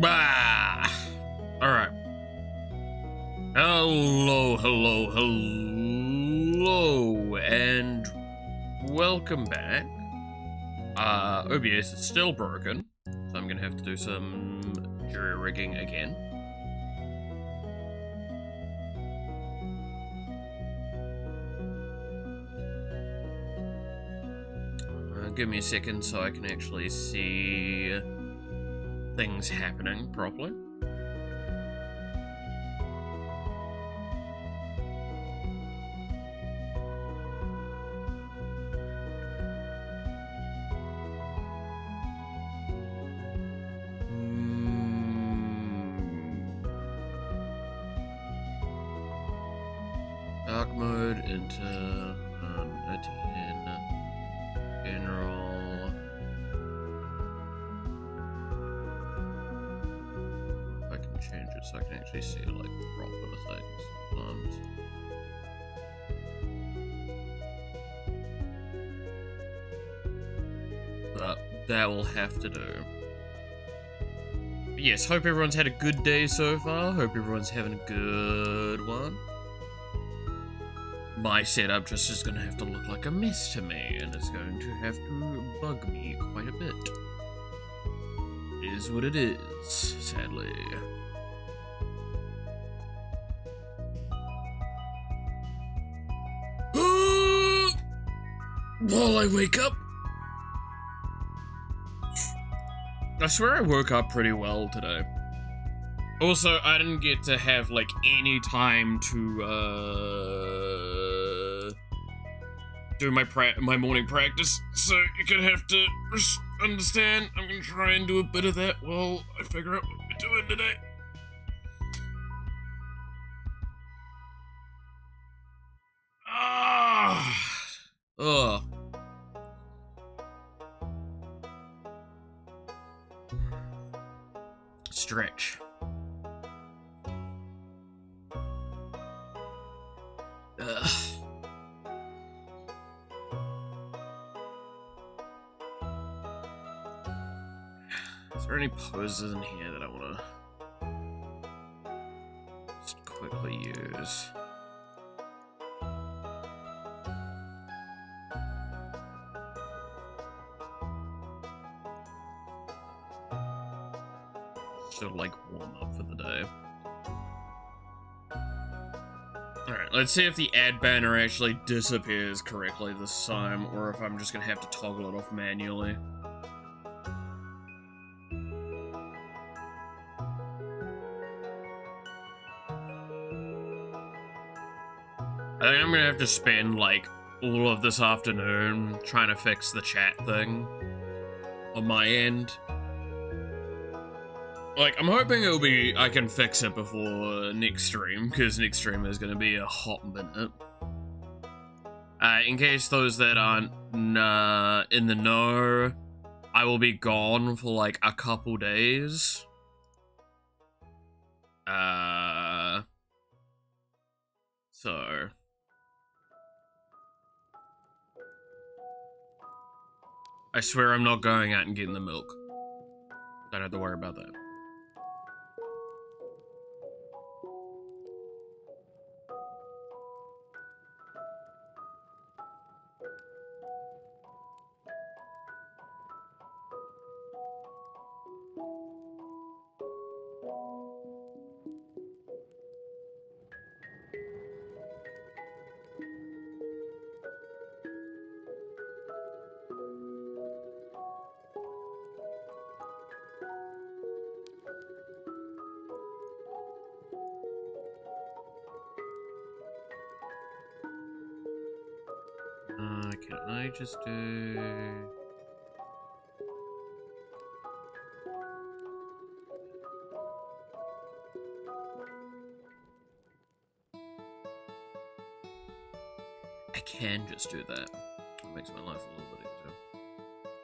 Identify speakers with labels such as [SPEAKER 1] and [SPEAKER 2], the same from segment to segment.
[SPEAKER 1] Bah! Alright. Hello, and welcome back. OBS is still broken, so I'm gonna have to do some jury rigging again. Give me a second so I can actually see things happening properly. Dark mode into a 10. General. I can change it so I can actually see like proper things sometimes. But that will have to do. But yes, hope everyone's had a good day so far. Hope everyone's having a good one. My setup just is going to have to look like a mess to me, and it's going to have to bug me quite a bit. It is what it is, sadly. While I wake up. I swear I woke up pretty well today. Also, I didn't get to have, like, any time to, do my morning practice, so you're gonna have to understand. I'm gonna try and do a bit of that while I figure out what we're doing today. Ugh. Stretch. Ugh. Is there any poses in here that I want to just quickly use? Should like warm up for the day. Alright, let's see if the ad banner actually disappears correctly this time, or if I'm just gonna have to toggle it off manually. I think I'm gonna have to spend, like, all of this afternoon trying to fix the chat thing on my end. Like, I'm hoping I can fix it before next stream, because next stream is gonna be a hot minute. In case those that aren't in the know, I will be gone for, like, a couple days. So... I swear I'm not going out and getting the milk. Don't have to worry about that. Can I just do... I can just do that. It makes my life a little bit easier.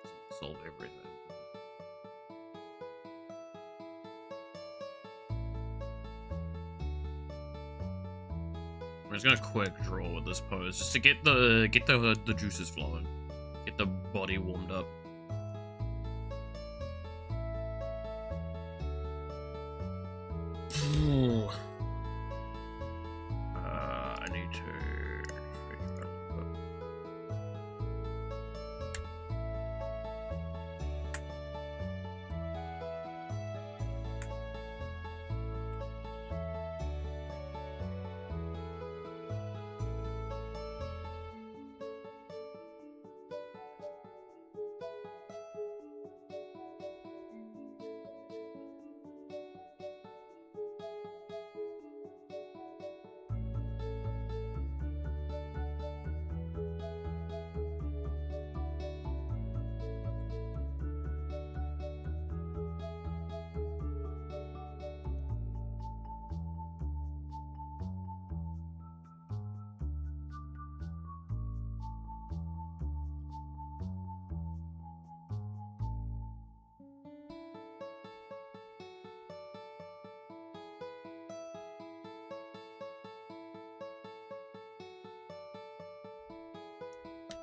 [SPEAKER 1] Doesn't solve everything. I'm just gonna quick draw with this pose, just to get the juices flowing, get the body warmed up. Ooh. I need to figure out.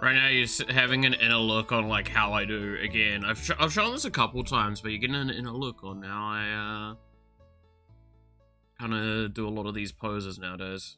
[SPEAKER 1] Right now, you're having an inner look on like how I do. Again, I've shown this a couple times, but you're getting an inner look on now. I kind of do a lot of these poses nowadays.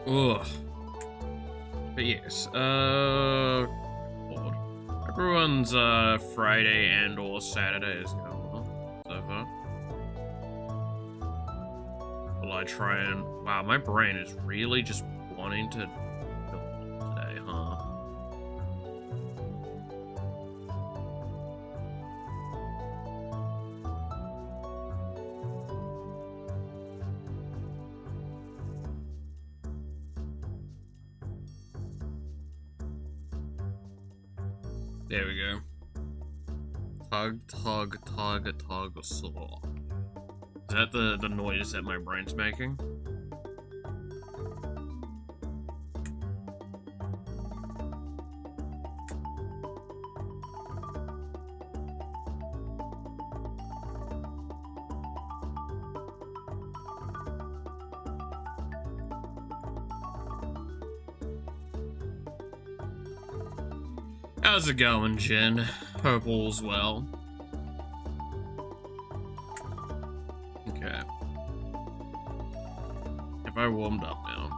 [SPEAKER 1] Ugh. But yes, Lord. Everyone's Friday and or Saturday is going on so far. Will I try and... Wow, my brain is really just wanting to film today, huh? There we go. Tug, tug, tug, tug, saw. Is that the noise that my brain's making? How's it going, Jen? Hope all's well. Okay. Have I warmed up now?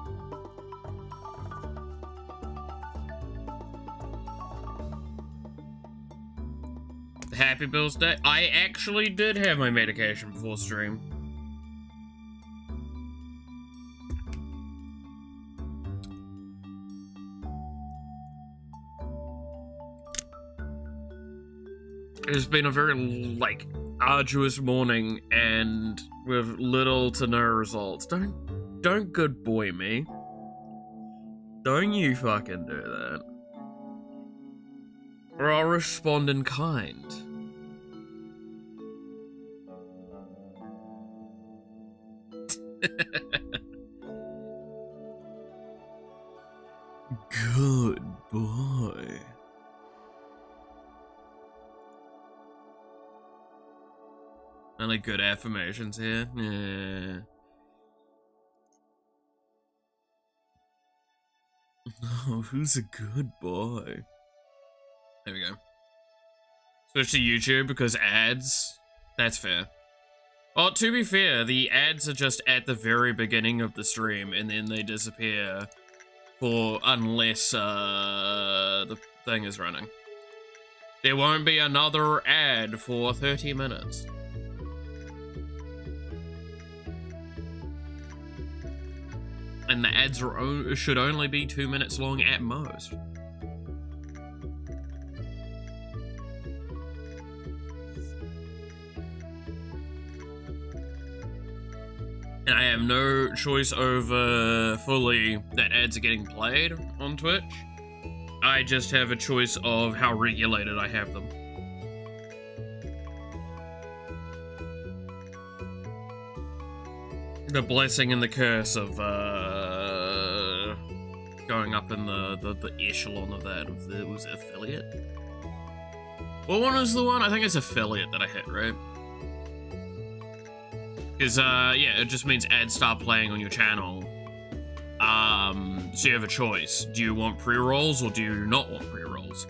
[SPEAKER 1] Happy birthday. I actually did have my medication before stream. It's been a very, like, arduous morning and with little to no results. Don't good boy me. Don't you fucking do that. Or I'll respond in kind. Good boy. Only good affirmations here. Yeah. Oh, who's a good boy? There we go. Switch to YouTube because ads. That's fair. Well, to be fair, the ads are just at the very beginning of the stream and then they disappear for unless the thing is running. There won't be another ad for 30 minutes. And the ads should only be 2 minutes long at most. And I have no choice over fully that ads are getting played on Twitch. I just have a choice of how regulated I have them. The blessing and the curse of going up in the echelon of that. Was it affiliate? What one was the one? I think it's affiliate that I hit, right? Because, yeah, it just means ads start playing on your channel. So you have a choice. Do you want pre-rolls or do you not want pre-rolls?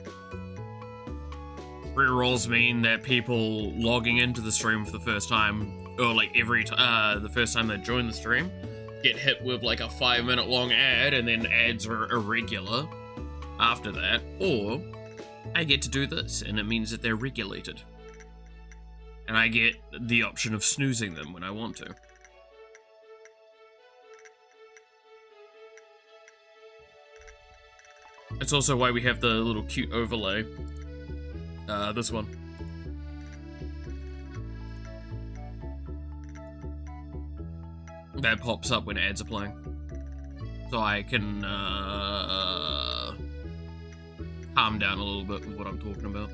[SPEAKER 1] Pre-rolls mean that people logging into the stream for the first time, or like the first time they join the stream, get hit with like a 5-minute long ad, and then ads are irregular after that. Or I get to do this, and it means that they're regulated. And I get the option of snoozing them when I want to. It's also why we have the little cute overlay. This one. That pops up when ads are playing. So I can calm down a little bit with what I'm talking about.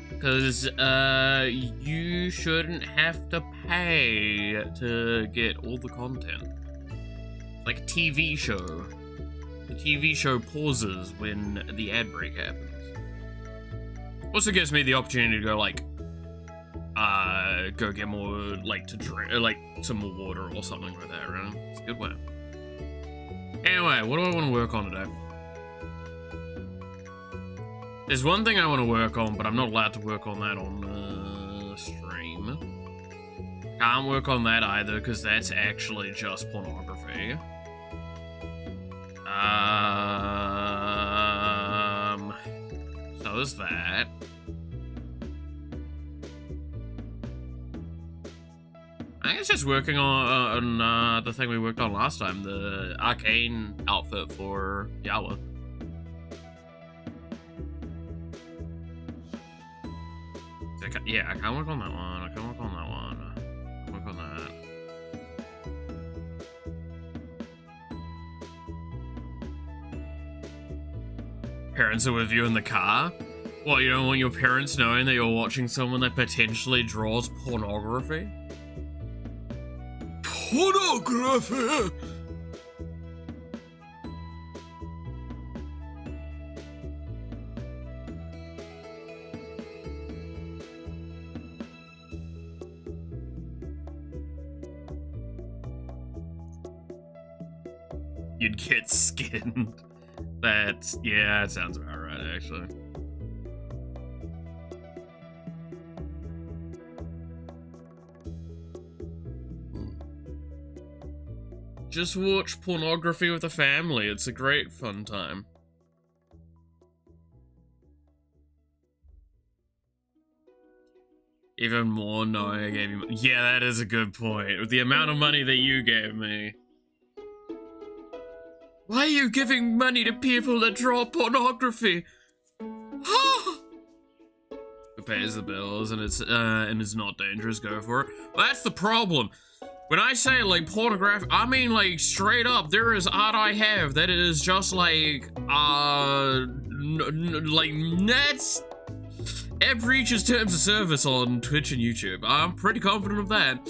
[SPEAKER 1] Because, you shouldn't have to pay to get all the content. Like a TV show. The TV show pauses when the ad break happens. Also gives me the opportunity to go, like, go get more, like, to drink, like, some more water or something like that, right? It's a good way. Anyway, what do I want to work on today? There's one thing I want to work on, but I'm not allowed to work on that on stream. Can't work on that either, because that's actually just pornography. So is that. I think it's just working on the thing we worked on last time, the arcane outfit for Yawa. Yeah, I can't work on that one. I can't work on that one. I can work on that. Parents are with you in the car? What, you don't want your parents knowing that you're watching someone that potentially draws pornography? Pornography! You'd get skinned. That's, yeah, that sounds about right, actually. Just watch pornography with a family. It's a great fun time. Even more knowing I gave you money. Yeah, that is a good point. With the amount of money that you gave me. Why are you giving money to people that draw pornography? Who pays the bills and it's not dangerous, go for it. Well, that's the problem. When I say like pornography, I mean like straight up, there is art I have that is just like, like that's, it breaches terms of service on Twitch and YouTube. I'm pretty confident of that.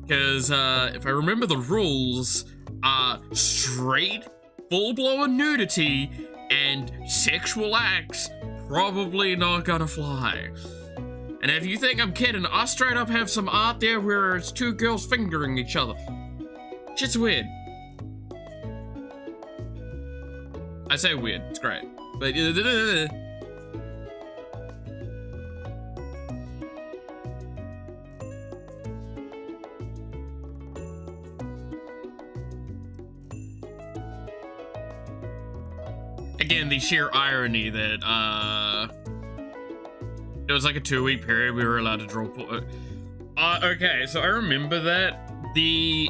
[SPEAKER 1] Because if I remember the rules, straight, full-blown nudity and sexual acts probably not gonna fly. And if you think I'm kidding, I straight up have some art there where it's two girls fingering each other. Shit's weird. I say weird, it's great. But again, the sheer irony that it was like a 2-week period we were allowed to draw. Okay, so I remember that.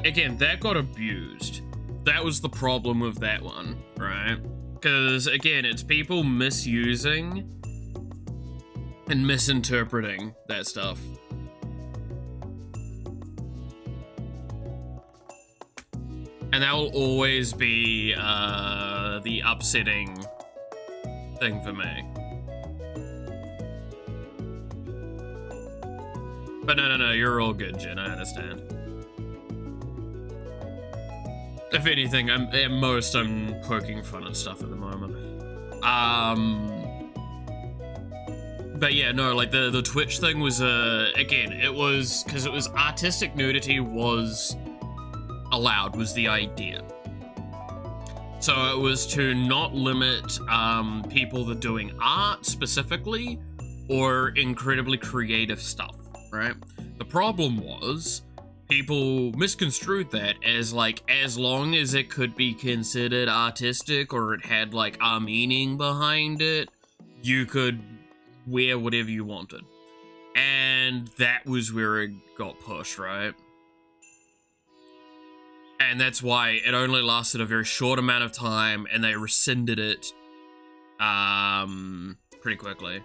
[SPEAKER 1] Again, that got abused. That was the problem with that one, right? Because, again, it's people misusing and misinterpreting that stuff. And that will always be the upsetting thing for me. But no, you're all good, Jen, I understand. If anything, at most I'm poking fun at stuff at the moment. But yeah, no, like the Twitch thing was, again, it was, because it was artistic nudity was allowed, was the idea. So it was to not limit people that are doing art specifically, or incredibly creative stuff. Right? The problem was people misconstrued that as like, as long as it could be considered artistic or it had like a meaning behind it, you could wear whatever you wanted. And that was where it got pushed, right? And that's why it only lasted a very short amount of time and they rescinded it pretty quickly.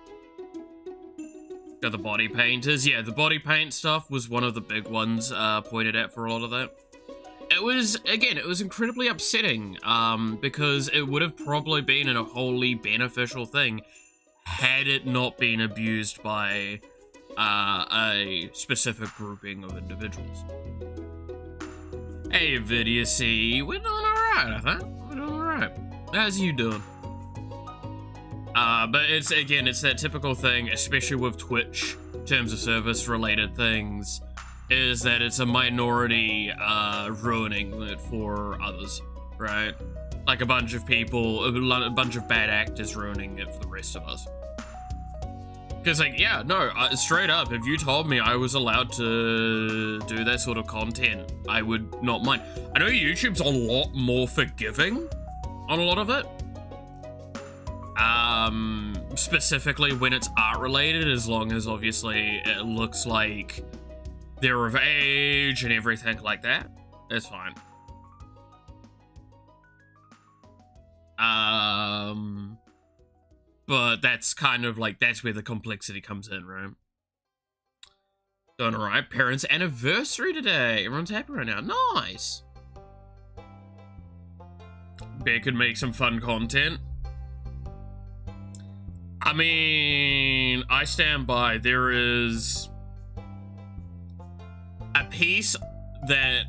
[SPEAKER 1] Got the body painters. Yeah, the body paint stuff was one of the big ones pointed at for a lot of that. It was, again, it was incredibly upsetting because it would have probably been a wholly beneficial thing had it not been abused by a specific grouping of individuals. Hey, VDC, we're doing alright, I think. We're doing alright. How's you doing? But it's, again, it's that typical thing, especially with Twitch, terms of service related things, is that it's a minority, ruining it for others, right? Like a bunch of people, a bunch of bad actors ruining it for the rest of us. Because, like, yeah, no, straight up, if you told me I was allowed to do that sort of content, I would not mind. I know YouTube's a lot more forgiving on a lot of it. Specifically when it's art related, as long as obviously it looks like they're of age and everything like that, that's fine. But that's kind of like, that's where the complexity comes in, right? Doing alright. Parents' anniversary today. Everyone's happy right now. Nice. Bear could make some fun content. I mean, I stand by. There is a piece that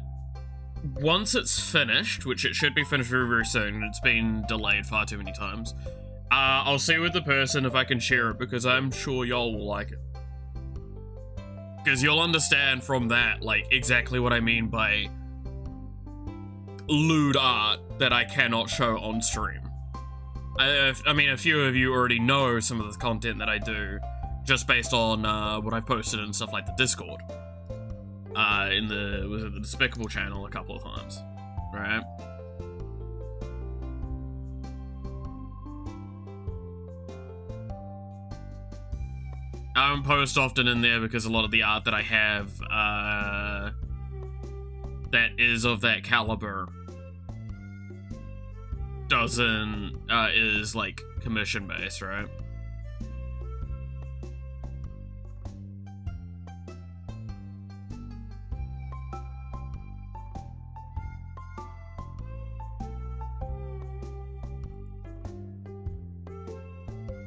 [SPEAKER 1] once it's finished, which it should be finished very, very soon, it's been delayed far too many times, I'll see with the person if I can share it, because I'm sure y'all will like it. Because you'll understand from that, like, exactly what I mean by lewd art that I cannot show on stream. I mean, a few of you already know some of the content that I do, just based on what I've posted and stuff like the Discord. In the Despicable channel a couple of times, right? I don't post often in there because a lot of the art that I have that is of that caliber is like commission based, right?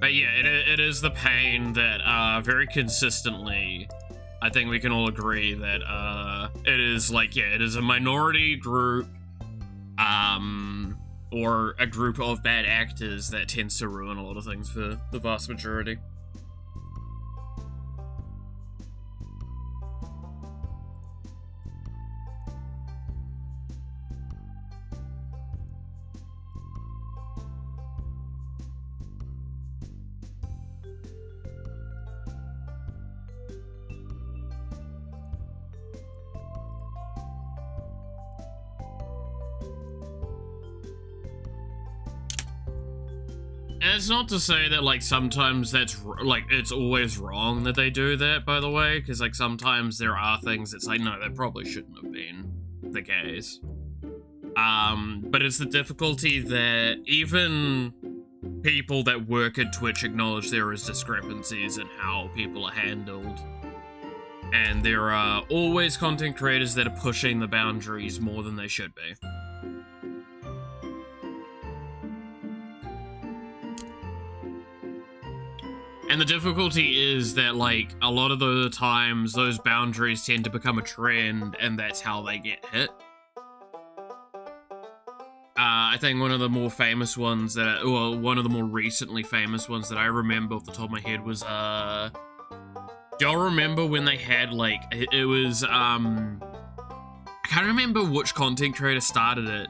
[SPEAKER 1] But yeah, it is the pain that very consistently, I think we can all agree that it is like, yeah, it is a minority group or a group of bad actors that tends to ruin a lot of things for the vast majority. And it's not to say that, like, sometimes that's, like, it's always wrong that they do that, by the way, because, like, sometimes there are things that's like, no, that probably shouldn't have been the case. But it's the difficulty that even people that work at Twitch acknowledge there is discrepancies in how people are handled. And there are always content creators that are pushing the boundaries more than they should be. And the difficulty is that, like, a lot of the times those boundaries tend to become a trend, and that's how they get hit. I think one of the more famous ones that, well, one of the more recently famous ones that I remember off the top of my head was, do y'all remember when they had, like, it was, I can't remember which content creator started it,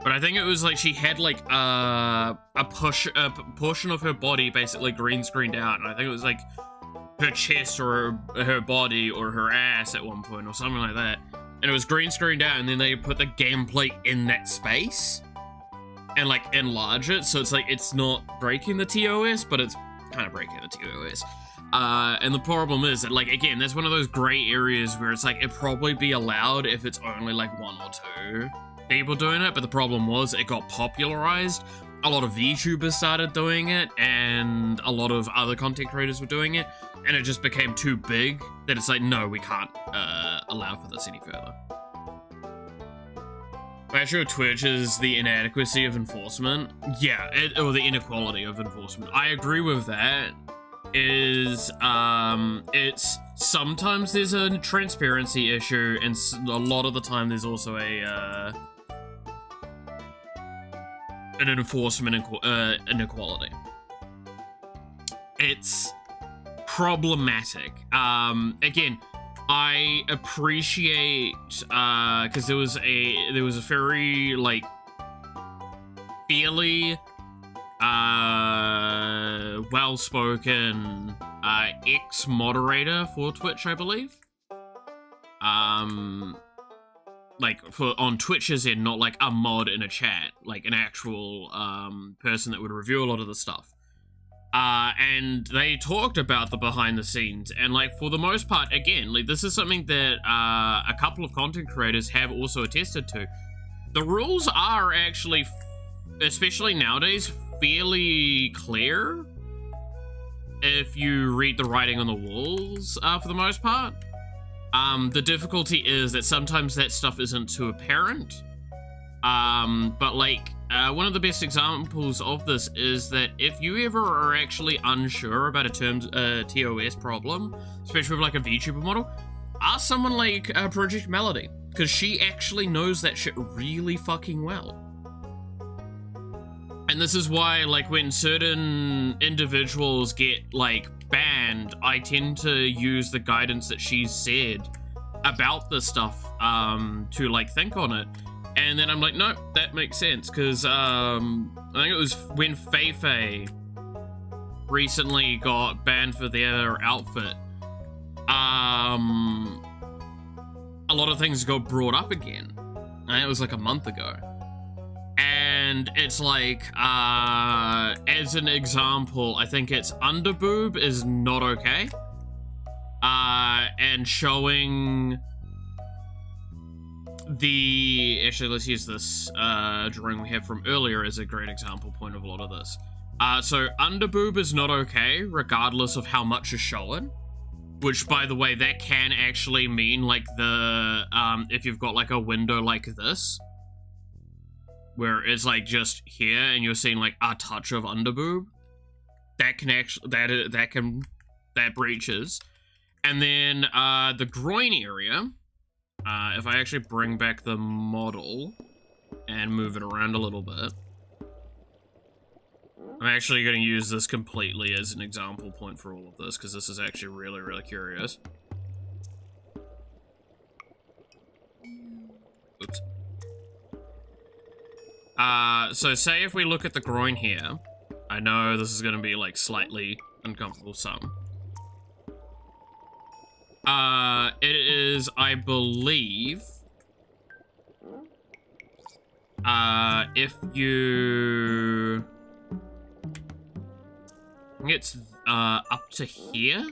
[SPEAKER 1] but I think it was, like, she had, like, a portion of her body basically green screened out, and I think it was, like, her chest or her body or her ass at one point or something like that, and it was green screened out, and then they put the gameplay in that space and, like, enlarge it, so it's, like, it's not breaking the TOS, but it's kind of breaking the TOS. And the problem is that, like, again, there's one of those gray areas where it's, like, it'd probably be allowed if it's only, like, 1 or 2 people doing it, but the problem was it got popularized. A lot of VTubers started doing it, and a lot of other content creators were doing it, and it just became too big that it's like, no, we can't allow for this any further. My issue with Twitch is the inadequacy of enforcement. Yeah, or the inequality of enforcement. I agree with that. Is it's sometimes there's a transparency issue, and a lot of the time there's also a an enforcement inequality. It's problematic. Again, I appreciate because there was a very, like, fairly well-spoken ex-moderator for Twitch, I believe. Like, on Twitch as in, not like a mod in a chat, like an actual person that would review a lot of the stuff. And they talked about the behind the scenes, and, like, for the most part, again, like, this is something that a couple of content creators have also attested to. The rules are actually, especially nowadays, fairly clear if you read the writing on the walls, for the most part. The difficulty is that sometimes that stuff isn't too apparent. But, like, one of the best examples of this is that if you ever are actually unsure about a TOS problem, especially with, like, a VTuber model, ask someone like Project Melody, because she actually knows that shit really fucking well. And this is why, like, when certain individuals get, like, banned, I tend to use the guidance that she's said about this stuff to, like, think on it. And then I'm like, no, that makes sense, because I think it was when Feifei recently got banned for their outfit, a lot of things got brought up again. And it was like a month ago. And it's like, as an example, I think it's underboob is not okay. And showing actually, let's use this drawing we have from earlier as a great example point of a lot of this. So underboob is not okay, regardless of how much is shown. Which, by the way, that can actually mean, like, if you've got, like, a window like this, where it's, like, just here, and you're seeing, like, a touch of underboob, that can actually, that breaches. And then, the groin area, if I actually bring back the model and move it around a little bit, I'm actually going to use this completely as an example point for all of this, because this is actually really, really curious. Oops. So say if we look at the groin here, I know this is going to be, like, slightly uncomfortable some. It is, I believe, if you... I think it's, up to here?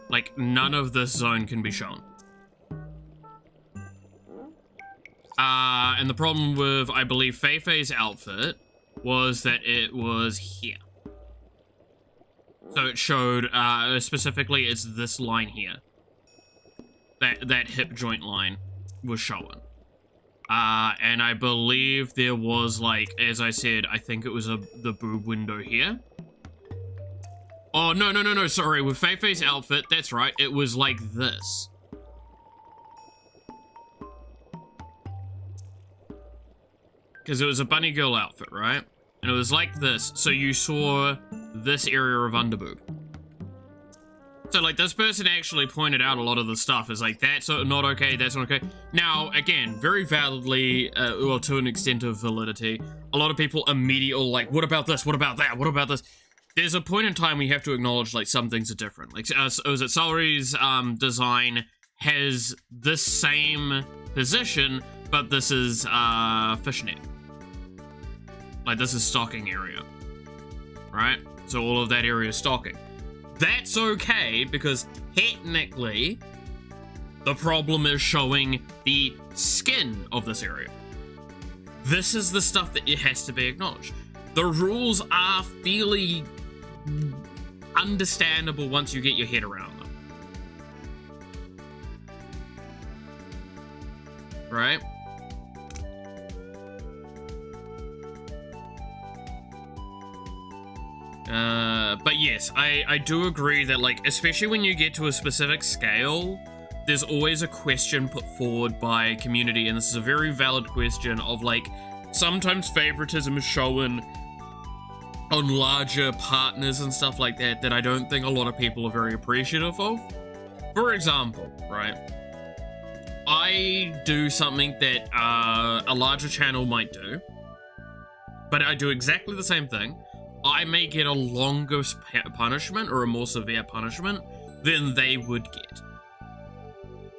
[SPEAKER 1] Like, none of this zone can be shown. And the problem with, I believe, Feifei's outfit was that it was here. So it showed, specifically, it's this line here. That hip joint line was showing. And I believe there was, like, as I said, I think it was the boob window here. Oh, no, sorry, with Feifei's outfit, that's right, it was like this. Because it was a bunny girl outfit, right? And it was like this, so you saw this area of underboob. So, like, this person actually pointed out a lot of the stuff. Is like, that's not okay, that's not okay. Now, again, very validly, or to an extent of validity, a lot of people immediately like, what about this, what about that, what about this? There's a point in time we have to acknowledge, like, some things are different. Like, was it Salari's design has this same position, but this is fishnet. Like, this is stocking area, right? So all of that area is stocking. That's okay, because technically, the problem is showing the skin of this area. This is the stuff that it has to be acknowledged. The rules are fairly understandable once you get your head around them. Right? But yes, I do agree that, like, especially when you get to a specific scale, there's always a question put forward by community, and this is a very valid question of, like, sometimes favoritism is shown on larger partners and stuff like that I don't think a lot of people are very appreciative of. For example, right, I do something that a larger channel might do, but I do exactly the same thing. I may get a longer punishment or a more severe punishment than they would get.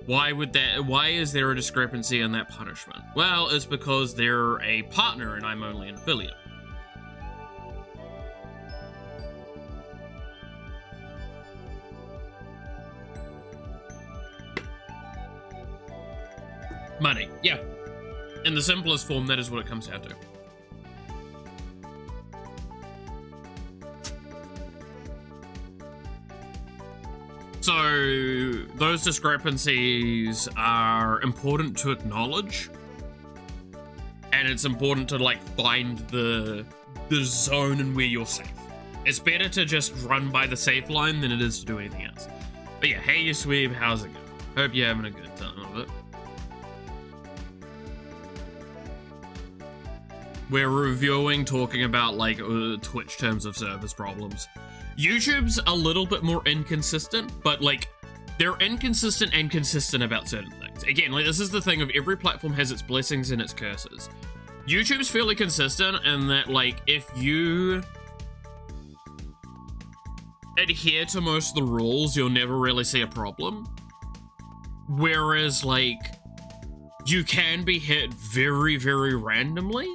[SPEAKER 1] Why is there a discrepancy in that punishment? Well, it's because they're a partner and I'm only an affiliate. Money, yeah. In the simplest form, that is what it comes down to. So, those discrepancies are important to acknowledge. And it's important to, like, find the zone and where you're safe. It's better to just run by the safe line than it is to do anything else. But yeah, hey you Sweeb, how's it going? Hope you're having a good time of it. We're reviewing, talking about, like, Twitch terms of service problems. YouTube's a little bit more inconsistent, but, like, they're inconsistent and consistent about certain things. Again, like, this is the thing of every platform has its blessings and its curses. YouTube's fairly consistent in that, like, if you adhere to most of the rules, you'll never really see a problem. Whereas, like, you can be hit very, very randomly.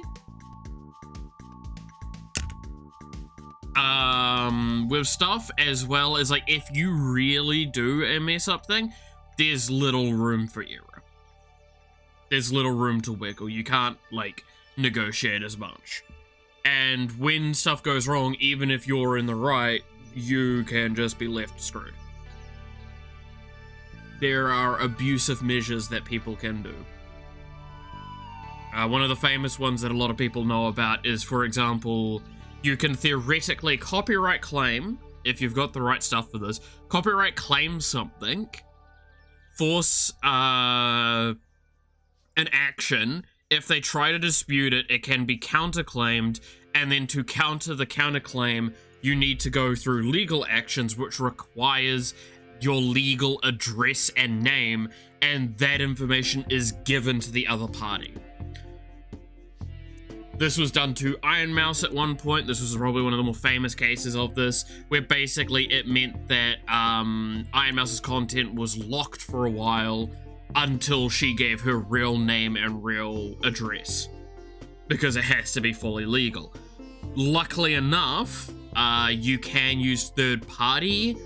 [SPEAKER 1] With stuff, as well as, like, if you really do a mess up thing, there's little room for error. There's little room to wiggle. You can't, like, negotiate as much. And when stuff goes wrong, even if you're in the right, you can just be left screwed. There are abusive measures that people can do. One of the famous ones that a lot of people know about is, for example, you can theoretically copyright claim, if you've got the right stuff for this, copyright claim something, force an action, if they try to dispute it, it can be counterclaimed, and then to counter the counterclaim, you need to go through legal actions, which requires your legal address and name, and that information is given to the other party. This was done to Iron Mouse at one point. This was probably one of the more famous cases of this, where basically it meant that Iron Mouse's content was locked for a while until she gave her real name and real address, because it has to be fully legal. Luckily enough, you can use third-party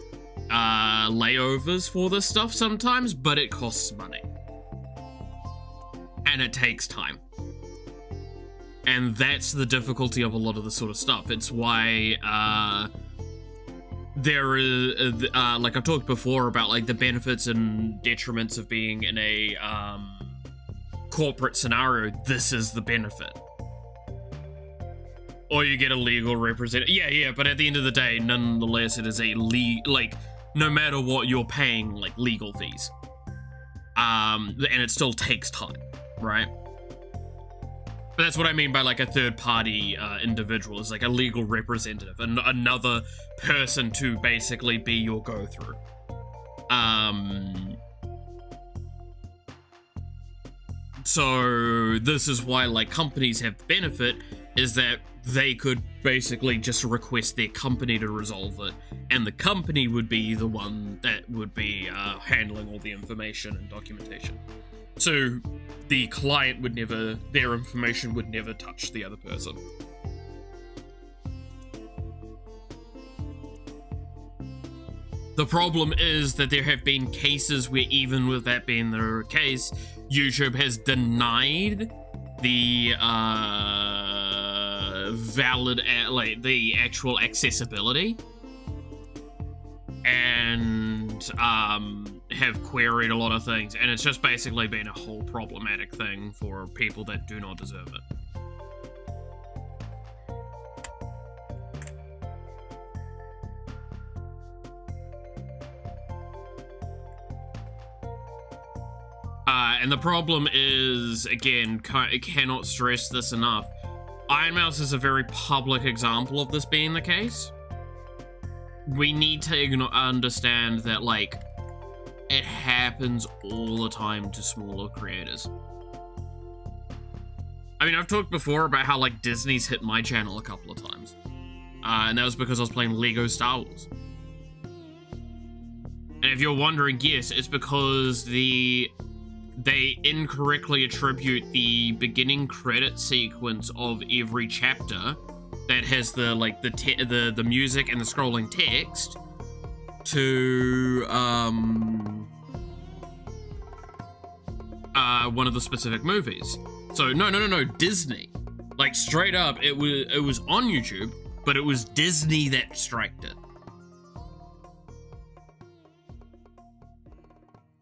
[SPEAKER 1] layovers for this stuff sometimes, but it costs money. And it takes time. And that's the difficulty of a lot of this sort of stuff. It's why there is, like I talked before about like the benefits and detriments of being in a corporate scenario. This is the benefit. Or you get a legal representative. Yeah, but at the end of the day, nonetheless, it is a like, no matter what, you're paying like legal fees. And it still takes time, right? But that's what I mean by like a third-party individual, is like a legal representative, and another person to basically be your go-through. So this is why like companies have benefit, is that they could basically just request their company to resolve it, and the company would be the one that would be handling all the information and documentation. So the client would never, their information would never touch the other person. The problem is that there have been cases where, even with that being the case, YouTube has denied the valid, like the actual accessibility, and have queried a lot of things, and it's just basically been a whole problematic thing for people that do not deserve it. And the problem is, again, I cannot stress this enough, Iron Mouse is a very public example of this being the case. We need to understand that, like, it happens all the time to smaller creators. I mean, I've talked before about how, like, Disney's hit my channel a couple of times. And that was because I was playing Lego Star Wars. And if you're wondering, yes, it's because they incorrectly attribute the beginning credit sequence of every chapter that has the, like, the music and the scrolling text to one of the specific movies. So no, Disney. Like, straight up, it was on YouTube, but it was Disney that striked it.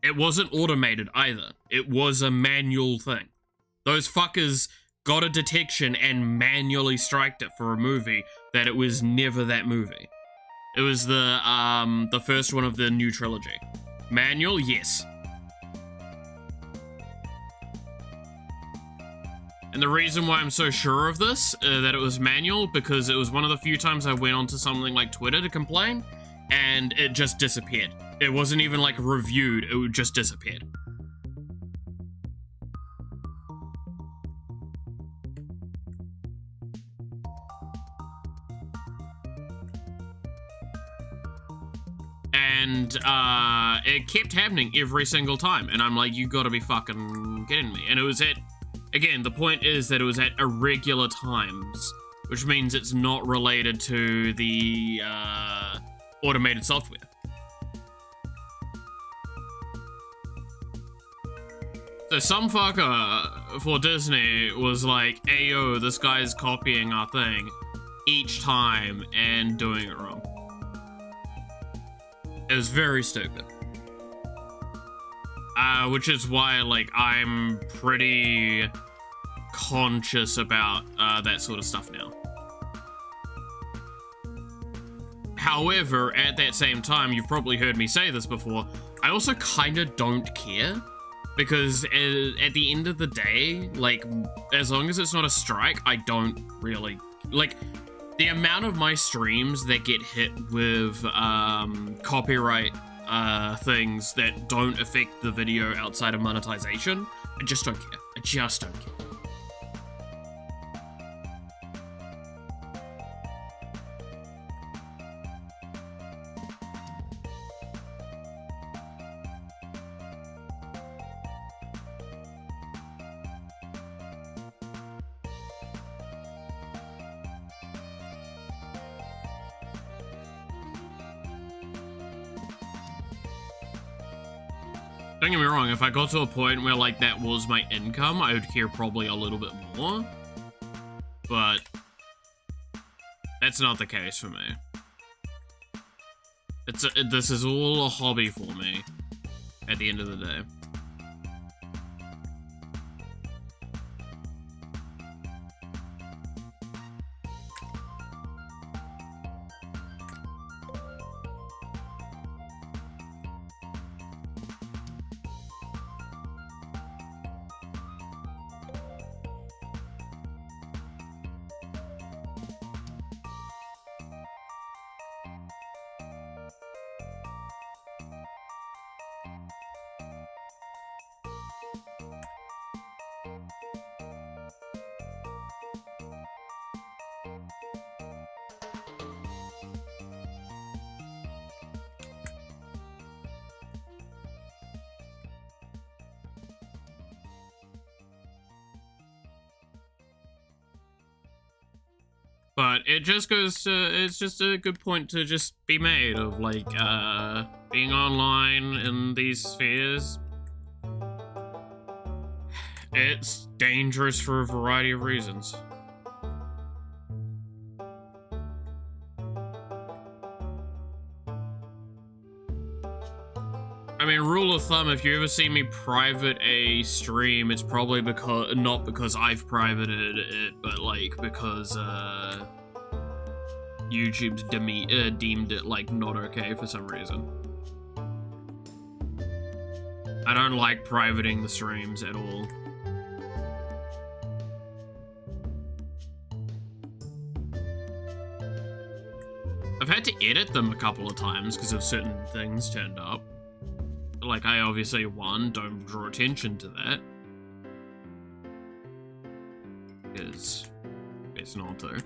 [SPEAKER 1] It wasn't automated either. It was a manual thing. Those fuckers got a detection and manually striked it for a movie that it was never that movie. It was the first one of the new trilogy. Manual, yes. And the reason why I'm so sure of this, that it was manual, because it was one of the few times I went onto something like Twitter to complain, and it just disappeared. It wasn't even, like, reviewed, it just disappeared. And, it kept happening every single time, and I'm like, you gotta be fucking kidding me. And it was at, again, the point is that it was at irregular times, which means it's not related to the, automated software. So some fucker for Disney was like, ayo, this guy's copying our thing each time and doing it wrong. It was very stupid. Which is why, like, I'm pretty conscious about that sort of stuff now. However, at that same time, you've probably heard me say this before, I also kind of don't care. Because at the end of the day, like, as long as it's not a strike, I don't really... Like, the amount of my streams that get hit with copyright things that don't affect the video outside of monetization, I just don't care. I just don't care. Don't get me wrong, if I got to a point where, like, that was my income, I would care probably a little bit more. But that's not the case for me. This is all a hobby for me at the end of the day. But it just goes to, it's just a good point to just be made of, like, being online in these spheres. It's dangerous for a variety of reasons. I mean, rule of thumb, if you ever see me private a stream, it's probably because, not because I've privated it, but like because YouTube's deemed it like not okay for some reason. I don't like privating the streams at all. I've had to edit them a couple of times because of certain things turned up. Like, I obviously, one, don't draw attention to that. Because it's not to.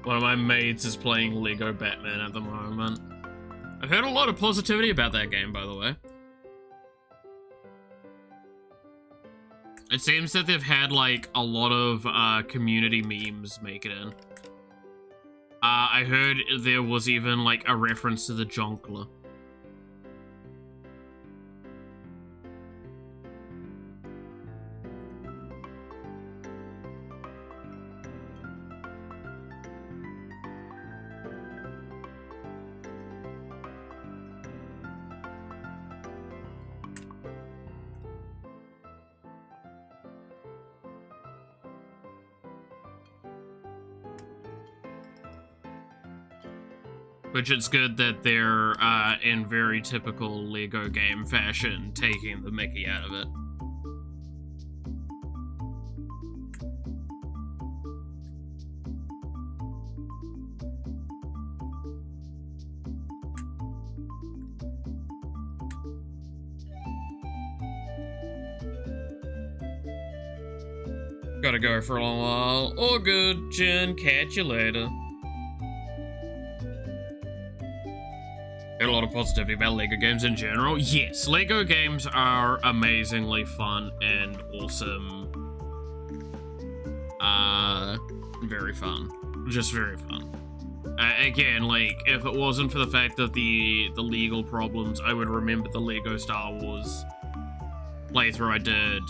[SPEAKER 1] One of my mates is playing Lego Batman at the moment. I've heard a lot of positivity about that game, by the way. It seems that they've had, like, a lot of community memes make it in. I heard there was even, like, a reference to the Jonkler. Which it's good that they're, in very typical Lego game fashion, taking the mickey out of it. Gotta go for a long while. All good, Jen. Catch you later. Got a lot of positivity about LEGO games in general. Yes, LEGO games are amazingly fun and awesome. Very fun. Just very fun. Again, like, if it wasn't for the fact that the legal problems, I would remember the LEGO Star Wars playthrough I did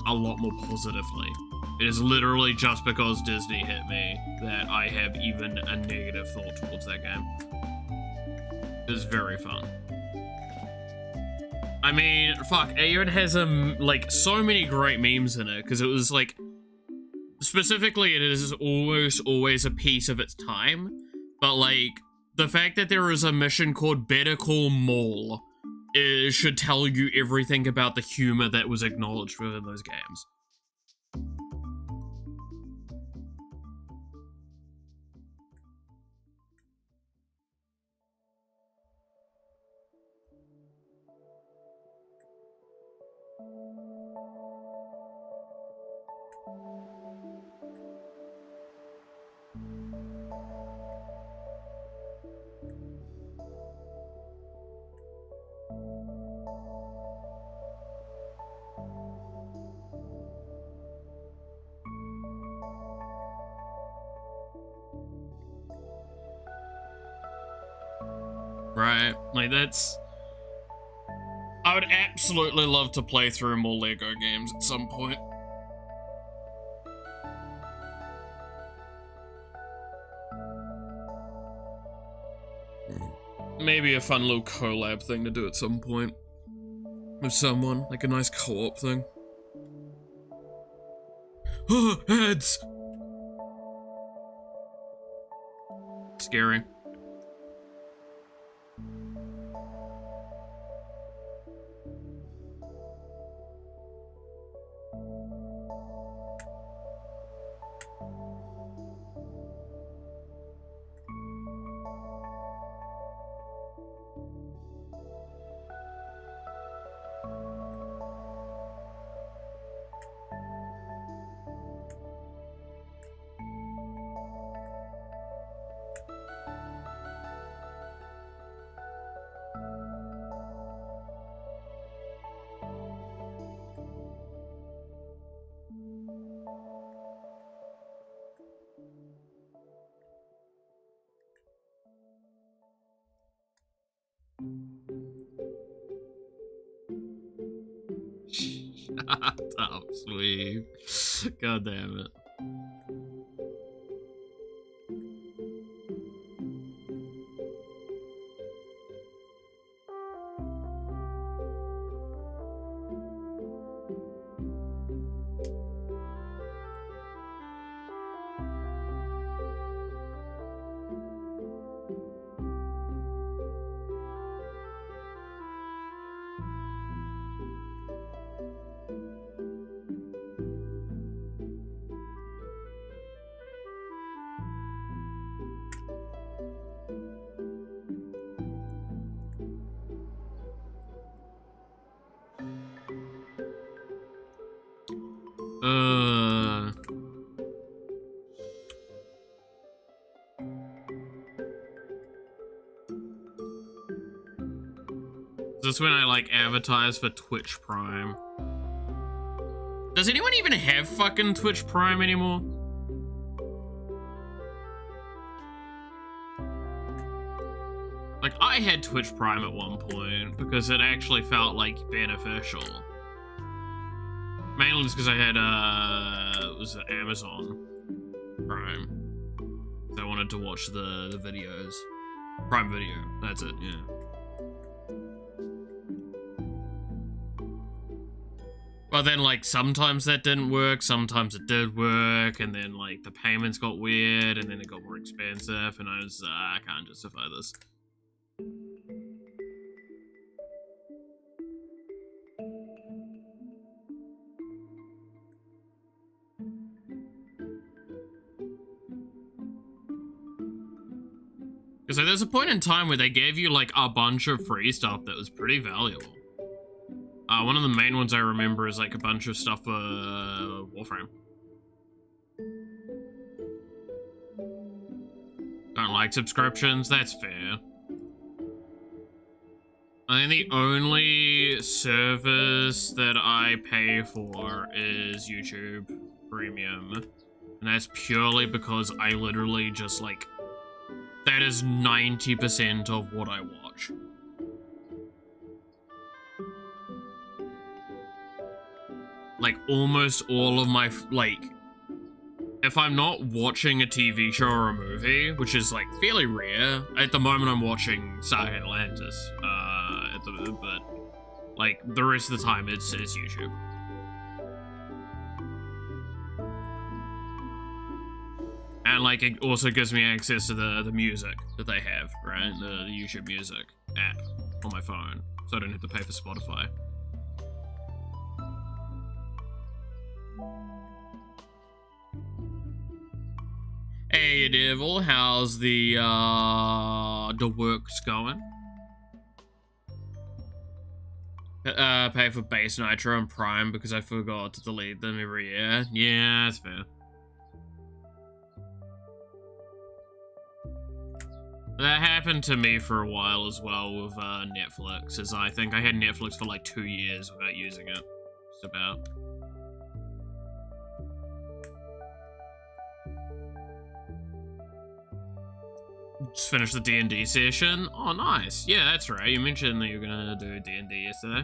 [SPEAKER 1] a lot more positively. It is literally just because Disney hit me that I have even a negative thought towards that game. It is very fun. I mean, fuck, it even has like so many great memes in it, because it was like, specifically it is almost always a piece of its time, but like, the fact that there is a mission called Better Call Maul should tell you everything about the humor that was acknowledged within those games. Right, like that's... I would absolutely love to play through more Lego games at some point. Maybe a fun little collab thing to do at some point. With someone, like a nice co-op thing. Oh, heads! Scary. Shut up, Sweep. God damn it. Is this when I like advertise for Twitch Prime? Does anyone even have fucking Twitch Prime anymore? Like, I had Twitch Prime at one point because it actually felt like beneficial. Mainly just because I had it was Amazon Prime. So I wanted to watch the videos. Prime Video, that's it, yeah. But then, like, sometimes that didn't work, sometimes it did work, and then, like, the payments got weird, and then it got more expensive, and I was, I can't justify this. Because like, there's a point in time where they gave you, like, a bunch of free stuff that was pretty valuable. One of the main ones I remember is like a bunch of stuff for Warframe. Don't like subscriptions, that's fair. I think the only service that I pay for is YouTube Premium. And that's purely because I literally just like, that is 90% of what I watch. Like, almost all of my, like, if I'm not watching a TV show or a movie, which is like fairly rare, at the moment I'm watching Saga Atlantis, but like the rest of the time it's YouTube. And like it also gives me access to the music that they have, right? The YouTube Music app on my phone, so I don't have to pay for Spotify. Hey Devil, how's the works going? Pay for Base Nitro and Prime because I forgot to delete them every year. Yeah, that's fair. That happened to me for a while as well with Netflix, as I think I had Netflix for like 2 years without using it. Just about. Just finished the D&D session. Oh, nice. Yeah, that's right. You mentioned that you were gonna do D&D yesterday.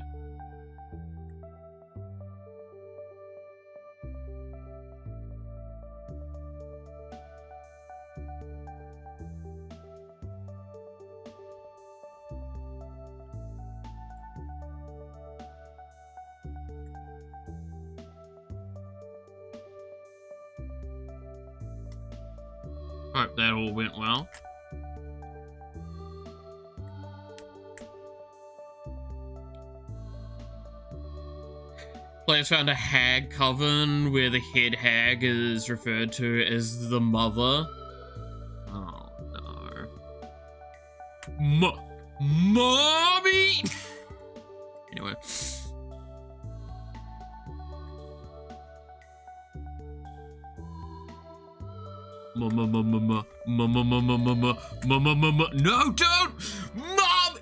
[SPEAKER 1] Hope that all went well. Players found a hag coven where the head hag is referred to as the mother. Oh no. Mommy! Anyway. No, don't! Mom!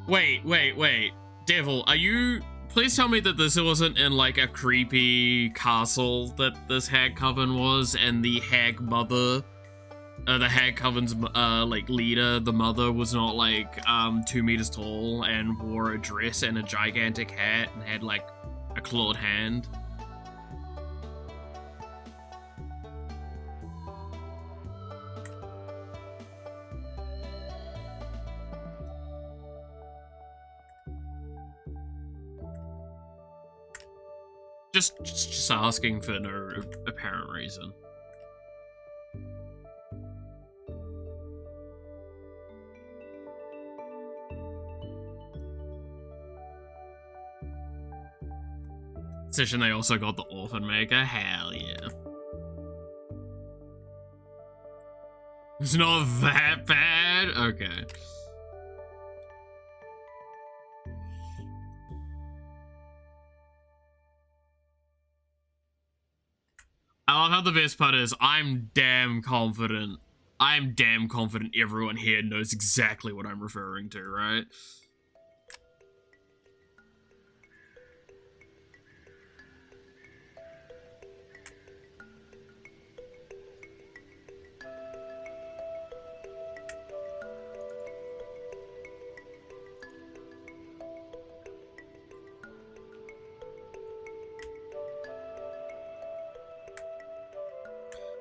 [SPEAKER 1] Wait. Devil, are you... Please tell me that this wasn't in, like, a creepy castle that this hag coven was, and the hag mother... the hag coven's, like, leader, the mother, was not, like, 2 meters tall and wore a dress and a gigantic hat and had, like, a clawed hand? Just asking for no apparent reason. Session they also got the Orphan Maker. Hell yeah. It's not that bad? Okay. I love how the best part is I'm damn confident everyone here knows exactly what I'm referring to, right?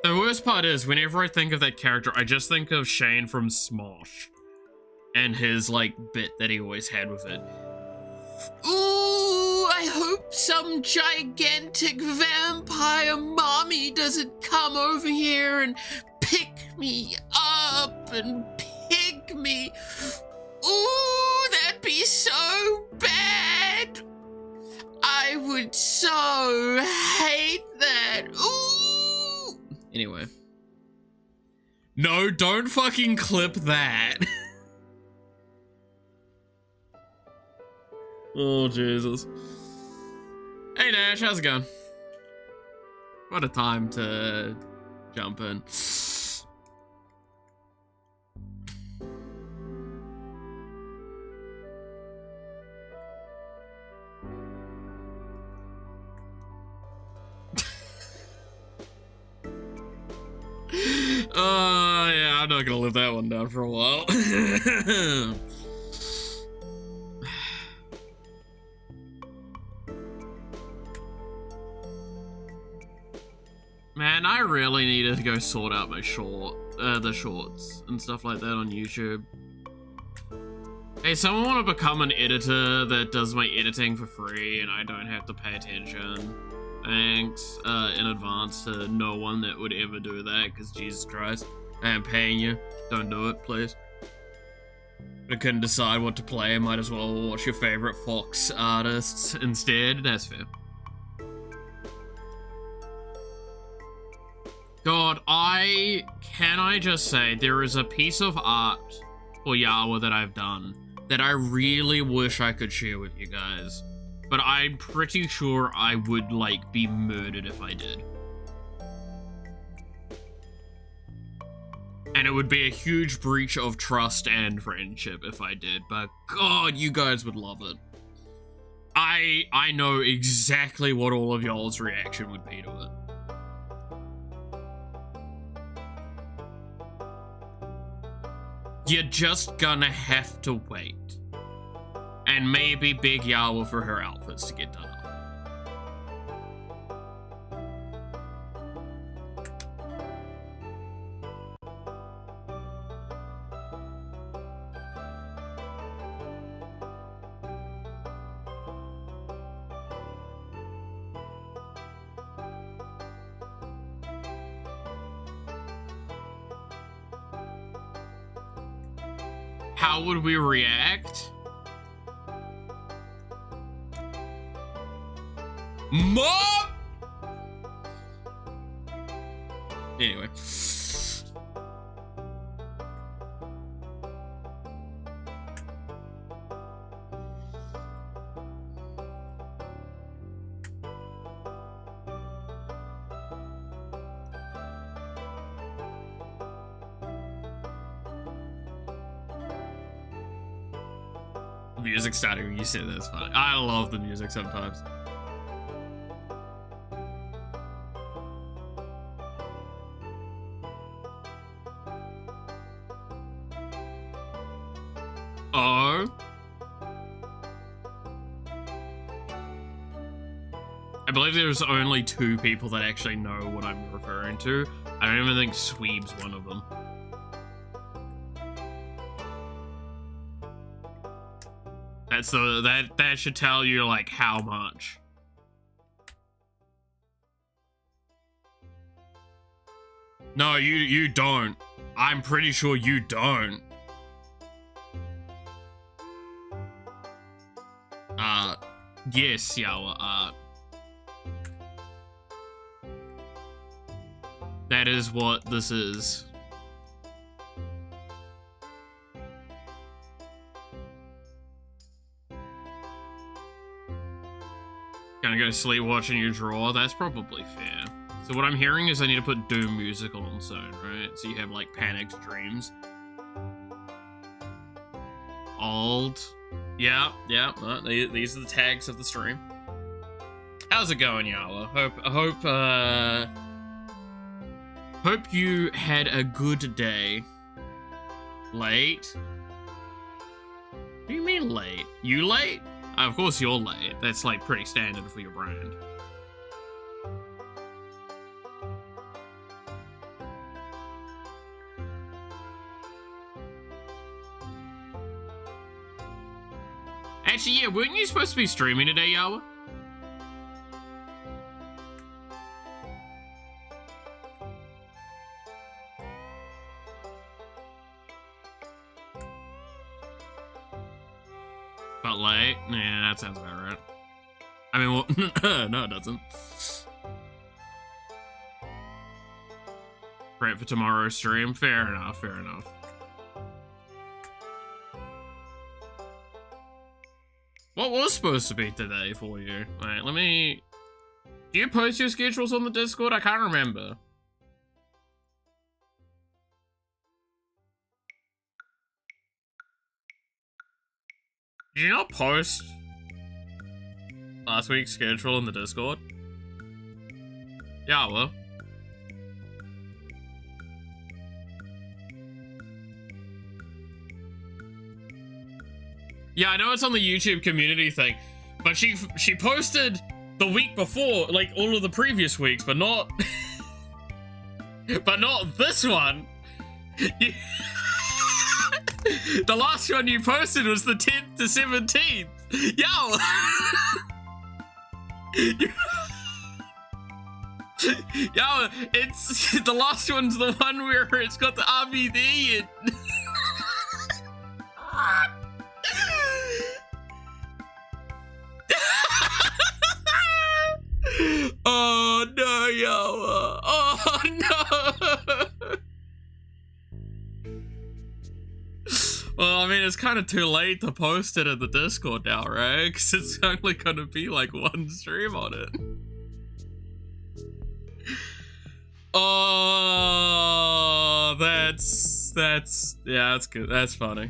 [SPEAKER 1] The worst part is, whenever I think of that character, I just think of Shane from Smosh. And his, like, bit that he always had with it. Ooh, I hope some gigantic vampire mommy doesn't come over here and pick me up and pig me. Ooh, that'd be so bad. I would so hate that. Ooh. Anyway. No, don't fucking clip that. Oh, Jesus. Hey, Nash, how's it going? What a time to jump in. Yeah, I'm not gonna live that one down for a while. Man, I really needed to go sort out my the shorts and stuff like that on YouTube. Hey, someone want to become an editor that does my editing for free and I don't have to pay attention? Thanks, in advance to no one that would ever do that, because Jesus Christ, I am paying you. Don't do it, please. I couldn't decide what to play, might as well watch your favorite Fox artists instead. That's fair. God, can I just say, there is a piece of art for Yawa that I've done that I really wish I could share with you guys. But I'm pretty sure I would, like, be murdered if I did. And it would be a huge breach of trust and friendship if I did, but God, you guys would love it. I know exactly what all of y'all's reaction would be to it. You're just gonna have to wait. And maybe beg Yawa for her outfits to get done up. How would we react? Mom! Anyway. The music started when you said that's funny. I love the music sometimes. Oh. I believe there's only 2 people that actually know what I'm referring to. I don't even think Sweeb's one of them. That's that should tell you like how much. No, you don't. I'm pretty sure you don't. Yes, Yawa, that is what this is. Gonna go to sleep watching you draw? That's probably fair. So what I'm hearing is I need to put Doom music on soon, right? So you have like panicked dreams. Old. Yeah. These are the tags of the stream. How's it going, Yawa? Hope you had a good day. Late? What do you mean late? You late? Of course you're late. That's like pretty standard for your brand. Actually, yeah, weren't you supposed to be streaming today, Yawa? But late? Yeah, that sounds about right. I mean, well, no, it doesn't. Prep for tomorrow's stream? Fair enough, fair enough. What was supposed to be today for you? Wait, let me... Do you post your schedules on the Discord? I can't remember. Did you not post last week's schedule in the Discord? Yeah, well. Yeah, I know it's on the YouTube community thing, but she posted the week before, like all of the previous weeks, but not But not this one. You the last one you posted was the 10th to 17th. Yo! Yo, it's the last one's the one where it's got the RVD in. Oh no, yo! Oh no! Well, I mean, it's kind of too late to post it in the Discord now, right? Because it's only gonna be like one stream on it. Oh, that's yeah, that's good. That's funny.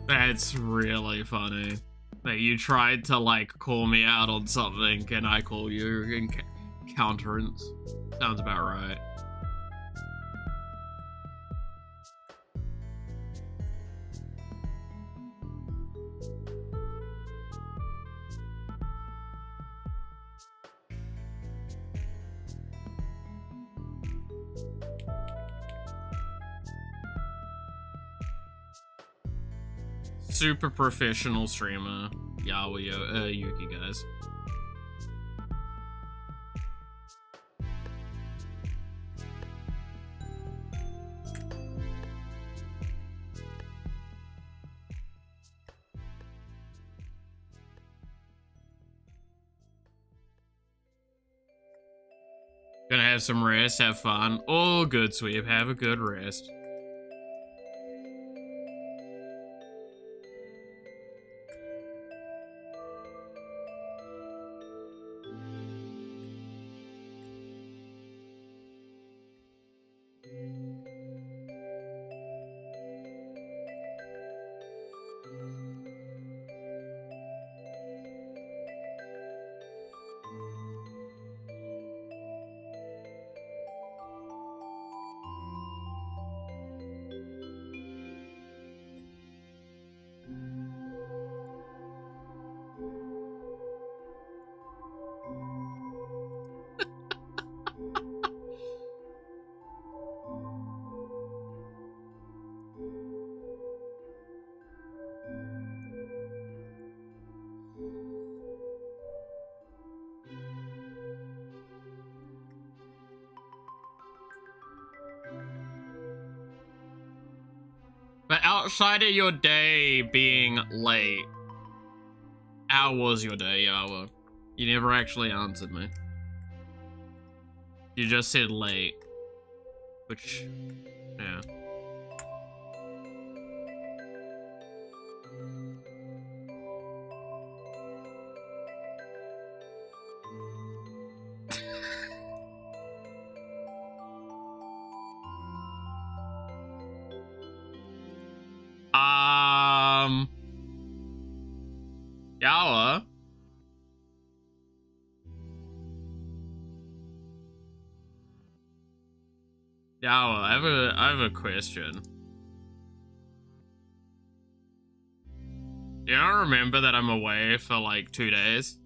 [SPEAKER 1] That's really funny. That you tried to, like, call me out on something, and I call you in counterance. Sounds about right. Super professional streamer, Yuki, guys. Gonna have some rest, have fun. Oh, good, Sweep. Have a good rest. But outside of your day being late, how was your day, Yawa? You never actually answered me. You just said late. Which, yeah. Yawa? Yawa, I have a question. You don't remember that I'm away for like 2 days?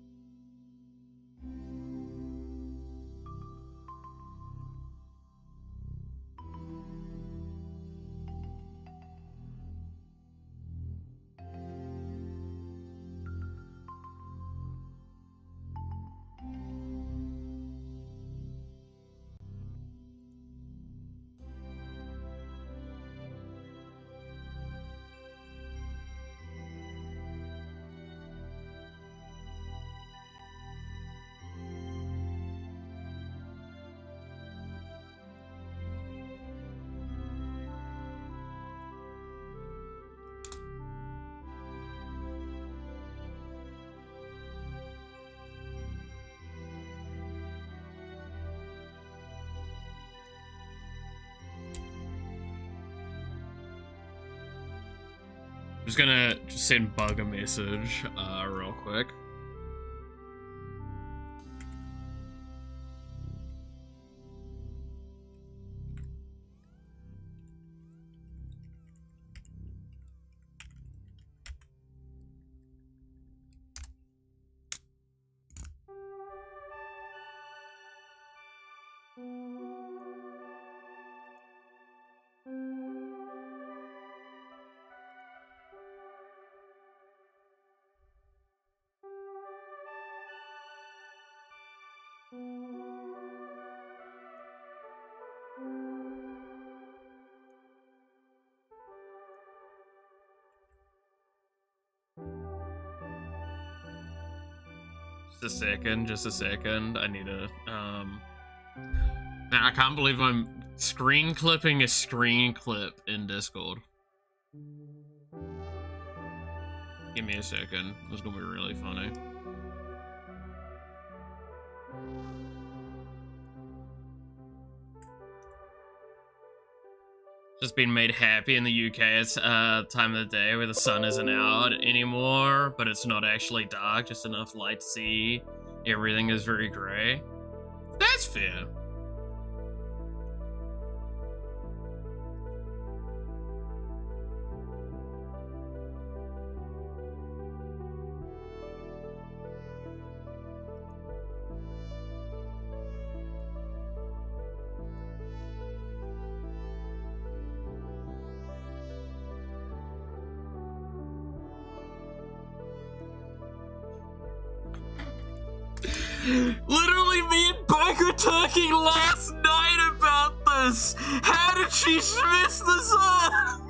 [SPEAKER 1] just gonna send Bug a message, real quick. Just a second. I need to, man, I can't believe I'm screen clipping a screen clip in Discord. Give me a second. It's gonna be really funny. Just been made happy in the UK. It's time of the day where the sun isn't out anymore, but it's not actually dark, just enough light to see. Everything is very grey. That's fair. Literally, me and Beck were talking last night about this. How did she mess this up?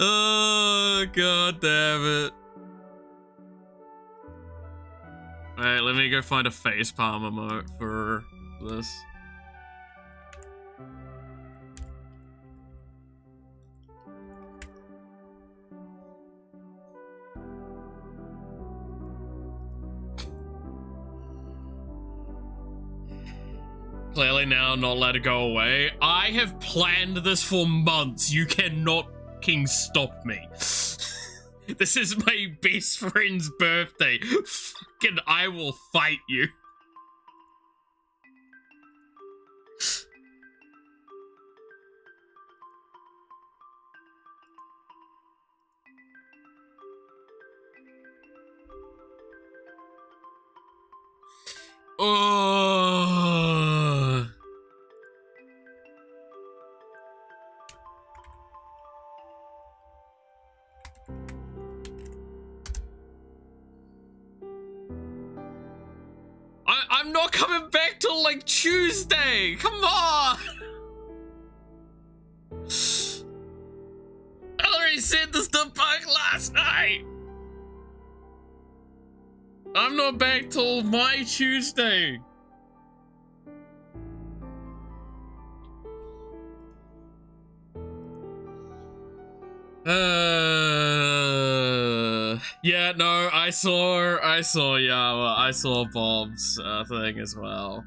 [SPEAKER 1] Oh, god damn it. Alright, let me go find a facepalm emote for this. Clearly now not allowed to go away. I have planned this for months. You cannot stop me. This is my best friend's birthday. Fucking I will fight you. Oh. I'm not coming back till like Tuesday. Come on. I already said this to Buck last night. I'm not back till my Tuesday. Yeah, no, I saw Bob's thing as well.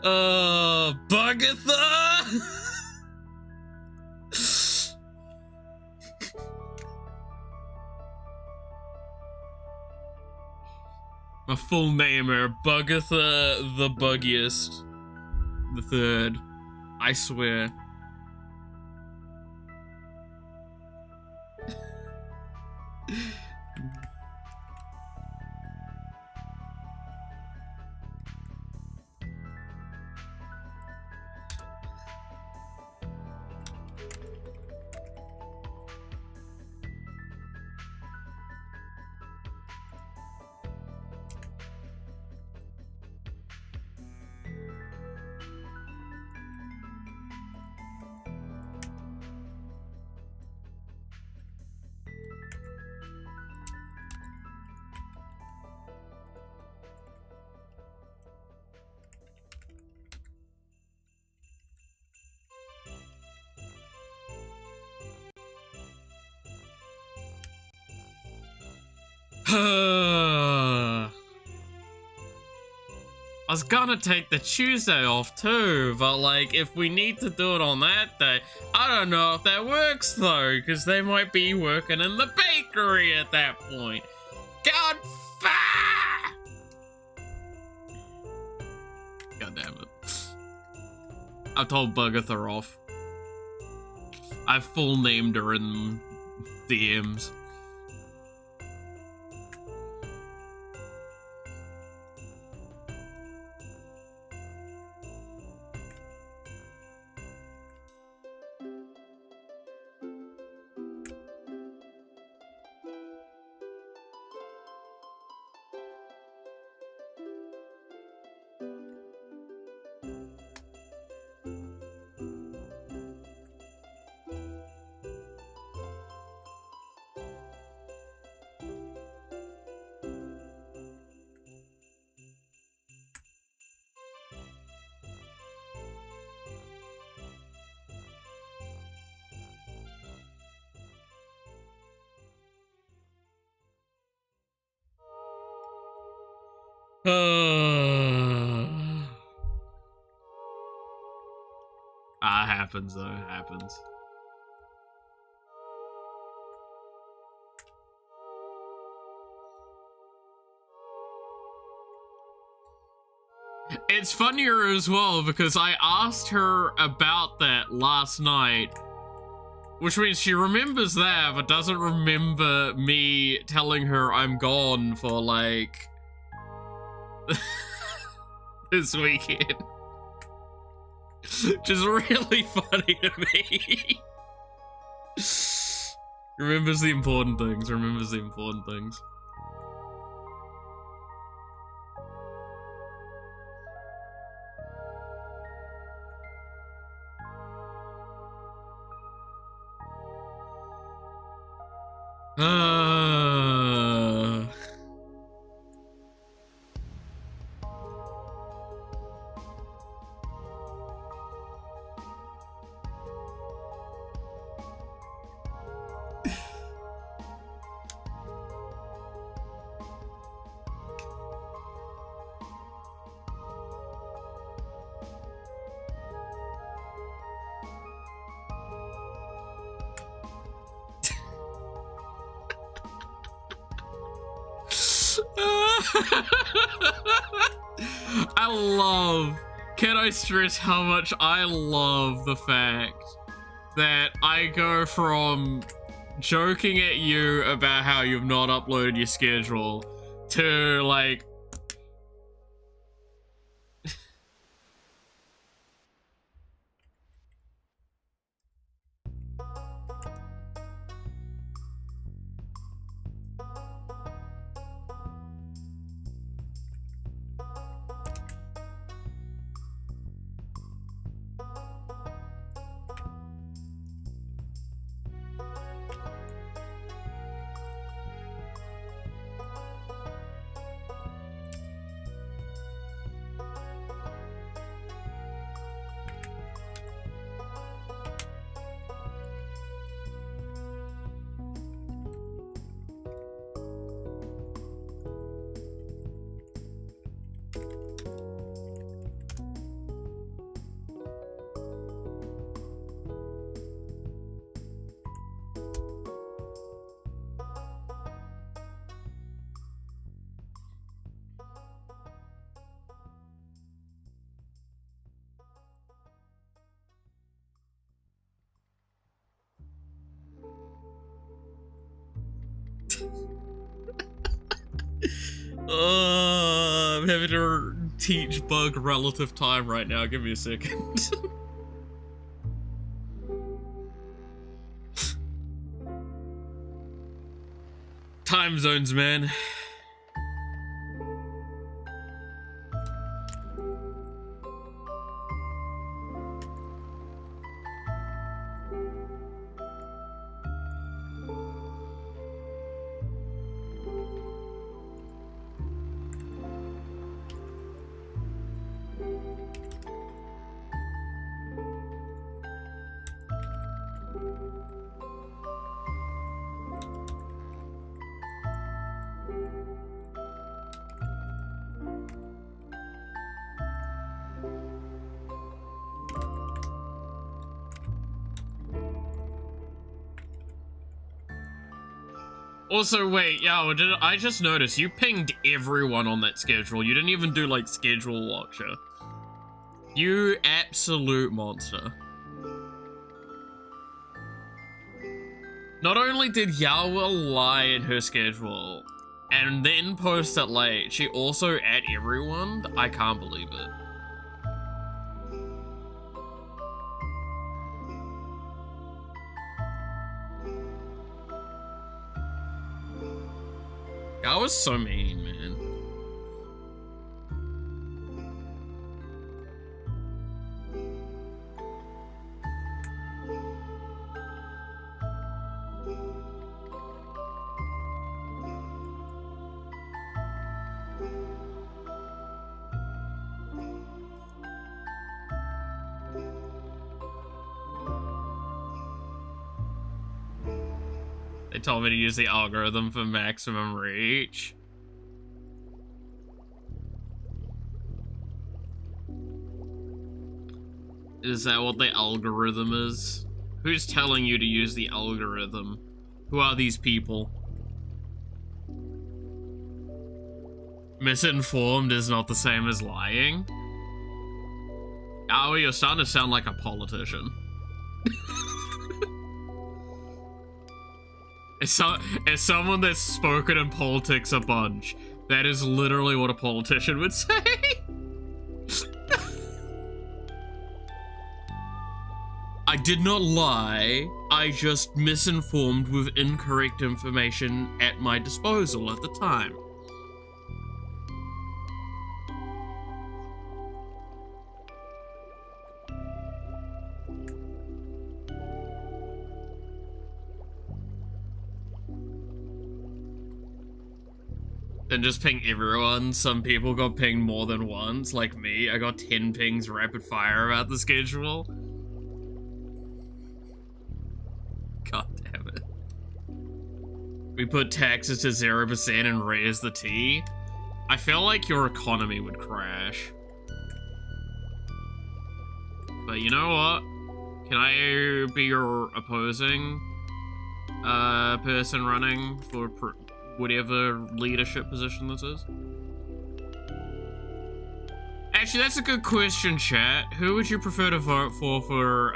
[SPEAKER 1] Bugatha! My full name are Bugatha the Buggiest. The third. I swear. I was gonna take the Tuesday off too, but like, if we need to do it on that day, I don't know if that works though, because they might be working in the bakery at that point. God damn it. I've told Bugatha off. I've full named her in DMs. Happens though, happens. It's funnier as well because I asked her about that last night, which means she remembers that but doesn't remember me telling her I'm gone for like this weekend. Which is really funny to me. Remembers the important things, remembers the important things. Can I stress how much I love the fact that I go from joking at you about how you've not uploaded your schedule to like I'm having to teach bug relative time right now. Give me a second. Time zones, man. Also, wait, yeah, I just noticed you pinged everyone on that schedule. You didn't even do, like, schedule watcher. You absolute monster. Not only did Yawa lie in her schedule and then post it late, she also at everyone. I can't believe it. I was so mean, man. They told me to use the algorithm for maximum reach. Is that what the algorithm is? Who's telling you to use the algorithm? Who are these people? Misinformed is not the same as lying. Oh, you're starting to sound like a politician. As someone that's spoken in politics a bunch, that is literally what a politician would say. I did not lie, I just misinformed with incorrect information at my disposal at the time. Then just ping everyone. Some people got pinged more than once, like me. I got 10 pings rapid fire about the schedule. God damn it. We put taxes to 0% and raise the T. I feel like your economy would crash. But you know what? Can I be your opposing person running for whatever leadership position this is? Actually, that's a good question, chat. Who would you prefer to vote for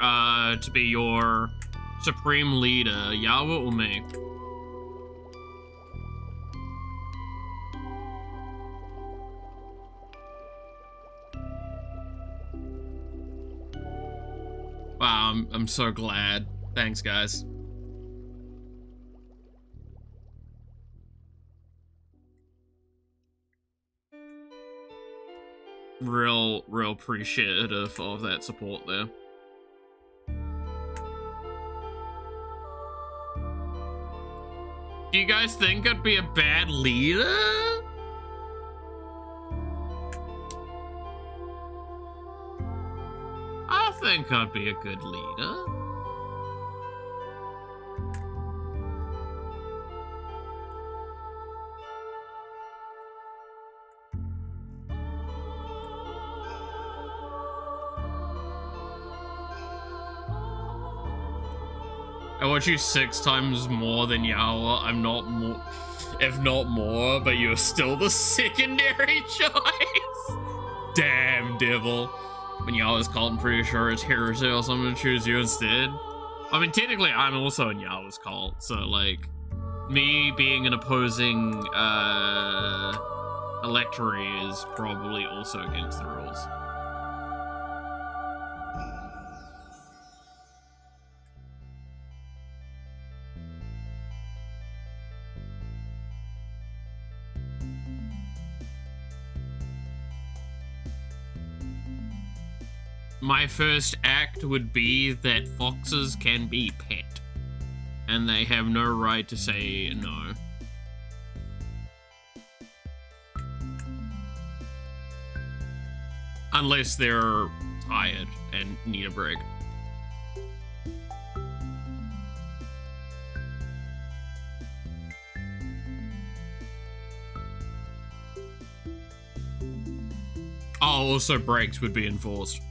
[SPEAKER 1] to be your supreme leader, Yawa or me? Wow, I'm so glad. Thanks, guys. Real appreciative of that support there. Do you guys think I'd be a bad leader? I think I'd be a good leader. I watch you 6 times more than Yawa. I'm not more, if not more, but you're still the secondary choice. Damn, devil. When Yawa's cult, I'm pretty sure it's heresy or something to choose you instead. I mean, technically, I'm also in Yawa's cult, so, like, me being an opposing, electory is probably also against the rules. My first act would be that foxes can be pet, and they have no right to say no. Unless they're tired and need a break. Oh, also breaks would be enforced.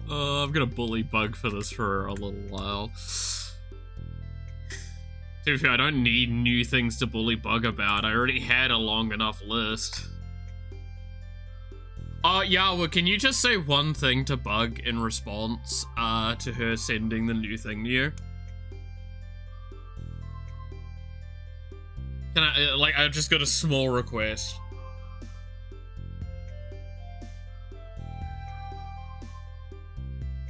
[SPEAKER 1] I'm gonna bully Bug for this for a little while. To be fair, I don't need new things to bully Bug about. I already had a long enough list. Yeah, well, can you just say one thing to Bug in response to her sending the new thing to you? Can I just got a small request.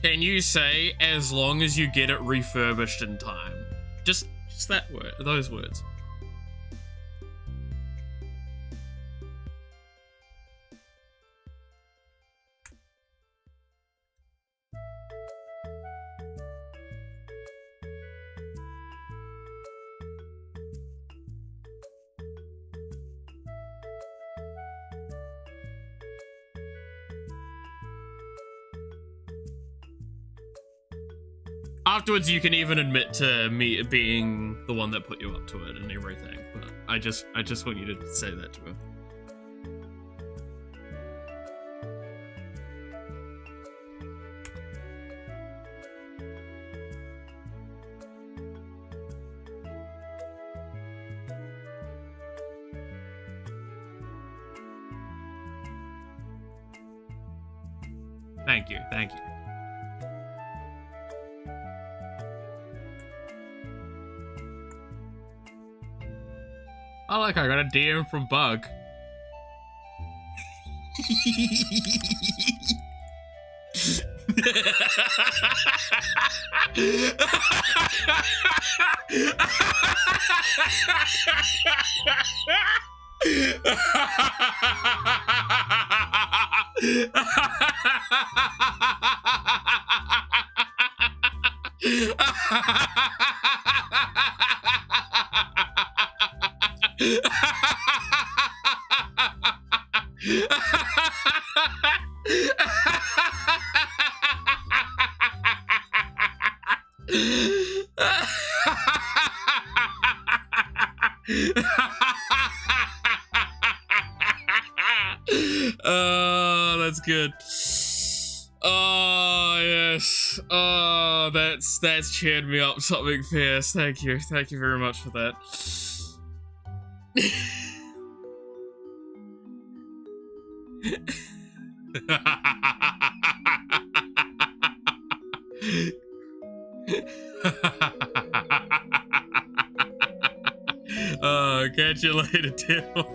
[SPEAKER 1] Can you say, as long as you get it refurbished in time? Just that word, those words. Afterwards, you can even admit to me being the one that put you up to it and everything, but I just want you to say that to her. Thank you, thank you. Oh, look, I got a DM from Bug. Oh, that's good. Oh, yes. Oh, that's cheered me up something fierce. Thank you very much for that. Oh, catch you later, Devil.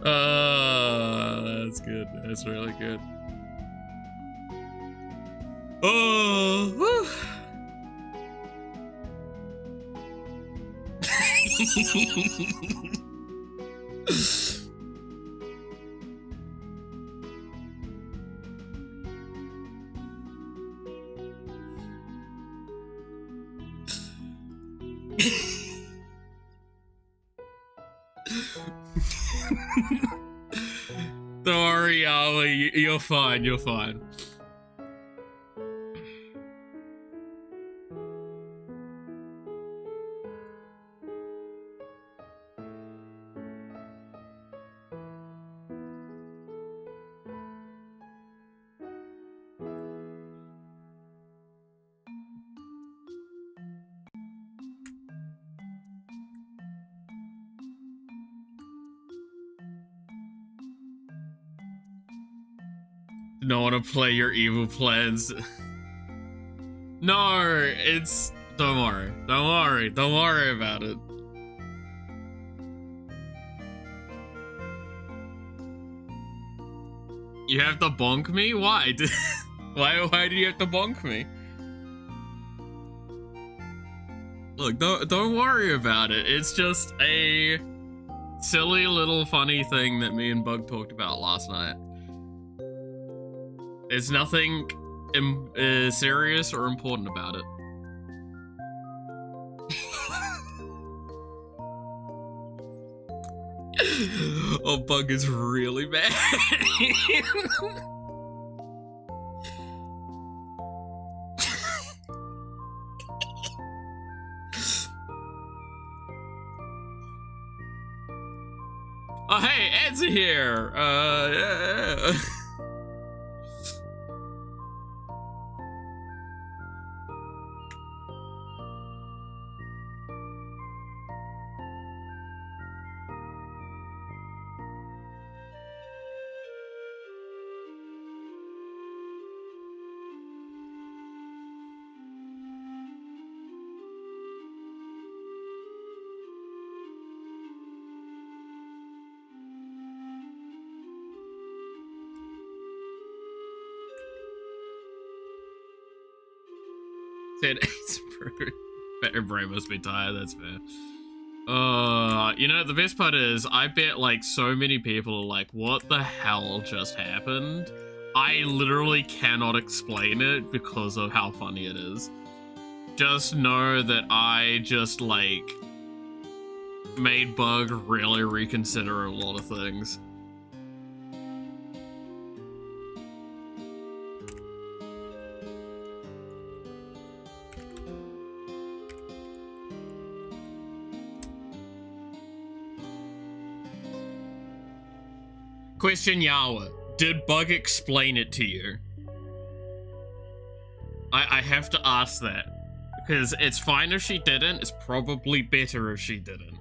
[SPEAKER 1] Oh, that's good. That's really good. Oh, whew. Don't worry, Ali, you're fine, you're fine. Don't want to play your evil plans. No, it's... Don't worry. Don't worry. Don't worry about it. You have to bonk me? Why? Why do you have to bonk me? Look, don't worry about it. It's just a silly little funny thing that me and Bug talked about last night. There's nothing serious or important about it. Oh, Bug is really mad. Oh, hey, Ed's here. Yeah. Said it's better brain must be tired, that's fair. You know, the best part is, I bet like so many people are like, what the hell just happened? I literally cannot explain it because of how funny it is. Just know that I just like made Bug really reconsider a lot of things. Question, Yawa, did Bug explain it to you? I have to ask that. Because it's fine if she didn't, it's probably better if she didn't.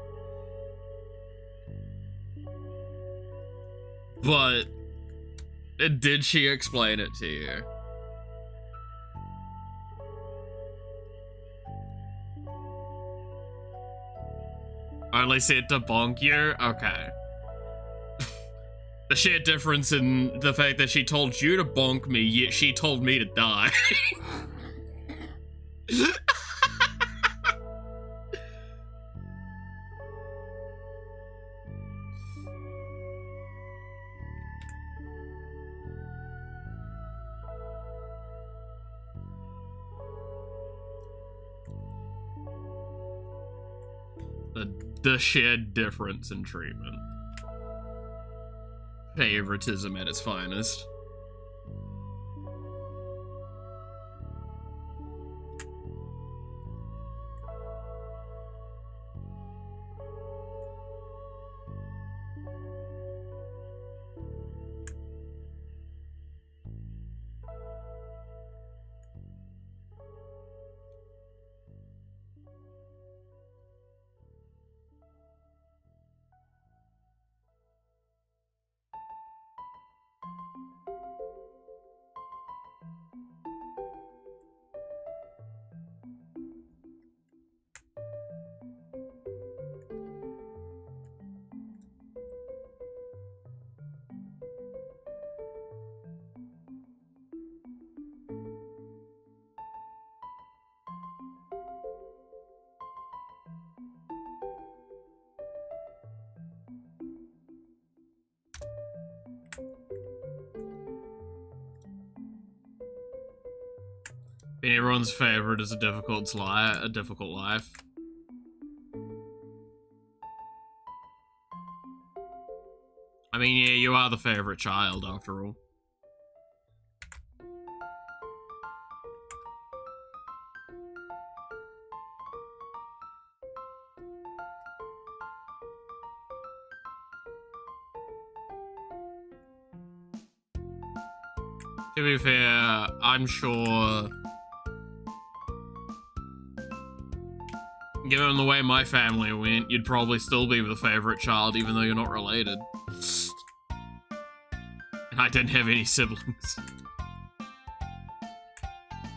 [SPEAKER 1] But, did she explain it to you? Only said to bonk you? Okay. The sheer difference in the fact that she told you to bonk me, yet she told me to die. The sheer difference in treatment. Favoritism at its finest. Everyone's favorite is a difficult life. I mean, yeah, you are the favorite child, after all. To be fair, I'm sure, given the way my family went, you'd probably still be the favorite child, even though you're not related. And I didn't have any siblings.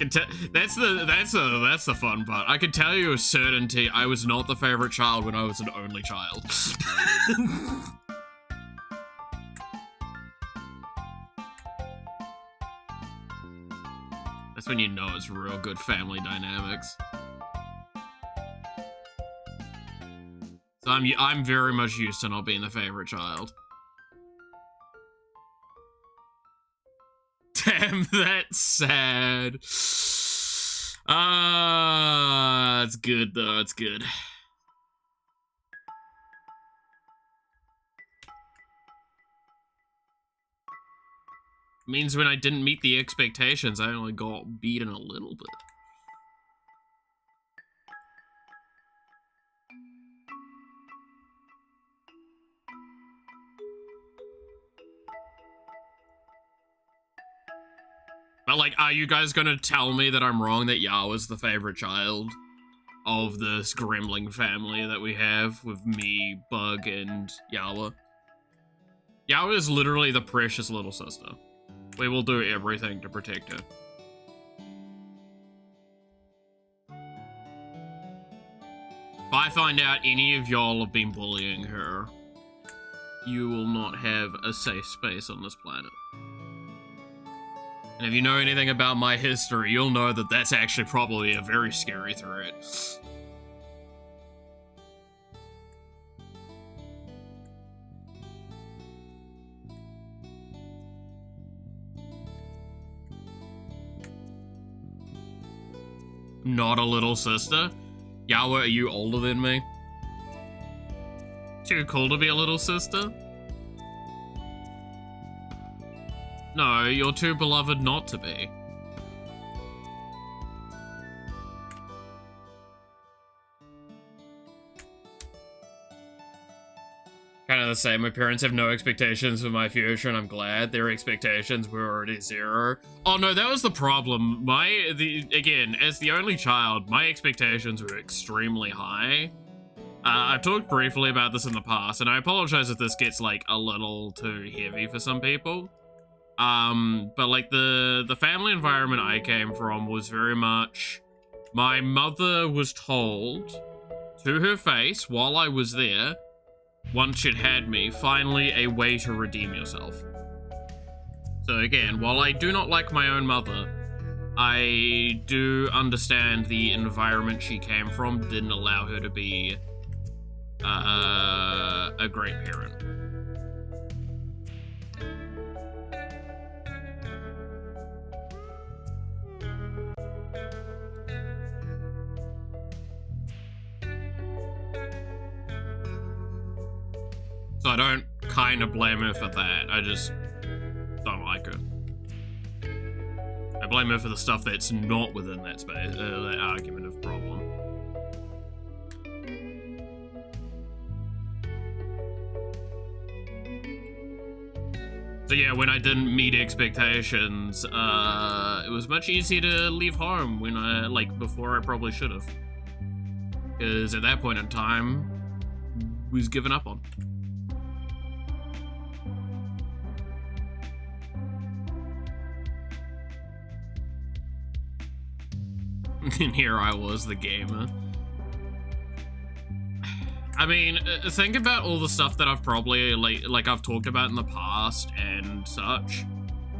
[SPEAKER 1] That's the fun part. I can tell you with certainty I was not the favorite child when I was an only child. That's when you know it's real good family dynamics. So I'm very much used to not being the favorite child. Damn, that's sad. It's good though, it's good. Means when I didn't meet the expectations, I only got beaten a little bit. But, like, are you guys gonna tell me that I'm wrong, that Yawa's the favorite child of this gremlin family that we have with me, Bug, and Yawa? Yawa is literally the precious little sister. We will do everything to protect her. If I find out any of y'all have been bullying her, you will not have a safe space on this planet. And if you know anything about my history, you'll know that that's actually probably a very scary threat. Not a little sister? Yawa, are you older than me? Too cool to be a little sister? No, you're too beloved not to be. Kind of the same. My parents have no expectations for my future, and I'm glad. Their expectations were already zero. Oh no, that was the problem. Again, as the only child, my expectations were extremely high. I've talked briefly about this in the past, and I apologize if this gets, like, a little too heavy for some people. But, like, the family environment I came from was very much... My mother was told, to her face, while I was there, once she'd had me, finally a way to redeem yourself. So again, while I do not like my own mother, I do understand the environment she came from didn't allow her to be a great parent. So I don't kind of blame her for that, I just don't like her. I blame her for the stuff that's not within that space, that argument of problem. So yeah, when I didn't meet expectations, it was much easier to leave home when before I probably should have. Because at that point in time, I was given up on. And here I was, the gamer. I mean, think about all the stuff that I've probably, like I've talked about in the past and such.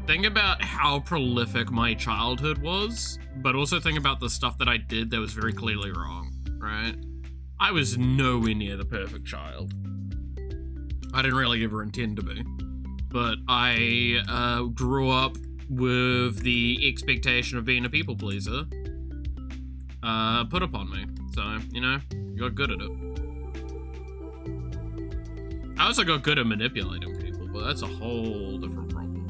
[SPEAKER 1] Think about how prolific my childhood was, but also think about the stuff that I did that was very clearly wrong, right? I was nowhere near the perfect child. I didn't really ever intend to be. But I grew up with the expectation of being a people pleaser put upon me. So, you know, got good at it. I also got good at manipulating people. but that's a whole different problem.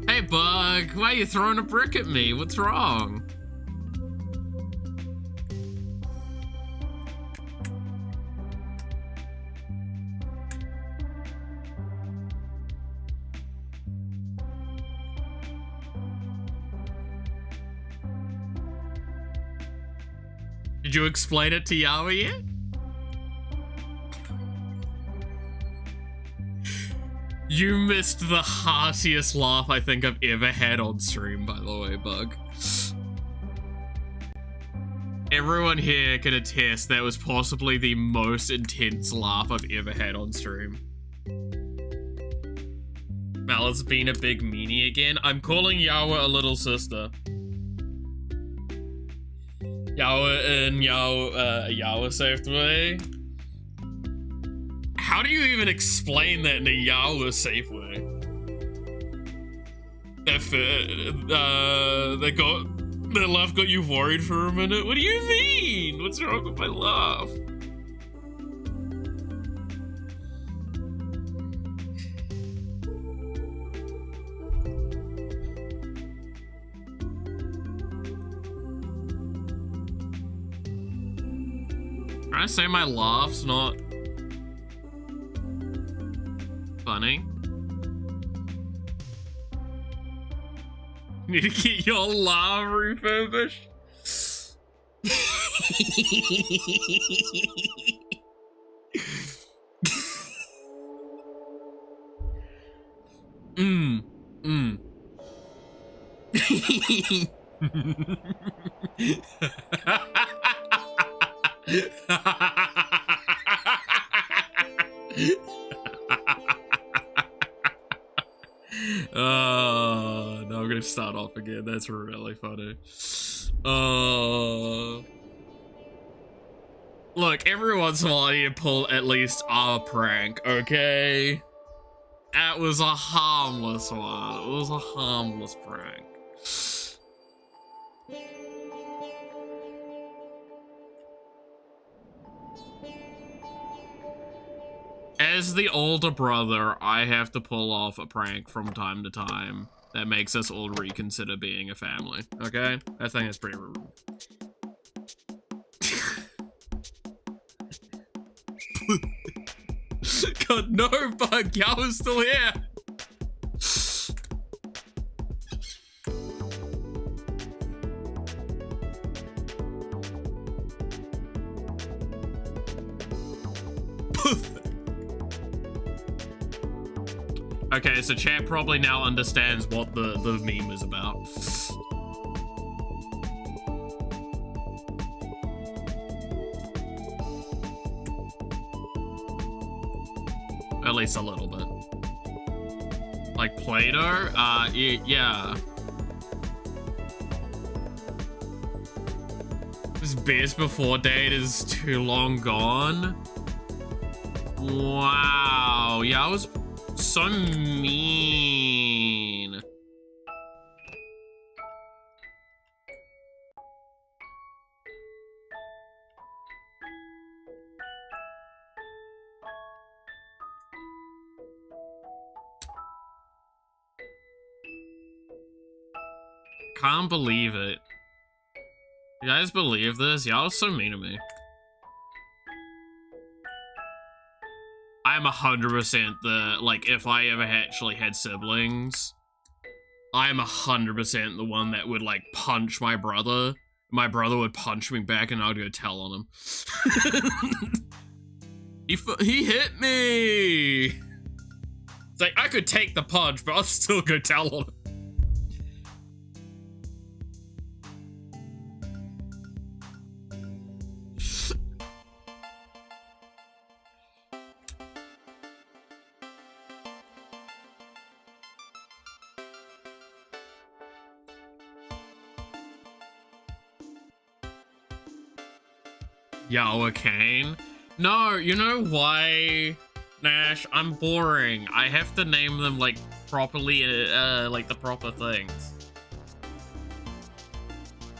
[SPEAKER 1] Hey, Bug, why are you throwing a brick at me? What's wrong? Did you explain it to Yawa yet? You missed the heartiest laugh I think I've ever had on stream, by the way, Bug. Everyone here can attest that was possibly the most intense laugh I've ever had on stream. Mal's been a big meanie again. I'm calling Yawa a little sister. Yawa in Yawa safe way. How do you even explain that in a Yawa safe way? That laugh got you worried for a minute? What do you mean? What's wrong with my laugh? Trying to say my laugh's not funny. Need to get your laugh refurbished. Oh, no, I'm gonna start off again. That's really funny. Look, every once in a while I need to pull at least a prank, okay? That was a harmless one. It was a harmless prank. As the older brother, I have to pull off a prank from time to time that makes us all reconsider being a family, okay? I think that's pretty rude. God, no, Bug, Yawa's still here. Okay, so chat probably now understands what the meme is about. At least a little bit. Like Play-Doh? Yeah. This best before date is too long gone. Wow, yeah, I was so mean. Can't believe it. You guys believe this? Y'all was so mean to me. I'm 100% the, like, if I ever actually had siblings, I'm 100% the one that would, like, punch my brother. My brother would punch me back and I'd go tell on him. He hit me! It's like, I could take the punch, but I'll still go tell on him. Yawa Kane. No, you know why, Nash? I'm boring. I have to name them, like, properly, like the proper things.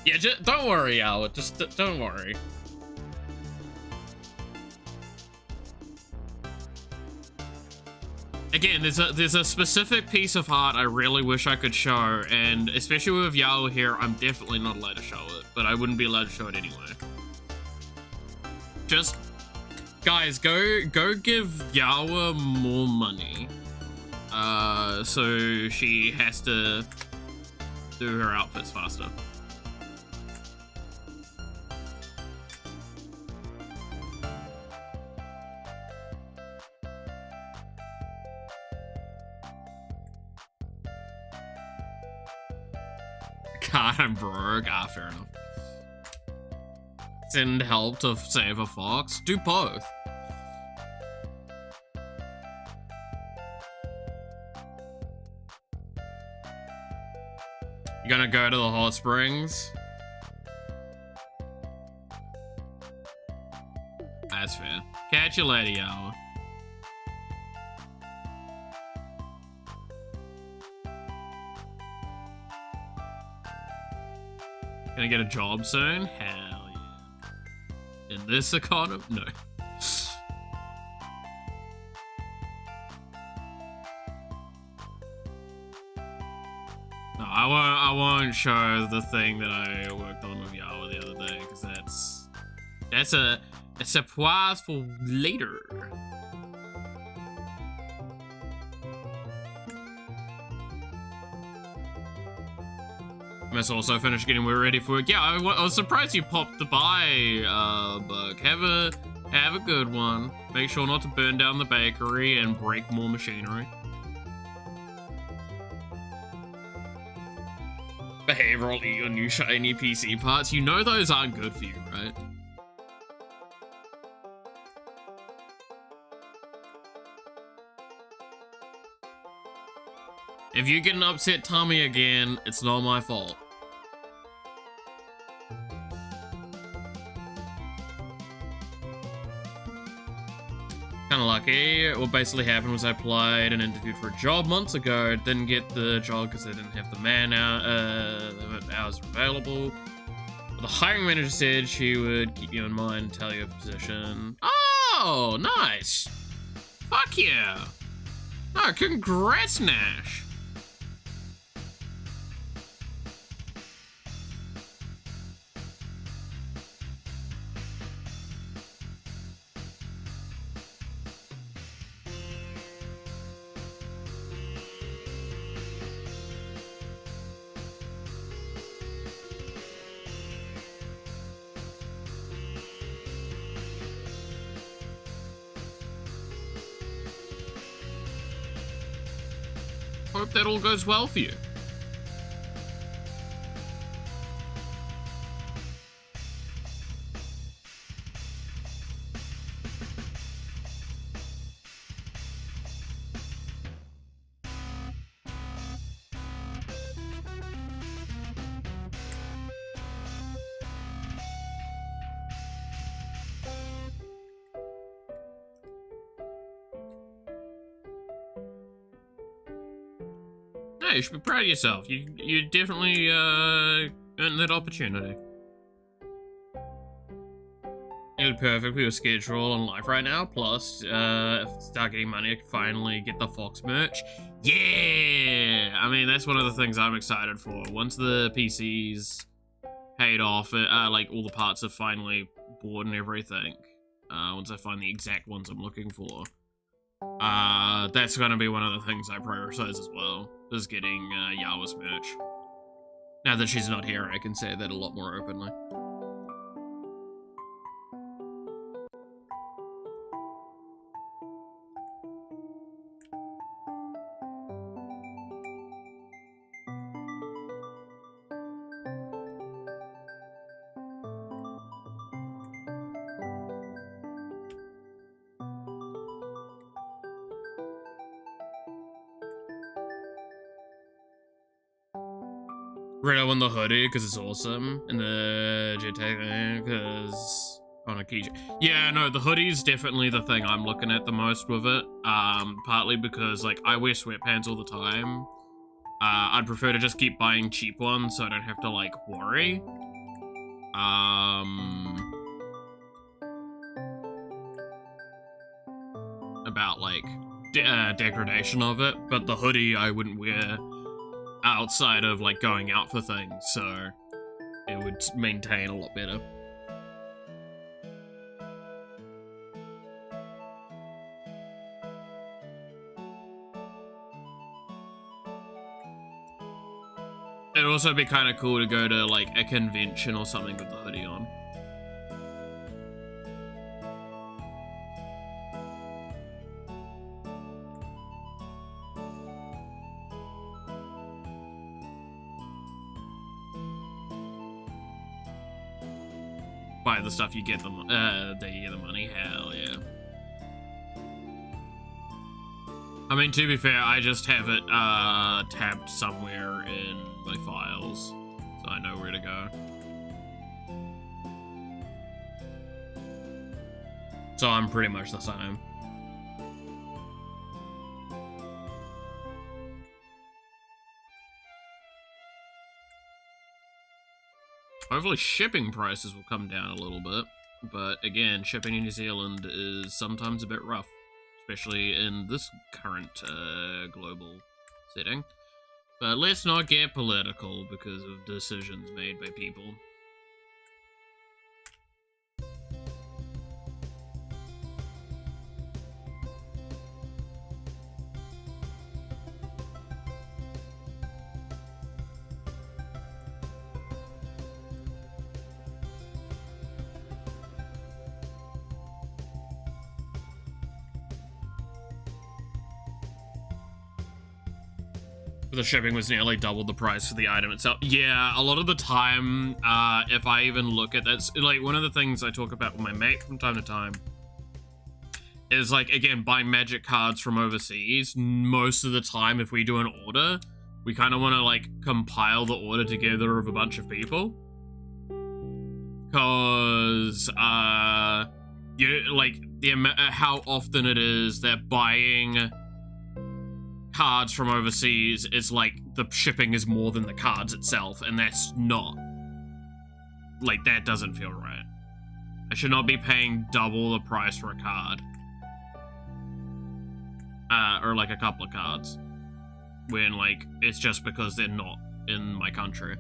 [SPEAKER 1] Yeah, just don't worry, Yawa. Just don't worry. Again, there's a specific piece of art I really wish I could show, and especially with Yawa here, I'm definitely not allowed to show it, but I wouldn't be allowed to show it anyway. Just, guys, go give Yawa more money, so she has to do her outfits faster. God, I'm broke. Ah, fair enough. Send help to save a fox? Do both. You gonna go to the hot springs? That's fair. Catch you later, Yawa. Gonna get a job soon? Hell yeah. In this economy? No. No, I won't show the thing that I worked on with Yawa the other day, because that's a surprise for later. Must also finish getting ready for work. Yeah, I was surprised you popped by, Buck. Have a good one. Make sure not to burn down the bakery and break more machinery. Behavioral eat your new shiny PC parts. You know those aren't good for you, right? If you get an upset tummy again, it's not my fault. Kinda lucky. What basically happened was I applied and interviewed for a job months ago. Didn't get the job because they didn't have the hours available. But the hiring manager said she would keep you in mind and tell you of the position. Oh, nice. Fuck yeah. Oh, congrats, Nash. Hope that all goes well for you. Yeah, you should be proud of yourself. You definitely earned that opportunity. It's perfect for your schedule and life right now. Plus, start getting money, I can finally get the Fox merch. Yeah! I mean, that's one of the things I'm excited for. Once the PC's paid off, like all the parts are finally bought and everything. Once I find the exact ones I'm looking for. That's gonna be one of the things I prioritize as well, is getting Yawa's merch. Now that she's not here, I can say that a lot more openly. Red, I want the hoodie because it's awesome, and the JTAG because On a keychain. Yeah, no, the hoodie's definitely the thing I'm looking at the most with it. Partly because, like, I wear sweatpants all the time. I'd prefer to just keep buying cheap ones so I don't have to, like, worry. About, like, degradation of it. But the hoodie I wouldn't wear outside of, like, going out for things, so it would maintain a lot better. It'd also be kind of cool to go to, like, a convention or something with the hoodie on. Buy the stuff you get them, that you get the money, hell yeah. I mean, to be fair, I just have it, tabbed somewhere in my files, so I know where to go. So I'm pretty much the same. Hopefully shipping prices will come down a little bit, but again, shipping in New Zealand is sometimes a bit rough, especially in this current global setting. But let's not get political because of decisions made by people. The shipping was nearly double the price for the item itself. Yeah, a lot of the time, if I even look at that, like, one of the things I talk about with my mate from time to time is, like, again, buying magic cards from overseas. Most of the time, if we do an order, we kind of want to, like, compile the order together of a bunch of people. Because, like, how often it is that buying cards from overseas is like the shipping is more than the cards itself, and that's not, like, that doesn't feel right. I should not be paying double the price for a card, or like a couple of cards, when, like, it's just because they're not in my country.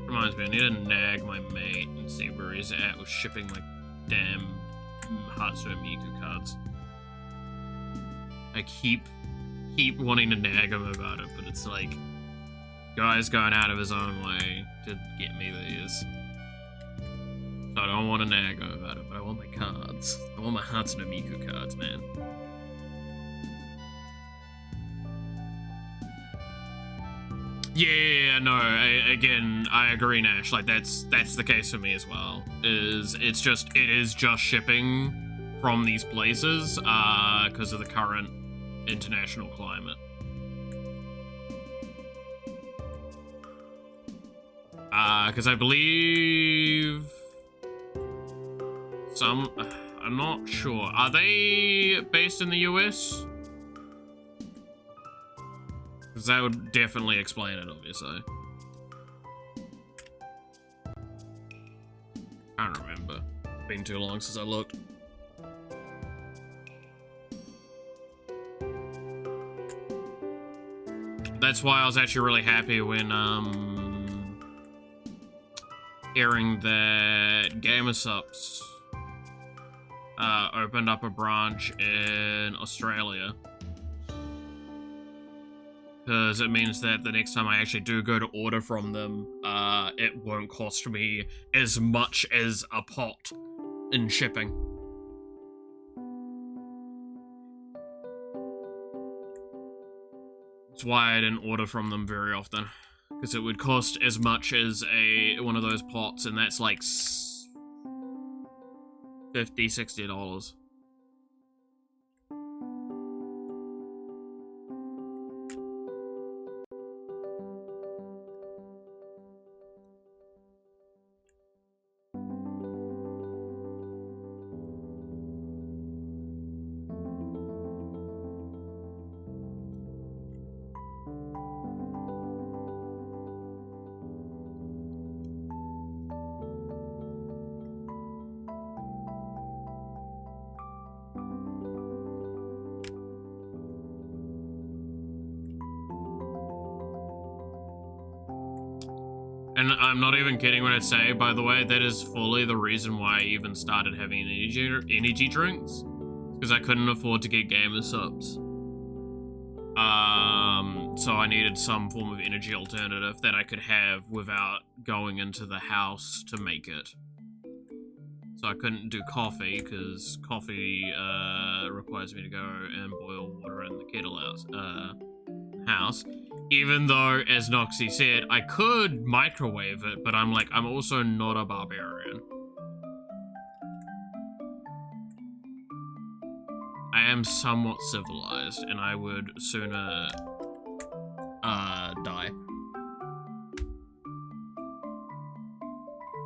[SPEAKER 1] Reminds me, I need to nag my mate and see where he's at with shipping, like, damn Hatsune Miku cards. I keep wanting to nag him about it, but it's like, guy's going out of his own way to get me these. So I don't want to nag him about it, but I want my cards. I want my Hatsune Miku cards, man. Yeah, no, again, I agree, Nash. Like, that's the case for me as well. It is just shipping from these places, because of the current international climate. Because I believe I'm not sure. Are they based in the US? Because that would definitely explain it, obviously. I don't remember. It's been too long since I looked. That's why I was actually really happy when, hearing that GamerSupps opened up a branch in Australia. Because it means that the next time I actually do go to order from them, it won't cost me as much as a pot in shipping. That's why I didn't order from them very often. Because it would cost as much as one of those pots, and that's like $50, $60. And I'm not even kidding when I say, by the way, that is fully the reason why I even started having energy drinks. Because I couldn't afford to get gamer subs. So I needed some form of energy alternative that I could have without going into the house to make it. So I couldn't do coffee, because coffee requires me to go and boil water in the kettle house. Even though, as Noxy said, I could microwave it, but I'm like, I'm also not a barbarian. I am somewhat civilized, and I would sooner, die.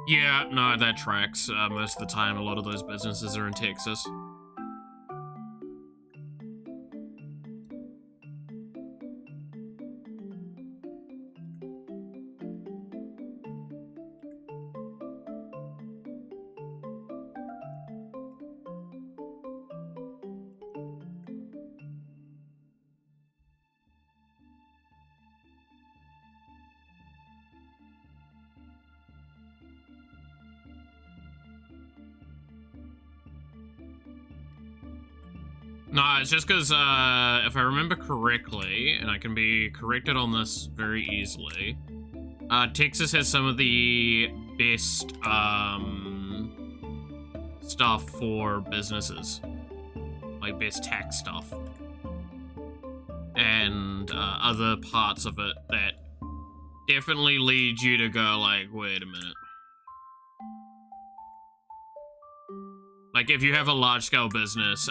[SPEAKER 1] Yeah, no, that tracks. Most of the time, a lot of those businesses are in Texas. No, it's just because, if I remember correctly, and I can be corrected on this very easily, Texas has some of the best, stuff for businesses. Like, best tax stuff. And, other parts of it that definitely lead you to go, like, wait a minute. Like, if you have a large-scale business,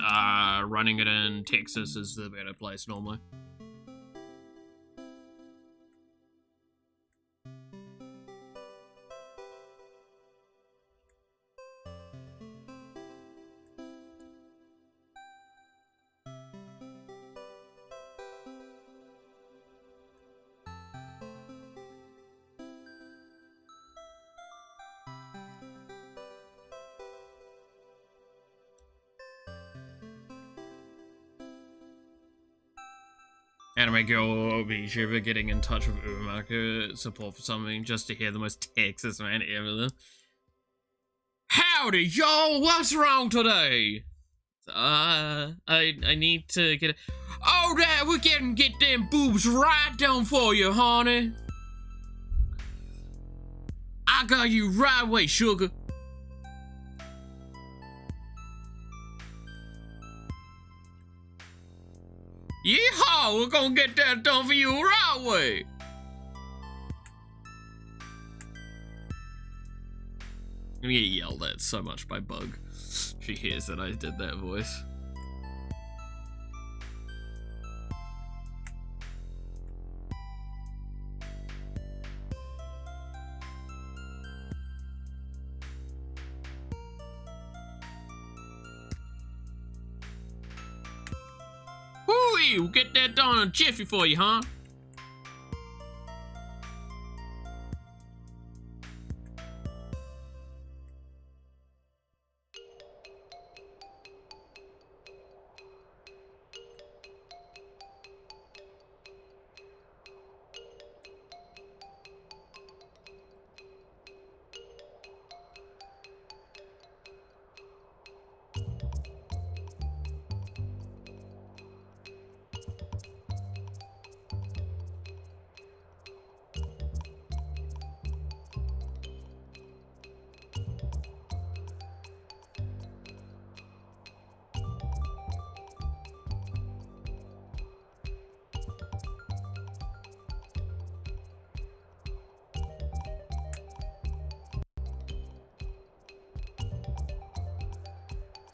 [SPEAKER 1] running it in Texas is the better place normally. Anime Girl will be Shiva getting in touch with Ubermarket support for something just to hear the most Texas man ever. Howdy, y'all! What's wrong today? I need to get. Oh, that we can get them boobs right down for you, honey. I got you right away, sugar. Yeehaw! We're gonna get that done for you right away. I'm gonna get yelled at so much by Bug. She hears that I did that voice. Hooey! We'll get that done in a jiffy for you, huh?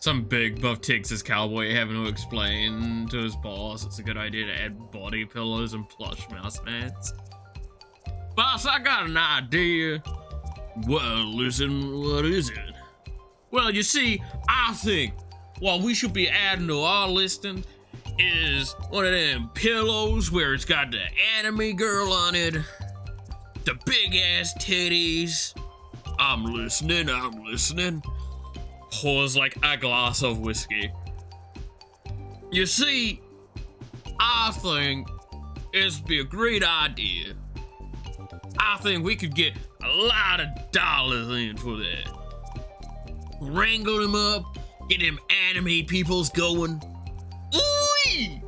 [SPEAKER 1] Some big buff Texas cowboy having to explain to his boss it's a good idea to add body pillows and plush mouse mats. Boss, I got an idea. Well, listen, what is it? Well, you see, I think what we should be adding to our listing is one of them pillows where it's got the anime girl on it, the big ass titties. I'm listening. Pours like a glass of whiskey. You see, I think it'd be a great idea. I think we could get a lot of dollars in for that. Wrangle them up, get them anime peoples going. Ooh!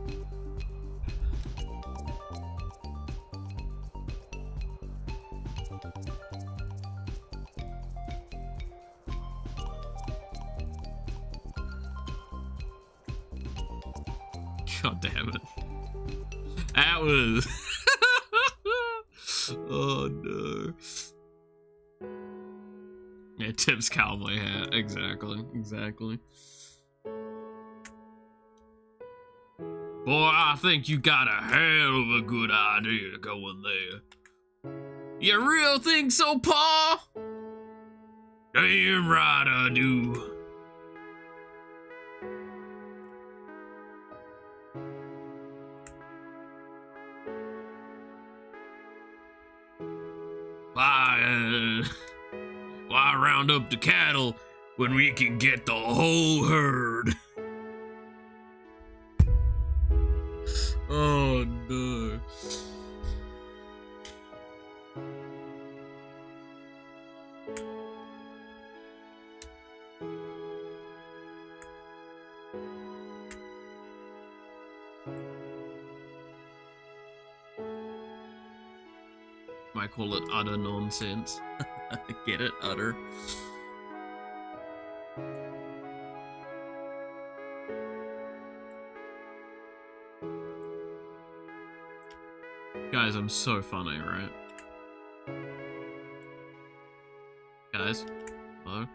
[SPEAKER 1] God damn it. That was... oh no. Yeah, Tip's cowboy hat. Exactly. Boy, I think you got a hell of a good idea going there. You real think so, Pa? Damn right I do. Why round up the cattle when we can get the whole herd? Oh no. Might call it utter nonsense. Get it? Utter. Guys, I'm so funny, right? Guys? Hello?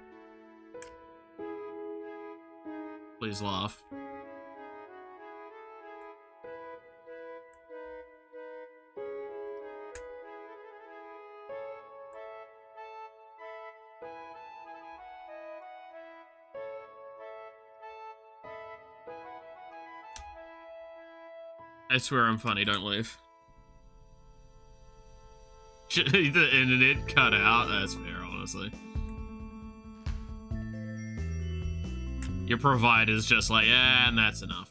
[SPEAKER 1] Please laugh. I swear I'm funny, don't leave. The internet cut out? That's fair, honestly. Your provider's just like, yeah, and that's enough.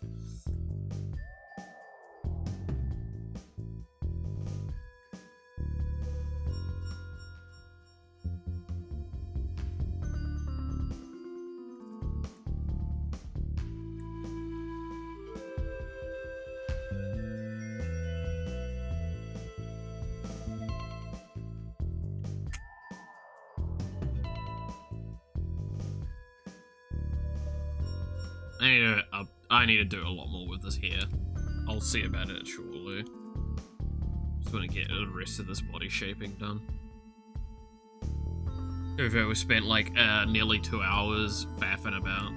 [SPEAKER 1] I need to do a lot more with this hair. I'll see about it shortly. Just want to get the rest of this body shaping done. We spent like nearly 2 hours faffing about.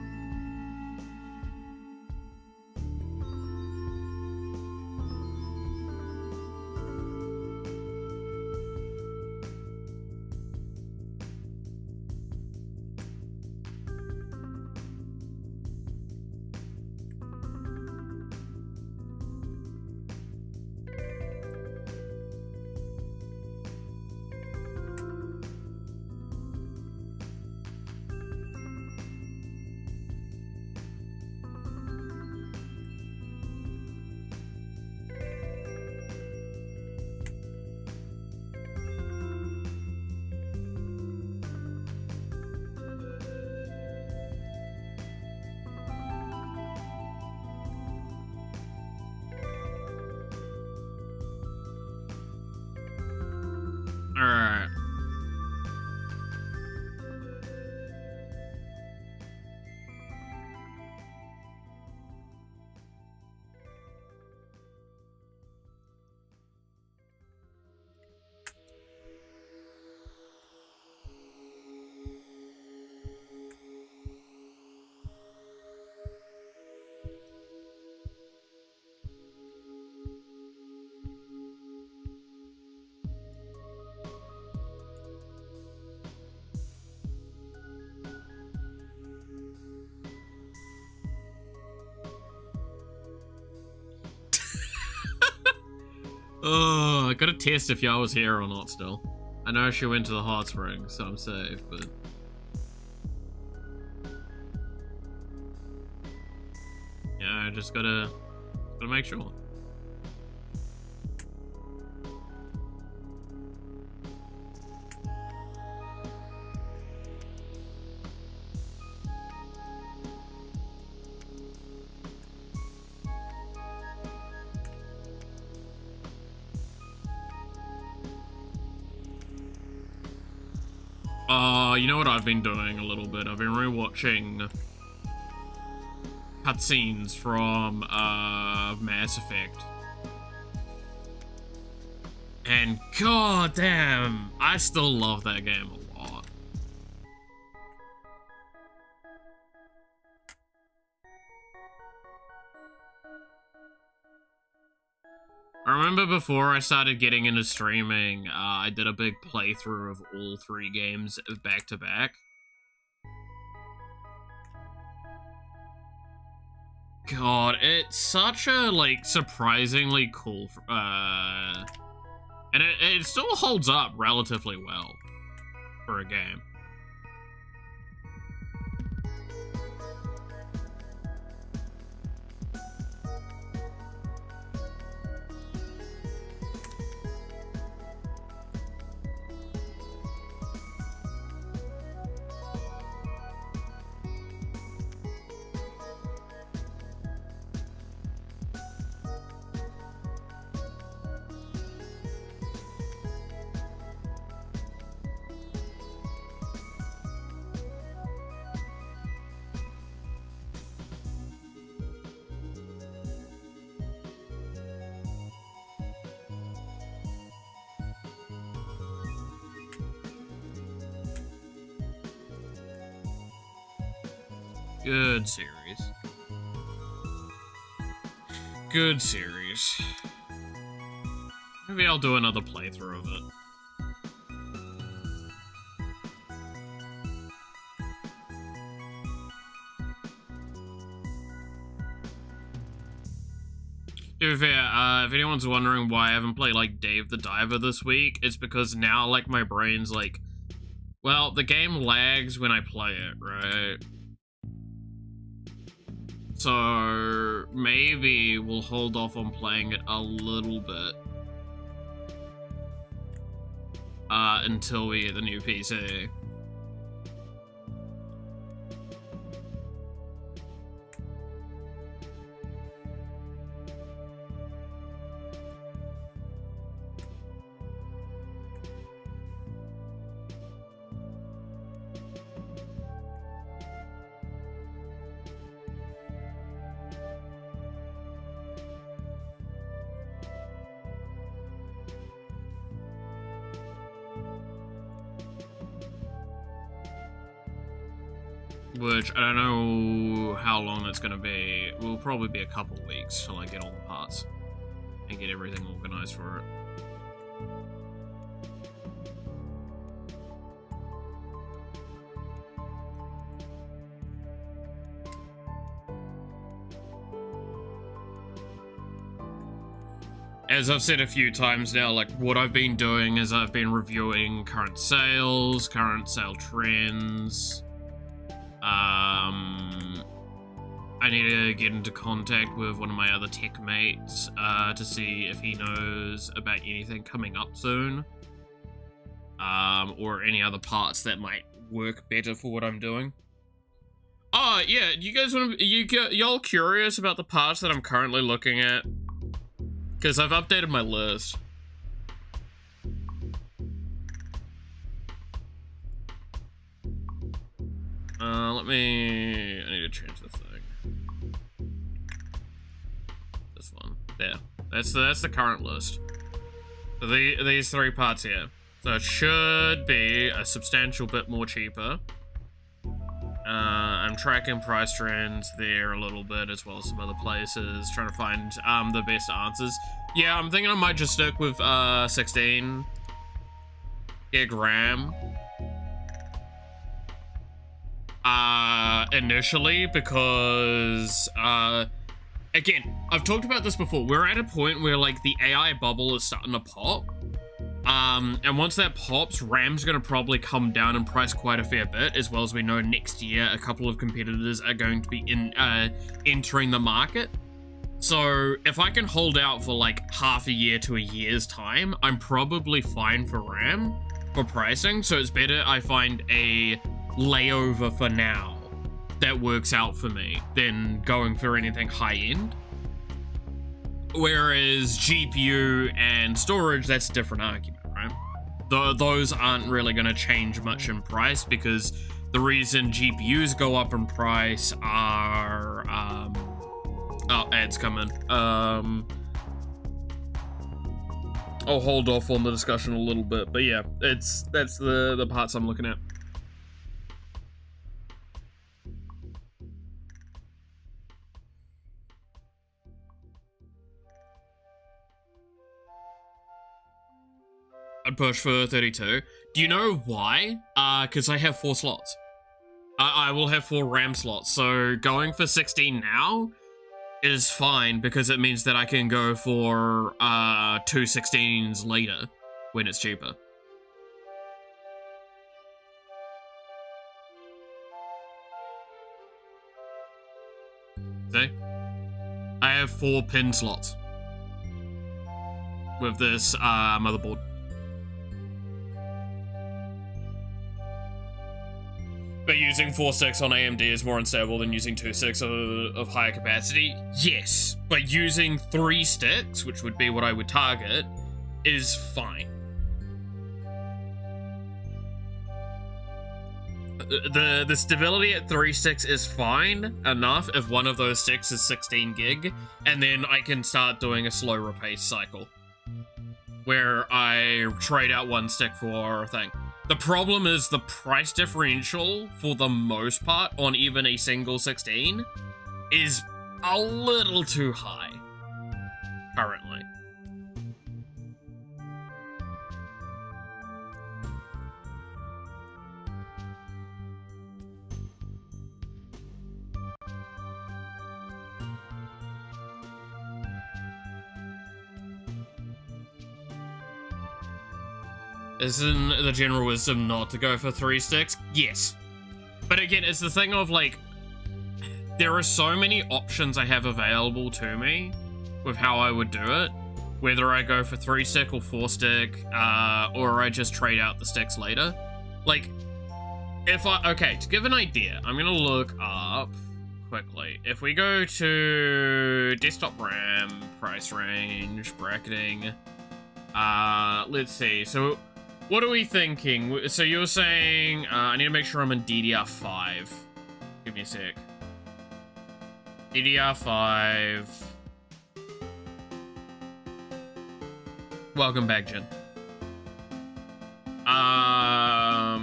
[SPEAKER 1] Oh, I gotta test if y'all was here or not still. I know she went to the hot spring, so I'm safe, but... yeah, I just gotta make sure. You know what I've been doing a little bit? I've been rewatching cutscenes from Mass Effect. And god damn, I still love that game a lot. I remember before I started getting into streaming, I did a big playthrough of all 3 games back to back. God, it's such a, like, surprisingly cool, and it still holds up relatively well for a game. Good series. Good series. Maybe I'll do another playthrough of it. To be fair, if anyone's wondering why I haven't played, like, Dave the Diver this week, it's because now, like, my brain's like, well, the game lags when I play it, right? So maybe we'll hold off on playing it a little bit until we get the new PC. Which, I don't know how long that's gonna be. It will probably be a couple weeks till I get all the parts and get everything organized for it. As I've said a few times now, like, what I've been doing is I've been reviewing current sales, current sale trends. I need to get into contact with one of my other tech mates to see if he knows about anything coming up soon. Or any other parts that might work better for what I'm doing. Oh, yeah, you guys want to, y'all curious about the parts that I'm currently looking at? Because I've updated my list. I need to change the thing. This one. There. That's the current list. So these 3 parts here. So it should be a substantial bit more cheaper. I'm tracking price trends there a little bit, as well as some other places, trying to find the best answers. Yeah, I'm thinking I might just stick with 16 gig RAM. Initially, because again, I've talked about this before. We're at a point where, like, the AI bubble is starting to pop. And once that pops, RAM's gonna probably come down in price quite a fair bit, as well as we know next year a couple of competitors are going to be entering the market. So if I can hold out for like half a year to a year's time, I'm probably fine for RAM for pricing. So it's better I find a layover for now that works out for me than going for anything high end. Whereas GPU and storage, that's a different argument, right? Those aren't really going to change much in price, because the reason GPUs go up in price are... oh, ads coming. I'll hold off on the discussion a little bit, but yeah, that's the parts I'm looking at. I'd push for 32. Do you know why? Because I have 4 slots. I will have 4 RAM slots, so going for 16 now is fine, because it means that I can go for 2 16s later when it's cheaper. See? I have 4 pin slots with this motherboard. But using 4 sticks on AMD is more unstable than using 2 sticks of higher capacity? Yes, but using 3 sticks, which would be what I would target, is fine. The stability at 3 sticks is fine enough if one of those sticks is 16 gig, and then I can start doing a slow repace cycle, where I trade out 1 stick for a thing. The problem is the price differential, for the most part, on even a single 16 is a little too high, currently. Isn't the general wisdom not to go for 3 sticks? Yes. But again, it's the thing of, like, there are so many options I have available to me with how I would do it. Whether I go for 3 stick or 4 stick, or I just trade out the sticks later. Like, okay, to give an idea, I'm gonna look up quickly. If we go to desktop RAM, price range, bracketing, let's see, so what are we thinking? So you're saying, I need to make sure I'm in DDR5. Give me a sec. DDR5. Welcome back, Jen. I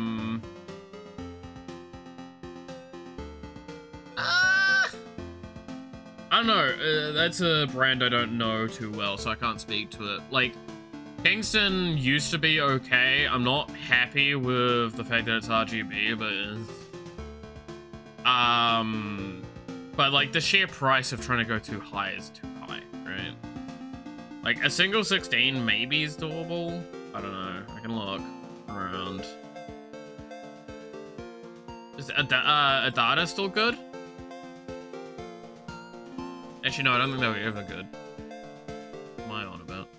[SPEAKER 1] don't know. That's a brand I don't know too well, so I can't speak to it. Like, Kingston used to be okay. I'm not happy with the fact that it's RGB, but like the sheer price of trying to go too high is too high, right? Like a single 16 maybe is doable. I don't know. I can look around. Is Adata still good? Actually, no, I don't think they were ever good. What am I on about?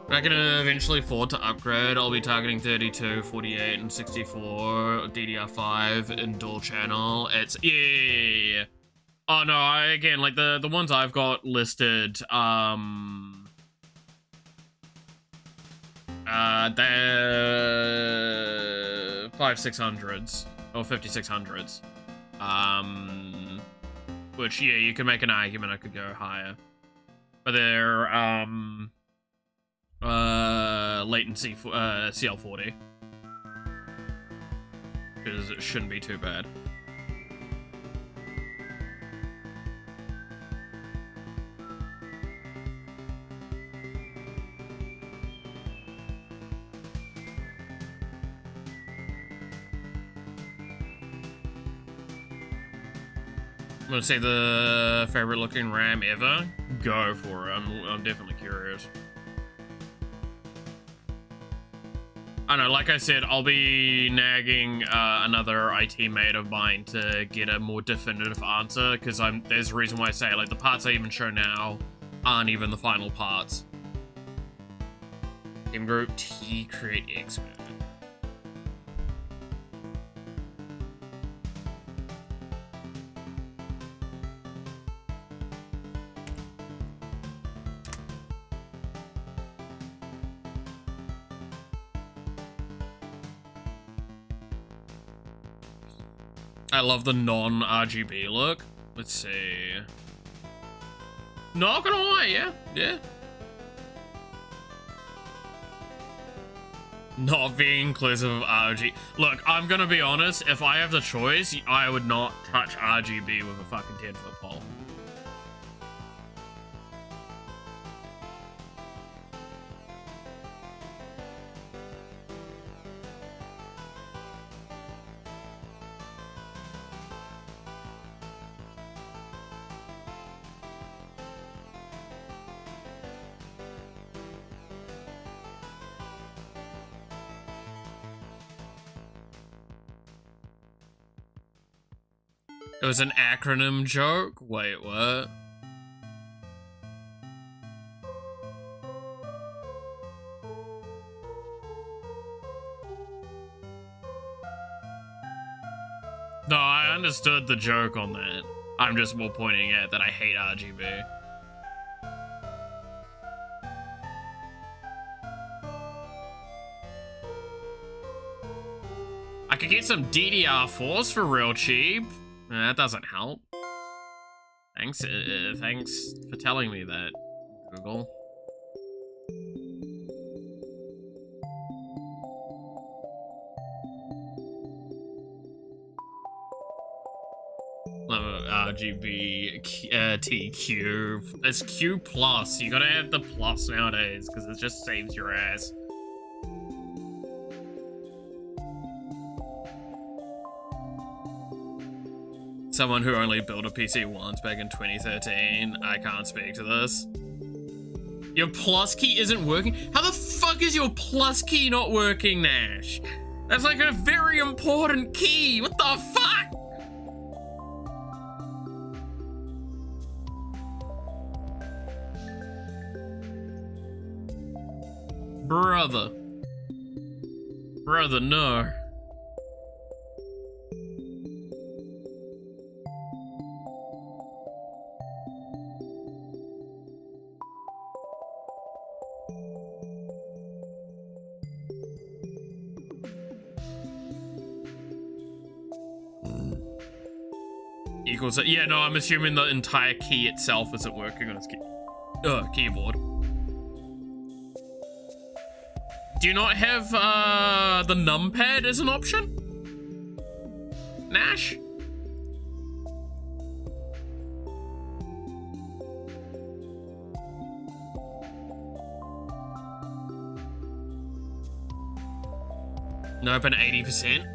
[SPEAKER 1] If I can eventually afford to upgrade, I'll be targeting 32, 48, and 64 DDR5 in dual channel. It's yeah. Oh no, again, like the ones I've got listed, they're 5600s or 5600s. Which yeah, you can make an argument I could go higher, but they're latency CL40, because it shouldn't be too bad. Want to say the favorite looking RAM ever? Go for it. I'm definitely curious. I know, like I said, I'll be nagging another IT mate of mine to get a more definitive answer, because there's a reason why I say, like, the parts I even show now aren't even the final parts. Game group T create expert. I love the non-RGB look. Let's see. Not gonna lie, yeah. Not being inclusive of RGB. Look, I'm gonna be honest, if I have the choice, I would not touch RGB with a fucking 10-foot pole. It was an acronym joke? Wait, what? No, I understood the joke on that. I'm just more pointing out that I hate RGB. I could get some DDR4s for real cheap. That doesn't help. Thanks for telling me that, Google. RGB TQ. It's Q plus. You gotta have the plus nowadays because it just saves your ass. Someone who only built a PC once back in 2013. I can't speak to this. Your plus key isn't working? How the fuck is your plus key not working, Nash? That's like a very important key. What the fuck? Brother. Brother, no. Equals it. Yeah, no, I'm assuming the entire key itself isn't working on his keyboard. Do you not have the numpad as an option? Nash? Nope, an 80%.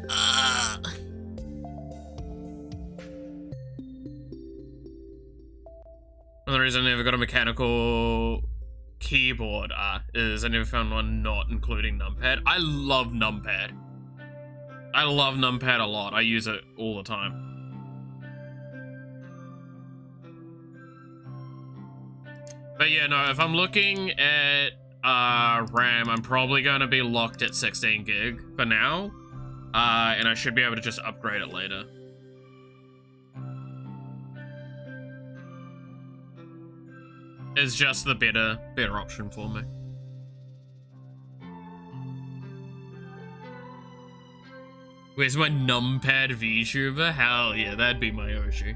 [SPEAKER 1] One of the reasons I never got a mechanical keyboard is I never found one not including numpad. I love numpad. I love numpad a lot. I use it all the time. But yeah, no, if I'm looking at RAM, I'm probably going to be locked at 16 gig for now. And I should be able to just upgrade it later. Is just the better option for me. Where's my numpad VTuber? Hell yeah, that'd be my Yoshi.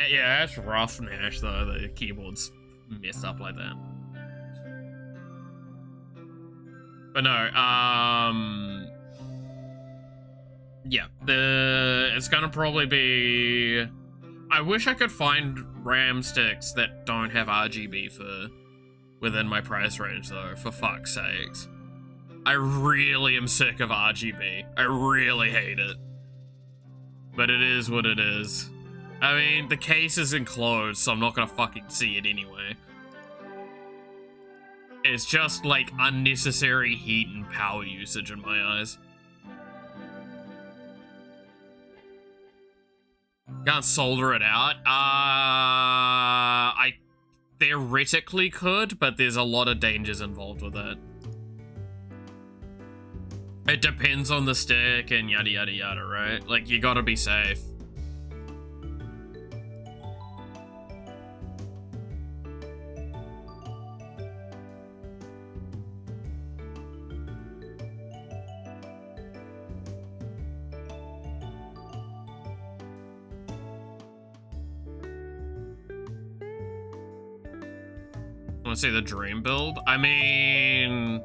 [SPEAKER 1] Yeah, that's rough, Nash, though. The keyboard's messed up like that. But no, yeah, it's gonna probably be I wish I could find RAM sticks that don't have RGB for within my price range, though, for fuck's sakes. I really am sick of RGB. I really hate it. But it is what it is. I mean, the case is enclosed, so I'm not gonna fucking see it anyway. It's just, like, unnecessary heat and power usage in my eyes. Can't solder it out. I theoretically could, but there's a lot of dangers involved with it. It depends on the stick and yada yada yada, right? Like, you gotta be safe. Want to see the dream build? I mean,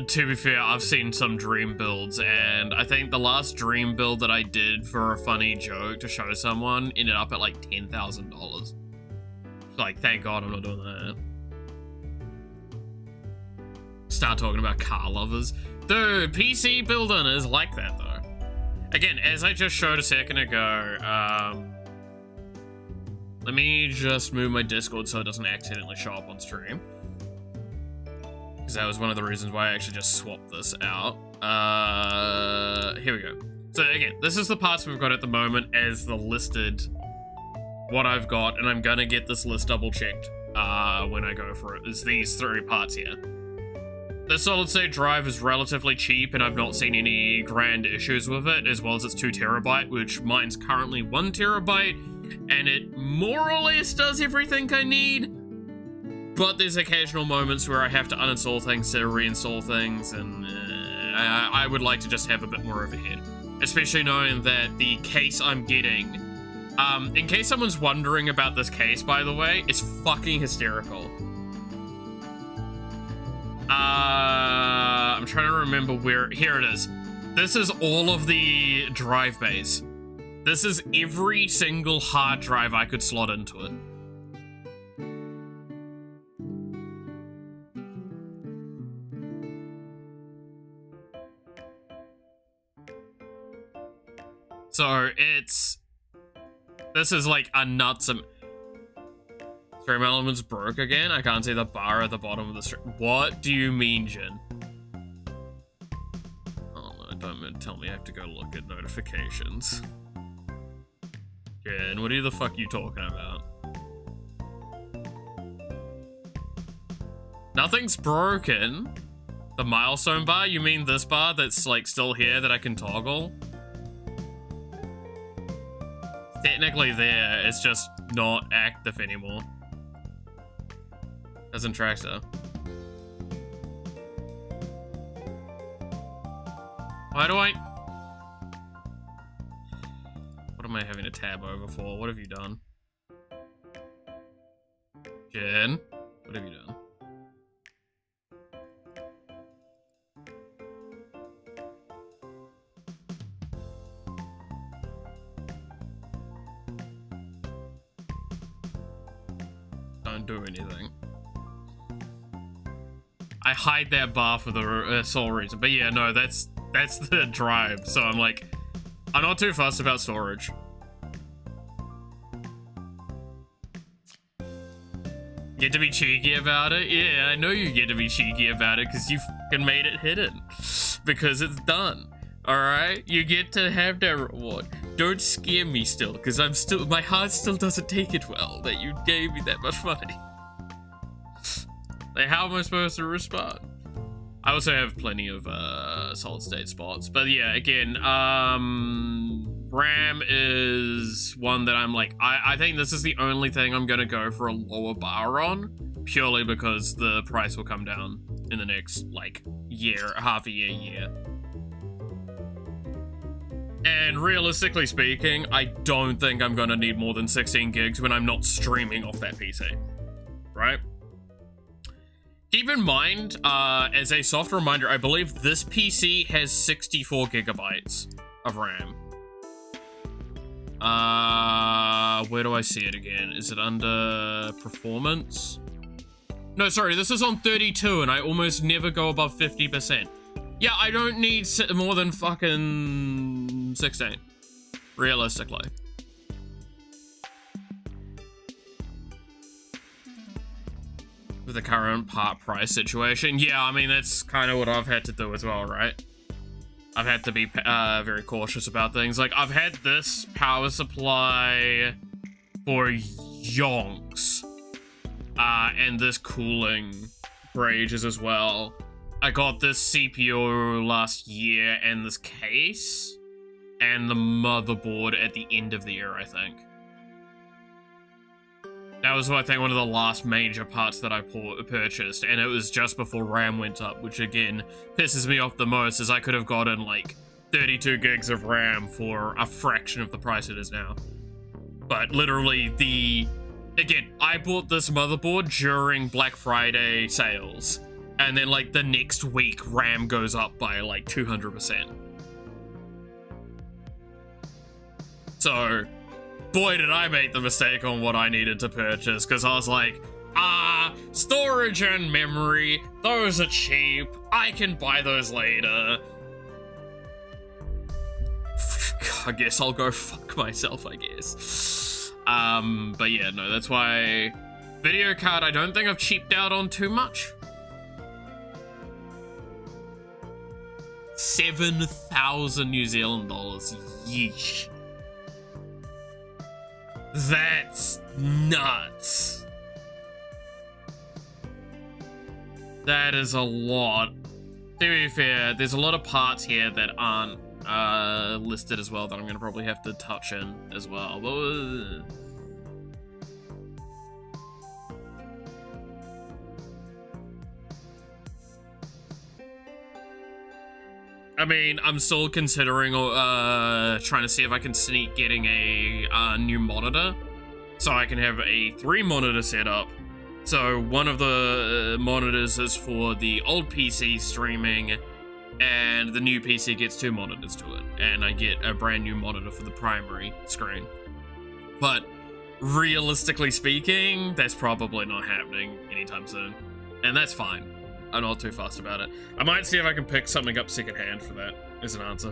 [SPEAKER 1] to be fair, I've seen some dream builds, and I think the last dream build that I did for a funny joke to show someone ended up at like $10,000. Like, thank God I'm not doing that. Start talking about car lovers. Dude, PC building is like that though. Again, as I just showed a second ago, let me just move my Discord so it doesn't accidentally show up on stream. Because that was one of the reasons why I actually just swapped this out. Here we go. So again, this is the parts we've got at the moment as the listed what I've got, and I'm gonna get this list double checked when I go for it. It's these three parts here. The solid state drive is relatively cheap, and I've not seen any grand issues with it, as well as it's 2 TB, which mine's currently 1 TB, and it more or less does everything I need. But there's occasional moments where I have to uninstall things to reinstall things, and I would like to just have a bit more overhead. Especially knowing that the case I'm getting, in case someone's wondering about this case, by the way, it's fucking hysterical. I'm trying to remember where, here it is. This is all of the drive bays. This is every single hard drive I could slot into it. So this is like a nuts. Stream elements broke again. I can't see the bar at the bottom of the stream. What do you mean, Jin? Oh no, don't tell me I have to go look at notifications. Jin, what the fuck are you talking about? Nothing's broken. The milestone bar? You mean this bar that's like still here that I can toggle? Technically there, it's just not active anymore. Doesn't track though. Why do I... What am I having a tab over for? What have you done? Jen? What have you done? Don't do anything. I hide that bar for the sole reason. But yeah, no, that's the drive. So I'm like, I'm not too fussed about storage. Get to be cheeky about it? Yeah, I know you get to be cheeky about it because you fucking made it hidden. Because it's done. Alright? You get to have that reward. Don't scare me still, because my heart still doesn't take it well that you gave me that much money. Like, how am I supposed to respond? I also have plenty of solid state spots, but yeah, again, RAM is one that I'm like, I think this is the only thing I'm gonna go for a lower bar on, purely because the price will come down in the next, like, year, half a year. And realistically speaking, I don't think I'm gonna need more than 16 gigs when I'm not streaming off that PC, right? Keep in mind, as a soft reminder, I believe this PC has 64 gigabytes of RAM. Where do I see it again? Is it under performance? No, sorry, this is on 32 and I almost never go above 50%. Yeah, I don't need more than fucking 16, realistically. With the current part price situation. Yeah, I mean, that's kind of what I've had to do as well, right? I've had to be very cautious about things. Like, I've had this power supply for yonks. And this cooling for ages as well. I got this CPU last year and this case and the motherboard at the end of the year, I think. That was, I think, one of the last major parts that I purchased, and it was just before RAM went up, which again pisses me off the most, as I could have gotten like 32 gigs of RAM for a fraction of the price it is now. But literally again, I bought this motherboard during Black Friday sales, and then like the next week RAM goes up by like 200%. So, boy did I make the mistake on what I needed to purchase, because I was like, storage and memory, those are cheap, I can buy those later. I guess I'll go fuck myself, I guess. But yeah, no, that's why video card I don't think I've cheaped out on too much. 7,000 New Zealand dollars, yeesh. That's nuts. That is a lot. To be fair, there's a lot of parts here that aren't listed as well that I'm gonna probably have to touch in as well. I mean, I'm still considering trying to see if I can sneak getting a new monitor, so I can have a 3-monitor setup. So one of the monitors is for the old PC streaming, and the new PC gets 2 monitors to it, and I get a brand new monitor for the primary screen. But realistically speaking, that's probably not happening anytime soon, and that's fine. I'm not too fussed about it. I might see if I can pick something up secondhand for that as an answer.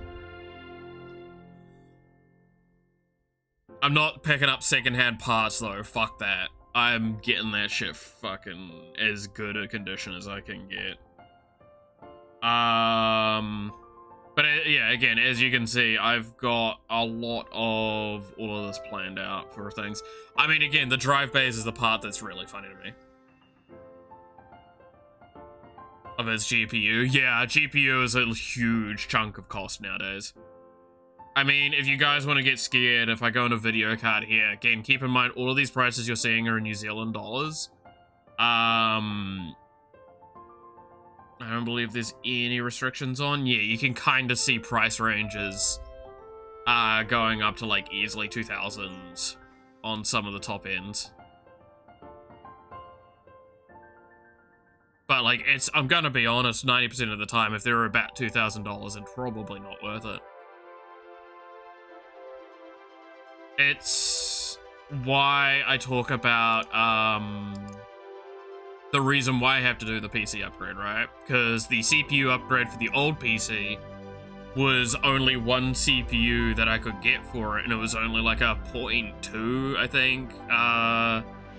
[SPEAKER 1] I'm not picking up secondhand parts though, fuck that. I'm getting that shit fucking as good a condition as I can get. But yeah, again, as you can see, I've got a lot of all of this planned out for things. I mean, again, the drive bays is the part that's really funny to me. Of its GPU. Yeah, GPU is a huge chunk of cost nowadays. I mean, if you guys want to get scared, if I go into video card here, again, keep in mind, all of these prices you're seeing are in New Zealand dollars. I don't believe there's any restrictions on. Yeah, you can kind of see price ranges going up to like easily 2,000s on some of the top ends. But like, I'm gonna be honest, 90% of the time, if they're about $2,000, then probably not worth it. It's why I talk about the reason why I have to do the PC upgrade, right? Because the CPU upgrade for the old PC was only 1 CPU that I could get for it, and it was only like a 0.2, I think,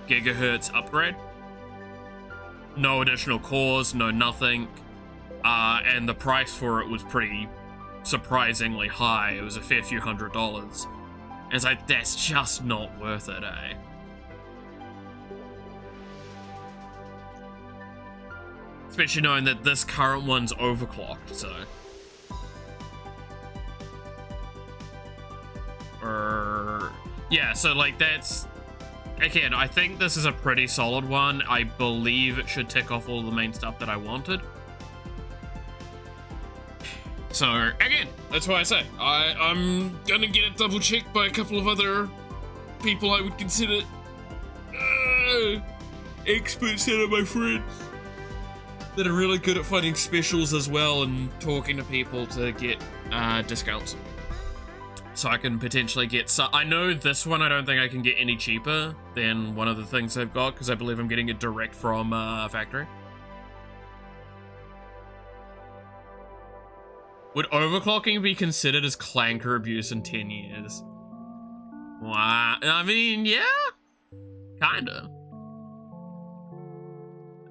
[SPEAKER 1] gigahertz upgrade. No additional cores, no nothing, and the price for it was pretty surprisingly high. It was a fair few $100s. And it's like, that's just not worth it, eh? Especially knowing that this current one's overclocked, so. Yeah, so like that's... Again, I think this is a pretty solid one. I believe it should tick off all the main stuff that I wanted. So, again, that's why I say, I'm gonna get it double checked by a couple of other people I would consider experts that are my friends, that are really good at finding specials as well and talking to people to get discounts. So I can potentially get some. I know this one I don't think I can get any cheaper than one of the things I've got, because I believe I'm getting it direct from factory. Would overclocking be considered as clanker abuse in 10 years? Wow. I mean, yeah. Kinda.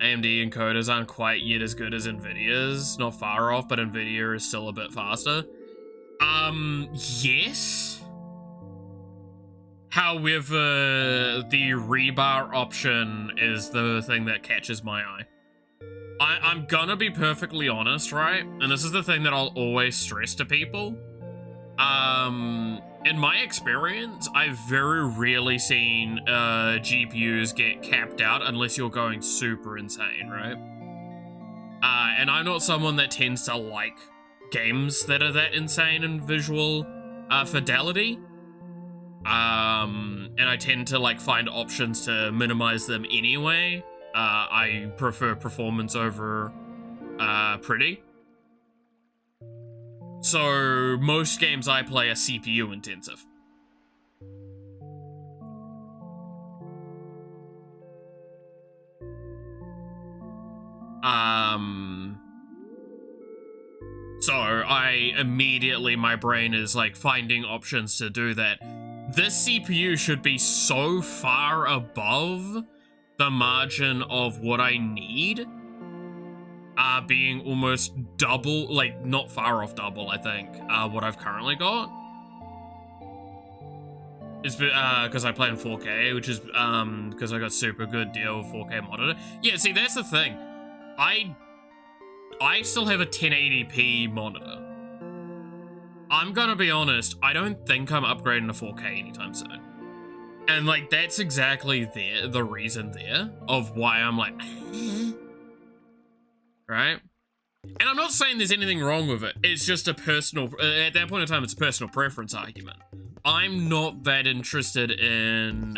[SPEAKER 1] AMD encoders aren't quite yet as good as Nvidia's. Not far off, but Nvidia is still a bit faster. Yes. However, the rebar option is the thing that catches my eye. I'm gonna be perfectly honest, right? And this is the thing that I'll always stress to people. In my experience, I've very rarely seen GPUs get capped out unless you're going super insane, right? And I'm not someone that tends to like games that are that insane in visual fidelity. And I tend to like find options to minimize them anyway. I prefer performance over pretty. So most games I play are CPU intensive. So I immediately, my brain is like finding options to do that. This CPU should be so far above the margin of what I need, being almost double, like not far off double, I think, what I've currently got. It's because I play in 4K, which is because I got super good deal 4K monitor. Yeah, see, that's the thing. I still have a 1080p monitor. I'm gonna be honest, I don't think I'm upgrading to 4K anytime soon. And like, that's exactly the reason there of why I'm like, right? And I'm not saying there's anything wrong with it. It's just a personal, at that point in time, it's a personal preference argument. I'm not that interested in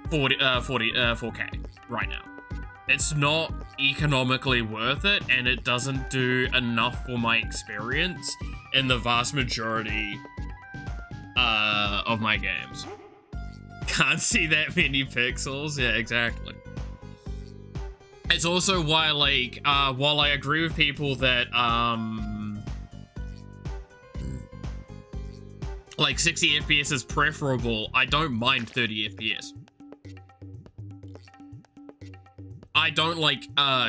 [SPEAKER 1] 4K right now. It's not economically worth it, and it doesn't do enough for my experience in the vast majority of my games. Can't see that many pixels. Yeah, exactly. It's also why, like, while I agree with people that, like, 60 FPS is preferable, I don't mind 30 FPS. I don't like,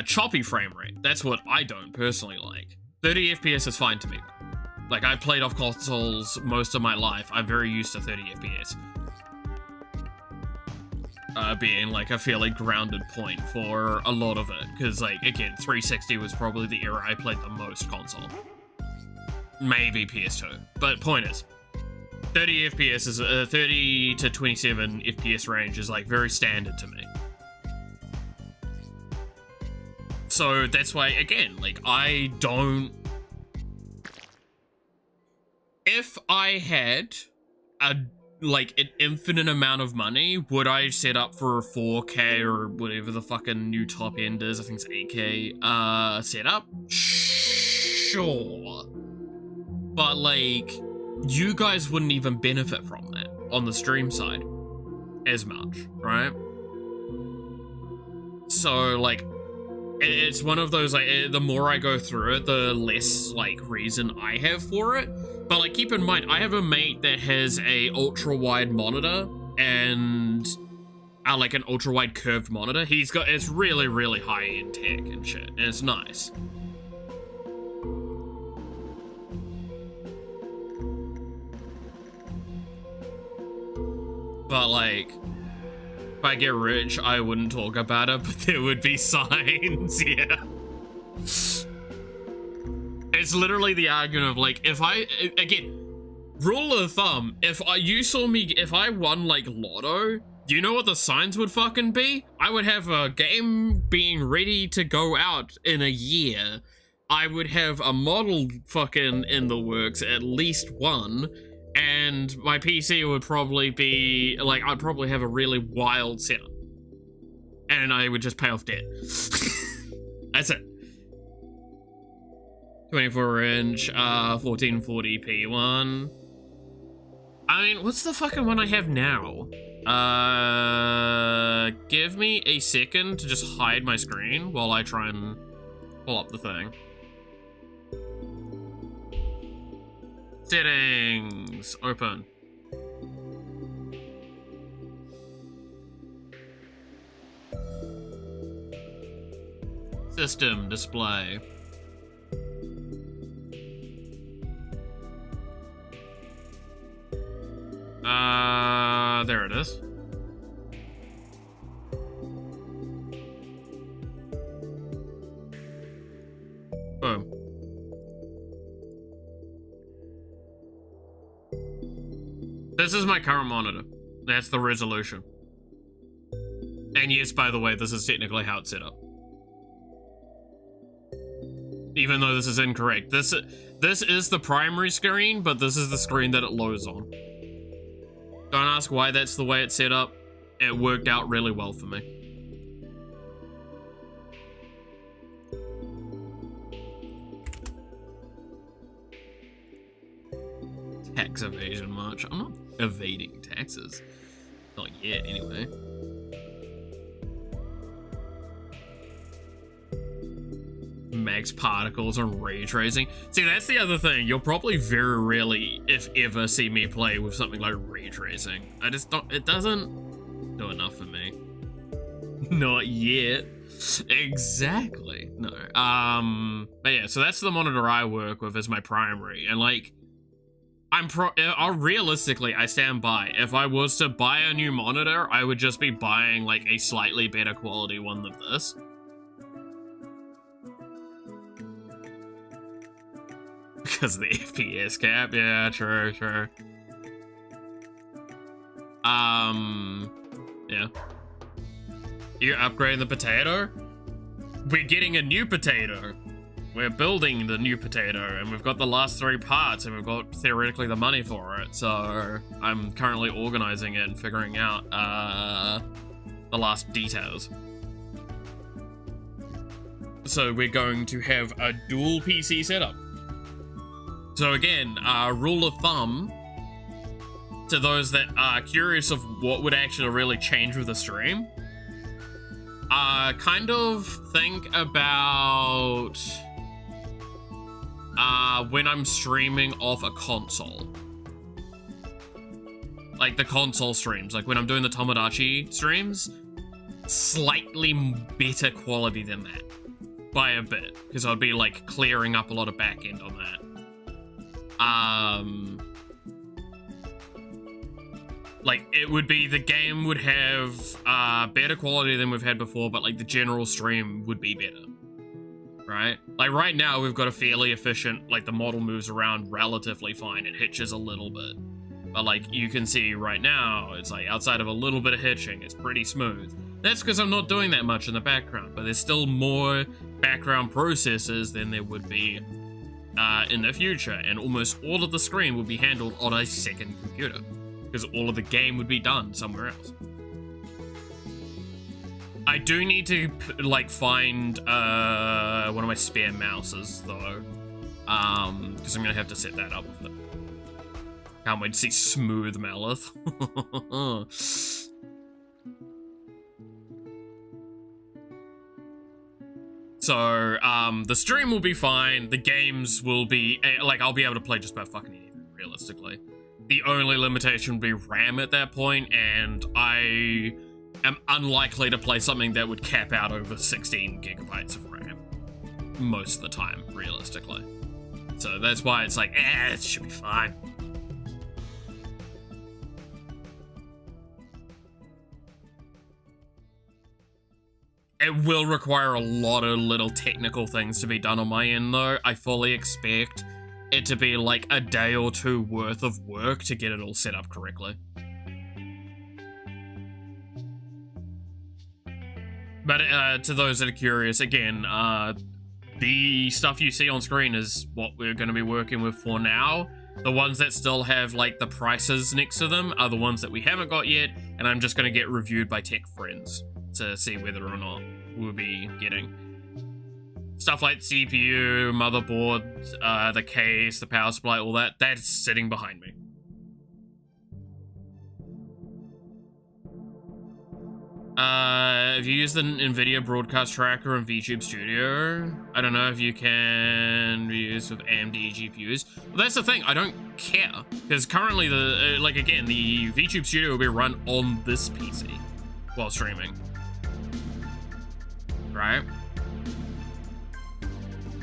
[SPEAKER 1] choppy frame rate. That's what I don't personally like. 30 FPS is fine to me. Like, I've played off consoles most of my life. I'm very used to 30 FPS. Being, like, a fairly grounded point for a lot of it. Because, like, again, 360 was probably the era I played the most console. Maybe PS2. But point is, 30 FPS is, 30 to 27 FPS range is, like, very standard to me. So that's why, again, like, I don't... If I had like an infinite amount of money, would I set up for a 4K or whatever the fucking new top end is? I think it's 8K setup. Sure, but like, you guys wouldn't even benefit from that on the stream side as much, right? So like, it's one of those, like, the more I go through it, the less, like, reason I have for it. But, like, keep in mind, I have a mate that has a ultra-wide monitor and, like, an ultra-wide curved monitor. He's got, it's really, really high-end tech and shit, and it's nice. But, like, if I get rich, I wouldn't talk about it, but there would be signs, yeah. It's literally the argument of, like, if I, again, rule of thumb, if I won, like, Lotto, do you know what the signs would fucking be? I would have a game being ready to go out in a year. I would have a model fucking in the works, at least one. And my PC would probably be, like, I'd probably have a really wild setup. And I would just pay off debt. That's it. 24-inch, 1440p one. I mean, what's the fucking one I have now? Give me a second to just hide my screen while I try and pull up the thing. Settings, open. System display. There it is. Boom. This is my current monitor. That's the resolution. And yes, by the way, this is technically how it's set up. Even though this is incorrect. This is the primary screen, but this is the screen that it loads on. Don't ask why that's the way it's set up. It worked out really well for me. Tax evasion much. I'm not evading taxes. Not yet, anyway. Max particles and ray tracing. See, that's the other thing. You'll probably very rarely, if ever, see me play with something like ray tracing. I just don't, it doesn't do enough for me. Not yet. Exactly. No. But yeah, so that's the monitor I work with as my primary. And like, realistically, I stand by. If I was to buy a new monitor, I would just be buying like a slightly better quality one than this. Because of the FPS cap, yeah, true. Yeah. You're upgrading the potato? We're getting a new potato. We're building the new potato, and we've got the last 3 parts, and we've got, theoretically, the money for it. So, I'm currently organizing it and figuring out, the last details. So, we're going to have a dual PC setup. So again, rule of thumb, to those that are curious of what would actually really change with the stream, kind of think about when I'm streaming off a console. Like the console streams, like when I'm doing the Tomodachi streams, slightly better quality than that, by a bit, because I'd be like clearing up a lot of back end on that. Like, it would be, the game would have, better quality than we've had before, but, like, the general stream would be better, right? Like, right now, we've got a fairly efficient, like, the model moves around relatively fine. It hitches a little bit. But, like, you can see right now, it's, like, outside of a little bit of hitching, it's pretty smooth. That's because I'm not doing that much in the background, but there's still more background processes than there would be in the future, and almost all of the screen would be handled on a second computer, because all of the game would be done somewhere else. I do need to, like, find one of my spare mouses, though, because I'm gonna have to set that up with it. Can't wait to see smooth Malith. So, the stream will be fine, the games will be, like, I'll be able to play just about fucking anything, realistically. The only limitation would be RAM at that point, and I am unlikely to play something that would cap out over 16 gigabytes of RAM. Most of the time, realistically. So that's why it's like, it should be fine. It will require a lot of little technical things to be done on my end, though. I fully expect it to be like a day or two worth of work to get it all set up correctly. But to those that are curious, again, the stuff you see on screen is what we're going to be working with for now. The ones that still have, like, the prices next to them are the ones that we haven't got yet, and I'm just going to get reviewed by tech friends to see whether or not we'll be getting. stuff like CPU, motherboard, the case, the power supply, all that, that's sitting behind me. If you use the NVIDIA Broadcast Tracker in VTube Studio, I don't know if you can use with AMD GPUs. But that's the thing, I don't care. Because currently, like again, the VTube Studio will be run on this PC while streaming. Right?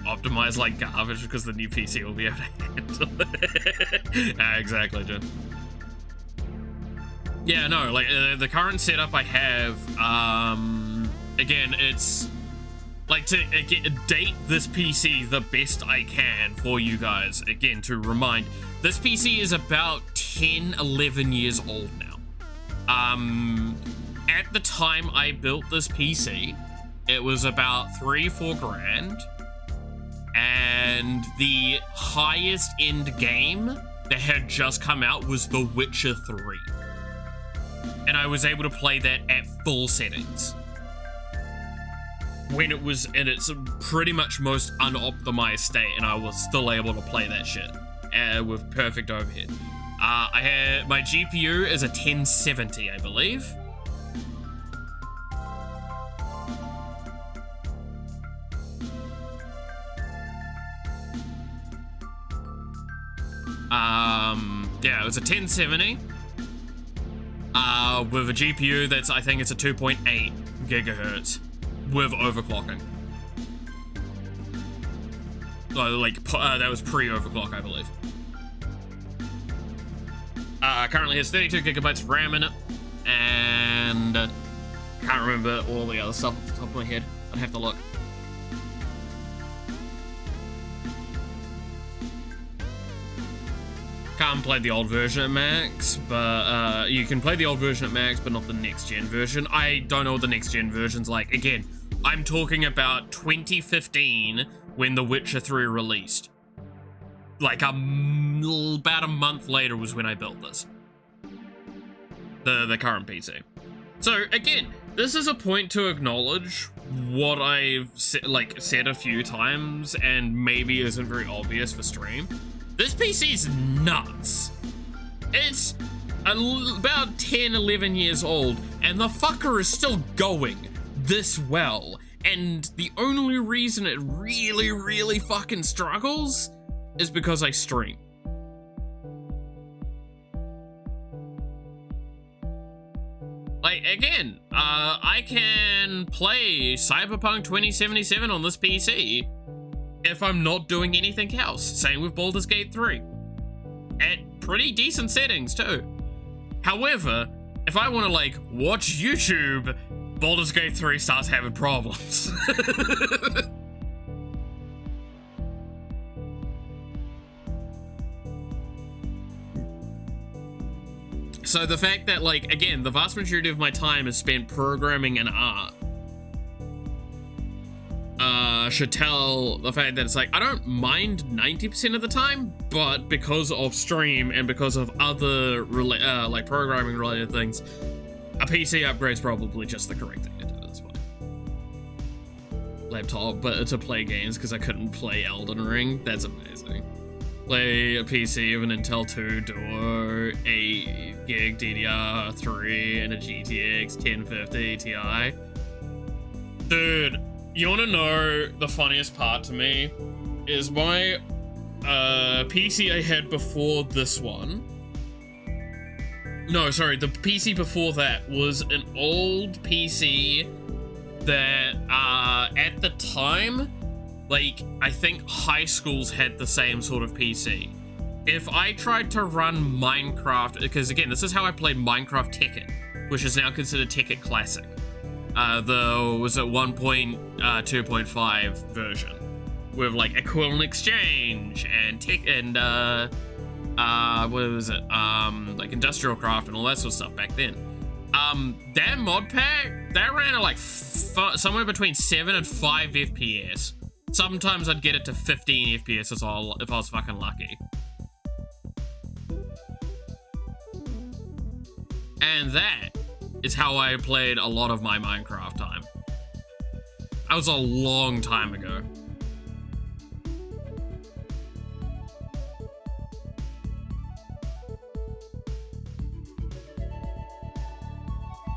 [SPEAKER 1] Optimize like garbage because the new PC will be able to handle it. Exactly, Jen. Yeah, no, like, the current setup I have, again, it's, like, to date this PC the best I can for you guys, again, to remind, this PC is about 10, 11 years old now. At the time I built this PC, it was about 3-4 grand, and the highest end game that had just come out was The Witcher 3. And I was able to play that at full settings. When it was in its pretty much most unoptimized state, and I was still able to play that shit with perfect overhead. I had my GPU is a 1070, I believe. Yeah, it was a 1070. With a GPU that's, I think it's a 2.8 gigahertz with overclocking. That was pre-overclock, I believe. Currently has 32 gigabytes of RAM in it, and can't remember all the other stuff off the top of my head. I'd have to look. Can't play the old version at max, but you can play the old version at max, but not the next gen version. I don't know what the next gen version's like. Again, I'm talking about 2015 when The Witcher 3 released. Like about a month later was when I built this. The current PC. So again, this is a point to acknowledge what I've said a few times and maybe isn't very obvious for stream. This PC's nuts. It's about 10, 11 years old, and the fucker is still going this well. And the only reason it really, really fucking struggles is because I stream. Like, again, I can play Cyberpunk 2077 on this PC if I'm not doing anything else. Same with Baldur's Gate 3. At pretty decent settings, too. However, if I want to, like, watch YouTube, Baldur's Gate 3 starts having problems. So the fact that, like, again, the vast majority of my time is spent programming and art, should tell the fact that it's like, I don't mind 90% of the time, but because of stream and because of other like programming related things, a PC upgrade's probably just the correct thing to do at this point. Laptop, but to play games, because I couldn't play Elden Ring, that's amazing. Play a PC with an Intel 2 Duo, 8 gig DDR3, and a GTX 1050 Ti. Dude, you wanna know the funniest part to me? Is my PC I had before this one. No, sorry, the PC before that was an old PC that at the time, like, I think high schools had the same sort of PC. If I tried to run Minecraft, because again, this is how I played Minecraft Tekkit, which is now considered Tekkit Classic. Was at 1.2.5 version with like equivalent exchange and what was it? Like Industrial Craft and all that sort of stuff back then. That mod pack, that ran at like somewhere between 7 and 5 FPS. Sometimes I'd get it to 15 FPS if I was fucking lucky. And that is how I played a lot of my Minecraft time. That was a long time ago.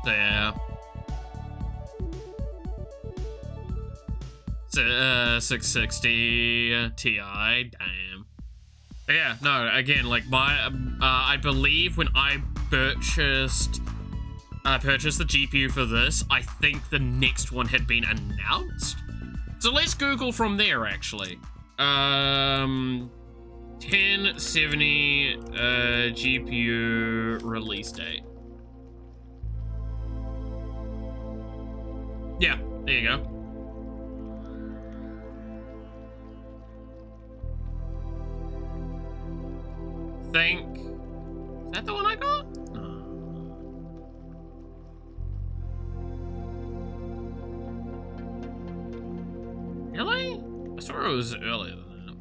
[SPEAKER 1] So, yeah. 660 Ti, damn. But yeah, no, again, like my, I believe when I purchased the GPU for this, I think the next one had been announced. So let's Google from there, actually. 1070 GPU release date. Yeah, there you go. Think, is that the one I got? Really? I swear it was earlier than that.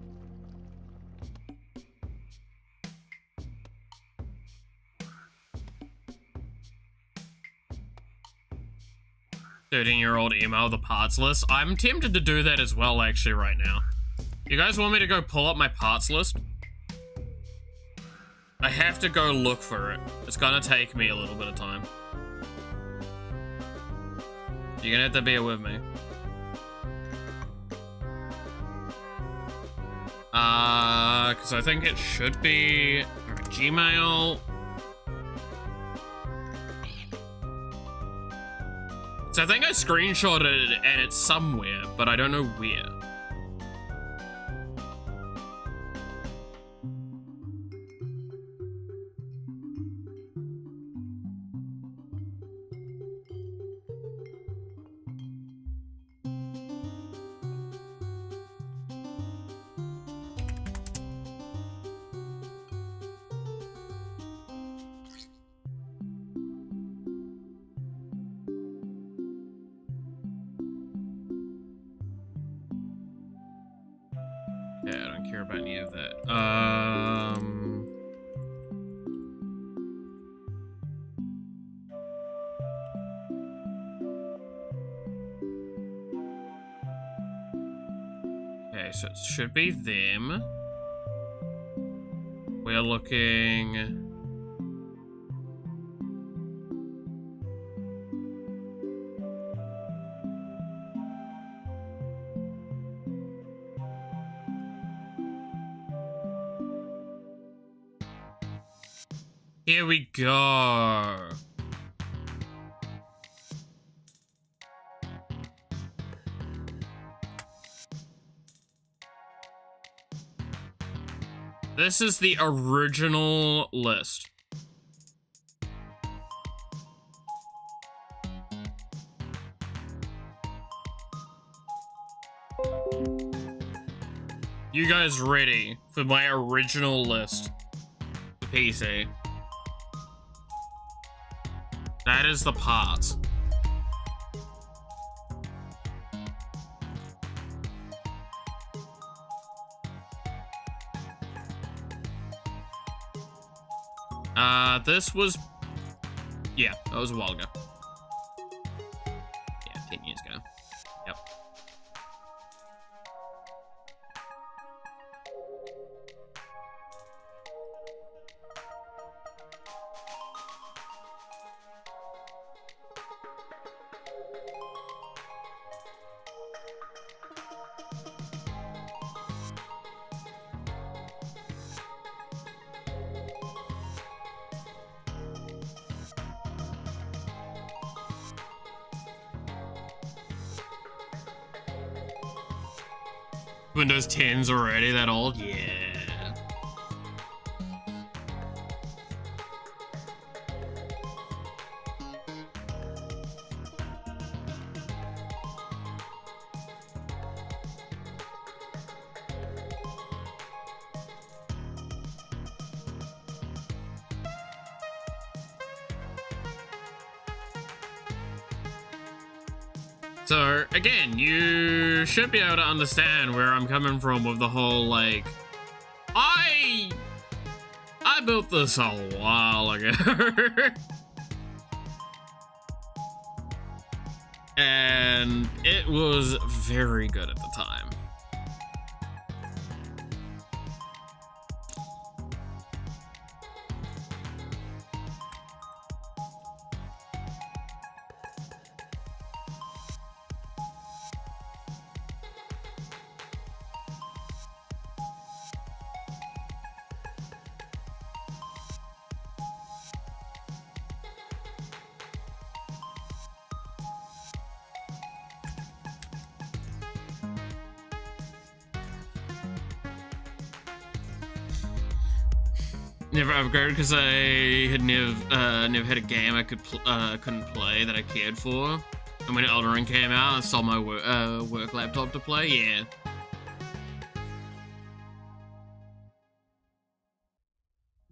[SPEAKER 1] "13-year-old email the parts list." I'm tempted to do that as well, actually, right now. You guys want me to go pull up my parts list? I have to go look for it. It's gonna take me a little bit of time. You're gonna have to bear with me. Because I think it should be Gmail. So I think I screenshotted it and it's somewhere, but I don't know where. Yeah, I don't care about any of that. Okay, so it should be them. We're looking... Here we go. This is the original list. You guys ready for my original list? The PC. That is the part. This was... Yeah, that was a while ago. Yeah, 10 years ago. Yep. Windows 10's already that old? Yeah. So, again, you should be able to understand where I'm coming from with the whole, like, I built this a while ago. And it was very good at the time. Never upgraded because I had never had a game I couldn't play that I cared for. And when Elden Ring came out, I sold my work laptop to play. Yeah.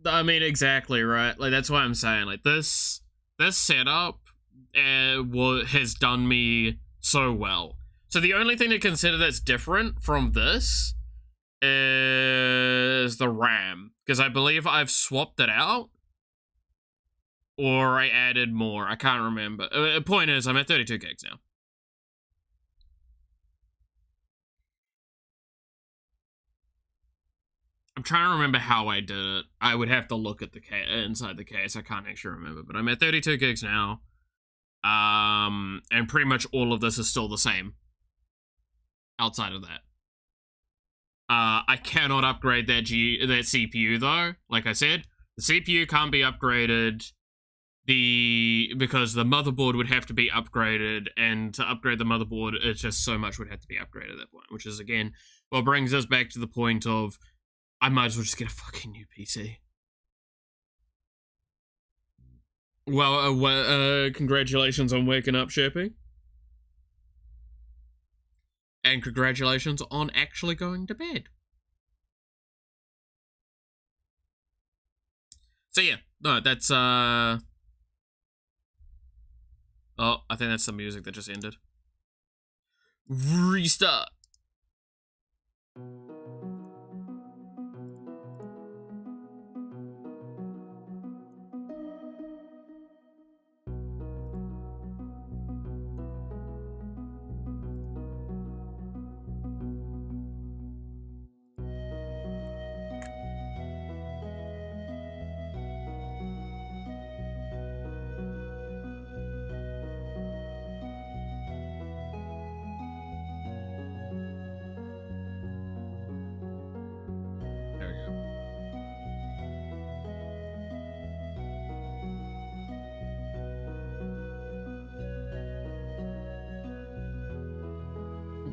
[SPEAKER 1] I mean, exactly, right? Like, that's why I'm saying, like, this setup has done me so well. So the only thing to consider that's different from this is the RAM, because I believe I've swapped it out, or I added more. I can't remember. The point is, I'm at 32 gigs now. I'm trying to remember how I did it. I would have to look at the inside the case. I can't actually remember, but I'm at 32 gigs now. And pretty much all of this is still the same. Outside of that. I cannot upgrade that CPU though. Like I said, the CPU can't be upgraded because the motherboard would have to be upgraded, and to upgrade the motherboard, it's just so much would have to be upgraded at that point, which is, again, what brings us back to the point of I might as well just get a fucking new PC. Well, congratulations on waking up, Sherpy. And congratulations on actually going to bed. So yeah, no, that's oh, I think that's the music that just ended. Restart.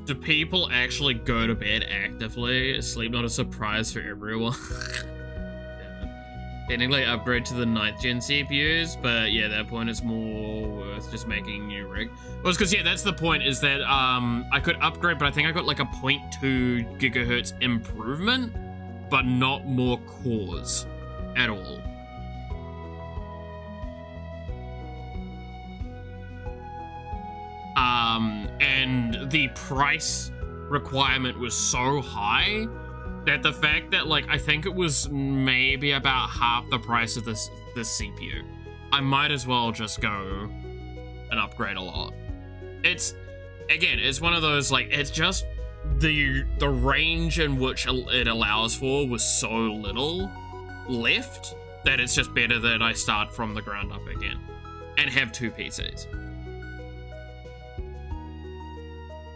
[SPEAKER 1] Do people actually go to bed actively? Is sleep not a surprise for everyone? Technically upgrade to the 9th gen CPUs, but yeah, at that point it's more worth just making a new rig. Well, it's because, yeah, that's the point, is that I could upgrade, but I think I got like a 0.2 gigahertz improvement, but not more cores at all. And the price requirement was so high that the fact that, like, I think it was maybe about half the price of this CPU, I might as well just go and upgrade a lot. It's, again, it's one of those, like, it's just the range in which it allows for was so little left that it's just better that I start from the ground up again and have 2 PCs.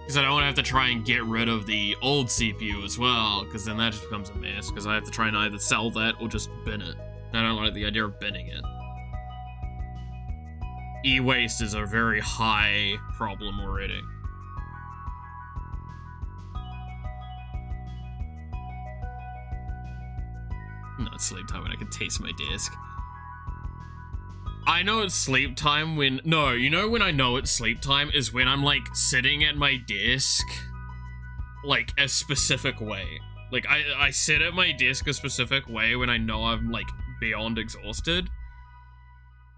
[SPEAKER 1] Because I don't want to have to try and get rid of the old CPU as well, because then that just becomes a mess, because I have to try and either sell that or just bin it. And I don't like the idea of binning it. E-waste is a very high problem already. No, it's sleep time when I can taste my desk. I know it's sleep time when... No, you know when I know it's sleep time is when I'm, like, sitting at my desk, like, a specific way. Like, I sit at my desk a specific way when I know I'm, like, beyond exhausted.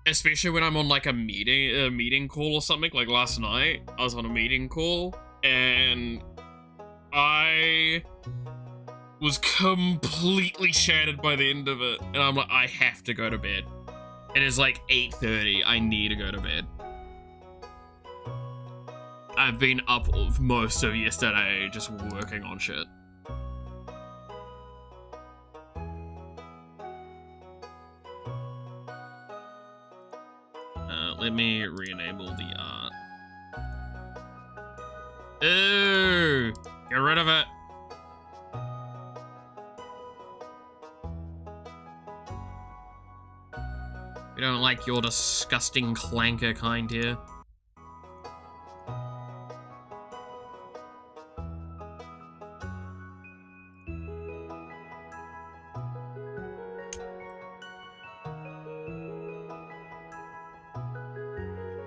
[SPEAKER 1] Especially when I'm on, like, a meeting call or something. Like, last night, I was on a meeting call, and I was completely shattered by the end of it. And I'm like, I have to go to bed. It is like 8:30. I need to go to bed. I've been up most of yesterday just working on shit. Let me re-enable the art. Ooh! Get rid of it. We don't like your disgusting clanker kind here.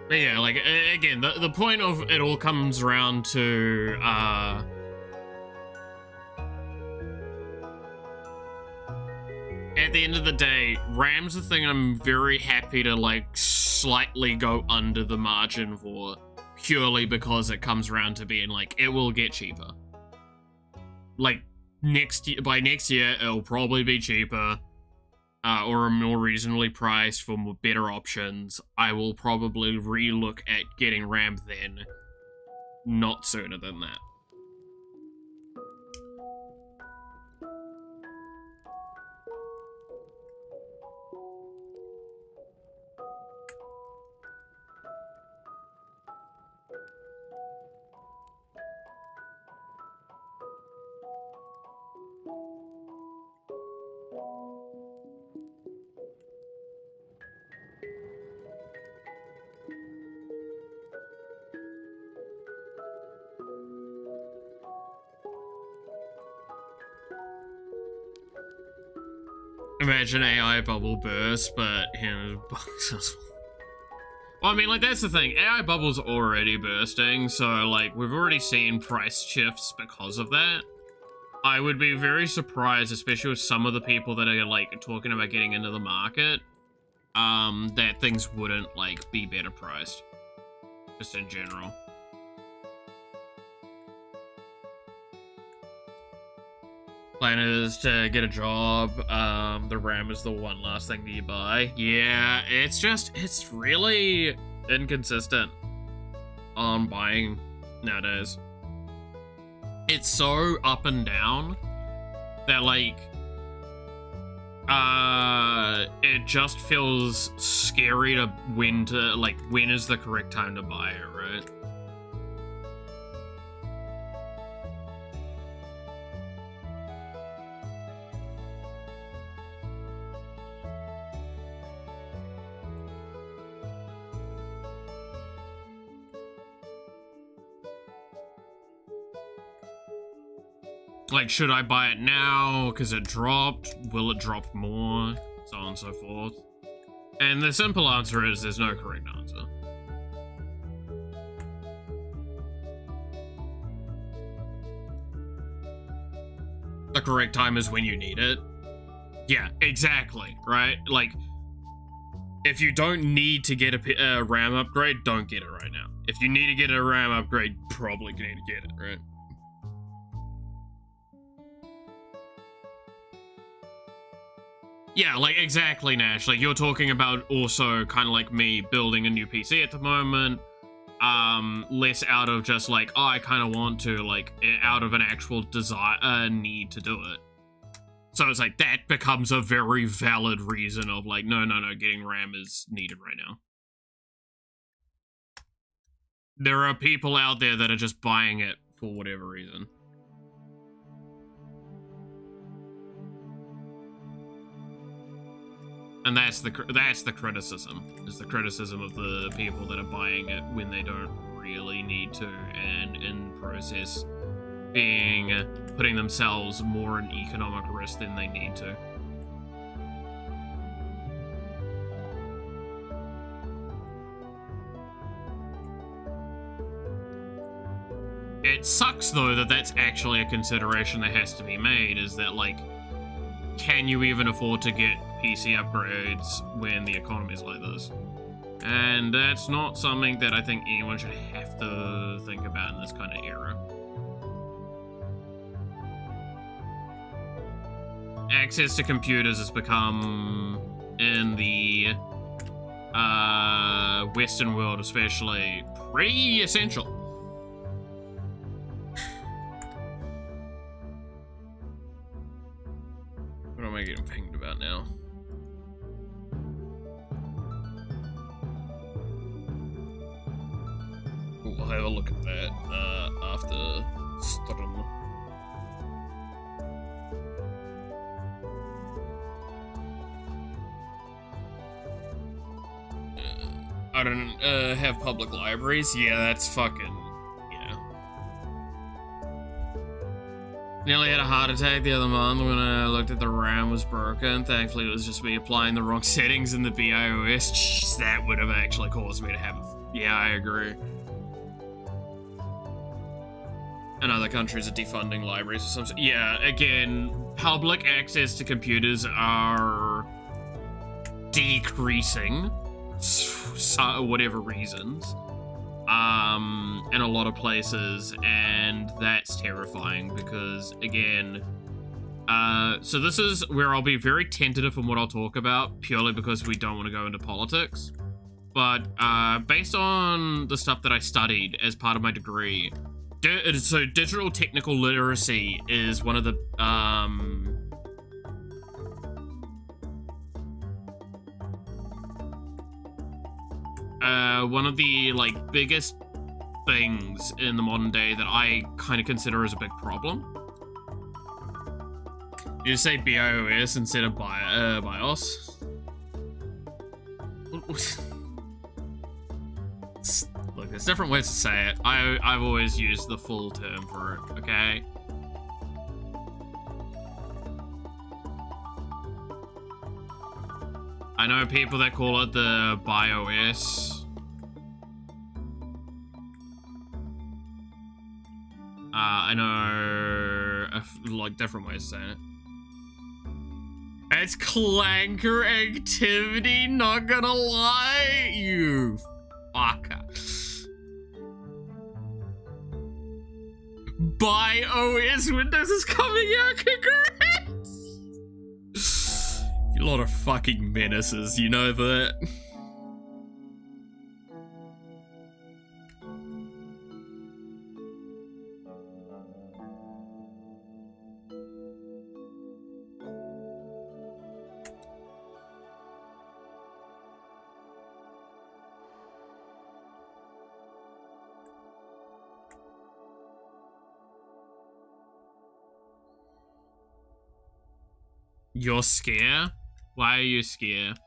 [SPEAKER 1] But yeah, like, again, the point of it all comes around to, at the end of the day, RAM's the thing I'm very happy to, like, slightly go under the margin for, purely because it comes around to being, like, it will get cheaper. Like, by next year, it'll probably be cheaper, or more reasonably priced for better options. I will probably re-look at getting RAM then, not sooner than that. Imagine AI bubble burst, but, you know, well, I mean, like, that's the thing. AI bubble's already bursting, so, like, we've already seen price shifts because of that. I would be very surprised, especially with some of the people that are, like, talking about getting into the market, that things wouldn't, like, be better priced. Just in general. Plan is to get a job. The RAM is the one last thing that you buy. Yeah, it's really inconsistent on buying nowadays. It's so up and down that, like, it just feels scary to when is the correct time to buy it, right? Like, should I buy it now because it dropped? Will it drop more? So on and so forth. And the simple answer is there's no correct answer. The correct time is when you need it. Yeah, exactly, right? Like, if you don't need to get a RAM upgrade, don't get it right now. If you need to get a RAM upgrade, probably need to get it, right? Yeah, like, exactly, Nash. Like, you're talking about also kind of like me building a new PC at the moment. Less out of just like, oh, I kind of want to, like, out of an actual desire, need to do it. So it's like, that becomes a very valid reason of like, no, getting RAM is needed right now. There are people out there that are just buying it for whatever reason. And that's the criticism, is the criticism of the people that are buying it when they don't really need to, and in process putting themselves more in economic risk than they need to. It sucks though that that's actually a consideration that has to be made, is that, like, can you even afford to get PC upgrades when the economy is like this? And that's not something that I think anyone should have to think about in this kind of era. Access to computers has become, in the Western world especially, pretty essential. What am I getting pinged about now? We'll have a look at that after stream. I don't have public libraries. Yeah, that's fucking, yeah. Nearly had a heart attack the other month when I looked at the RAM was broken. Thankfully, it was just me applying the wrong settings in the BIOS. Jeez, that would have actually caused me to have, Yeah, I agree. And other countries are defunding libraries or something. Yeah, again, public access to computers are decreasing, for whatever reasons, in a lot of places, and that's terrifying because, again, so this is where I'll be very tentative on what I'll talk about, purely because we don't want to go into politics. But based on the stuff that I studied as part of my degree, so digital technical literacy is one of the like biggest things in the modern day that I kind of consider as a big problem. You just say BIOS instead of BIOS. Look, there's different ways to say it. I've always used the full term for it, okay? I know people that call it the BIOS. I know like different ways of saying it. It's clanker activity, not gonna lie, you fucker. BIOS Windows is coming out, congrats! You lot of fucking menaces, you know that? You're scared? Why are you scared?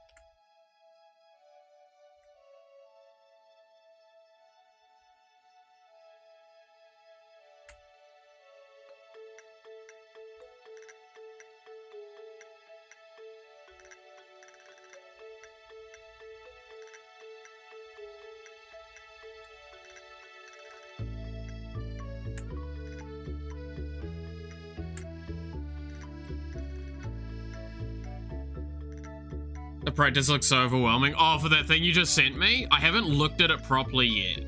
[SPEAKER 1] The practice looks so overwhelming. Oh, for that thing you just sent me? I haven't looked at it properly yet.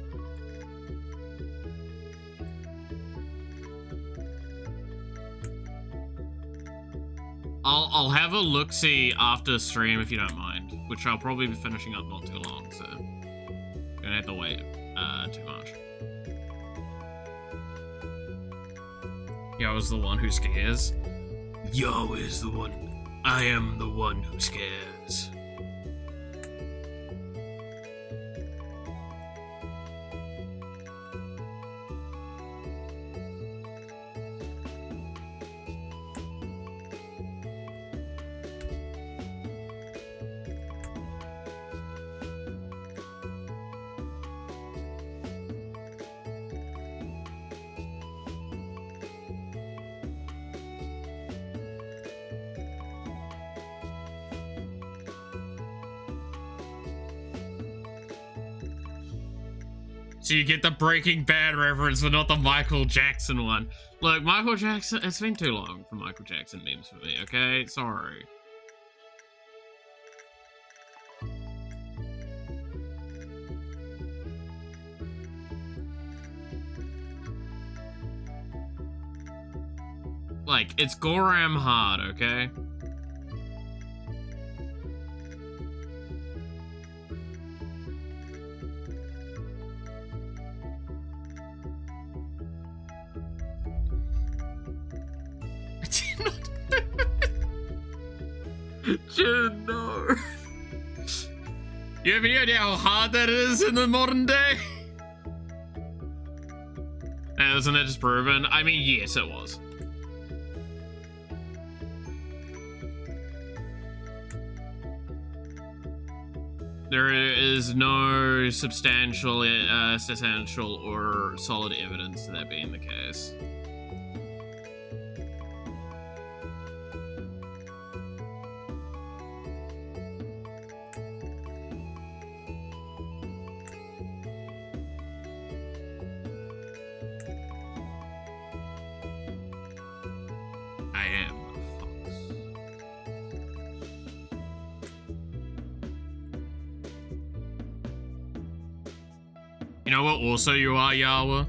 [SPEAKER 1] I'll have a look-see after stream if you don't mind, which I'll probably be finishing up not too long, so gonna have to wait too much. Yo is the one who scares. Yo is the one. I am the one who scares. So you get the Breaking Bad reference, but not the Michael Jackson one. Look, Michael Jackson, it's been too long for Michael Jackson memes for me, okay? Sorry. Like, it's Goram hard, okay? No. You have any idea how hard that is in the modern day? And isn't it just proven? I mean, yes, it was. There is no substantial or solid evidence to that being the case. I am. You know what also you are, Yawa?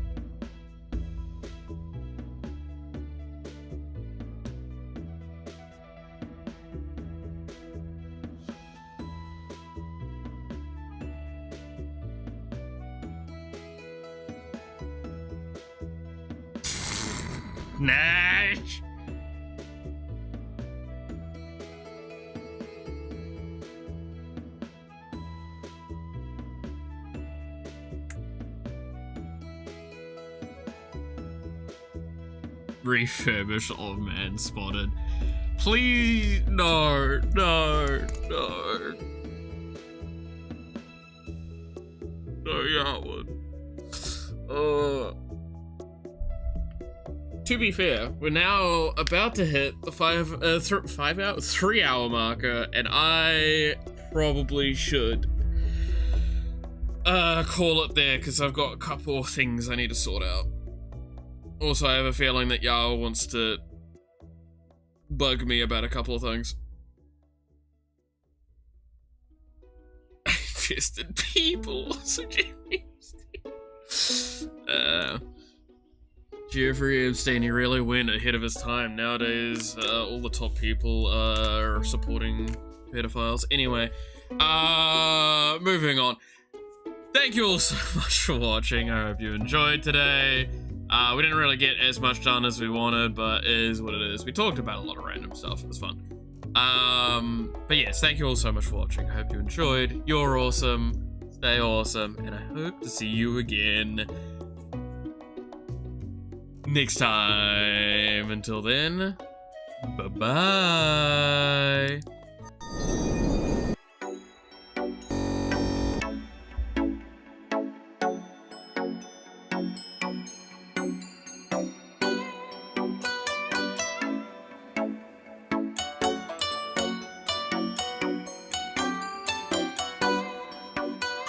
[SPEAKER 1] Nash! Refurbished old man spotted. Please, no. No, Yawa. To be fair, we're now about to hit the 3 hour marker, and I probably should call it there because I've got a couple of things I need to sort out. Also, I have a feeling that Yao wants to bug me about a couple of things. I fisted people. Jeffrey Epstein, he really went ahead of his time. Nowadays, all the top people are supporting pedophiles. Anyway, moving on. Thank you all so much for watching. I hope you enjoyed today. We didn't really get as much done as we wanted, but it is what it is. We talked about a lot of random stuff. It was fun. But yes, thank you all so much for watching. I hope you enjoyed. You're awesome. Stay awesome. And I hope to see you again next time. Until then, bye-bye.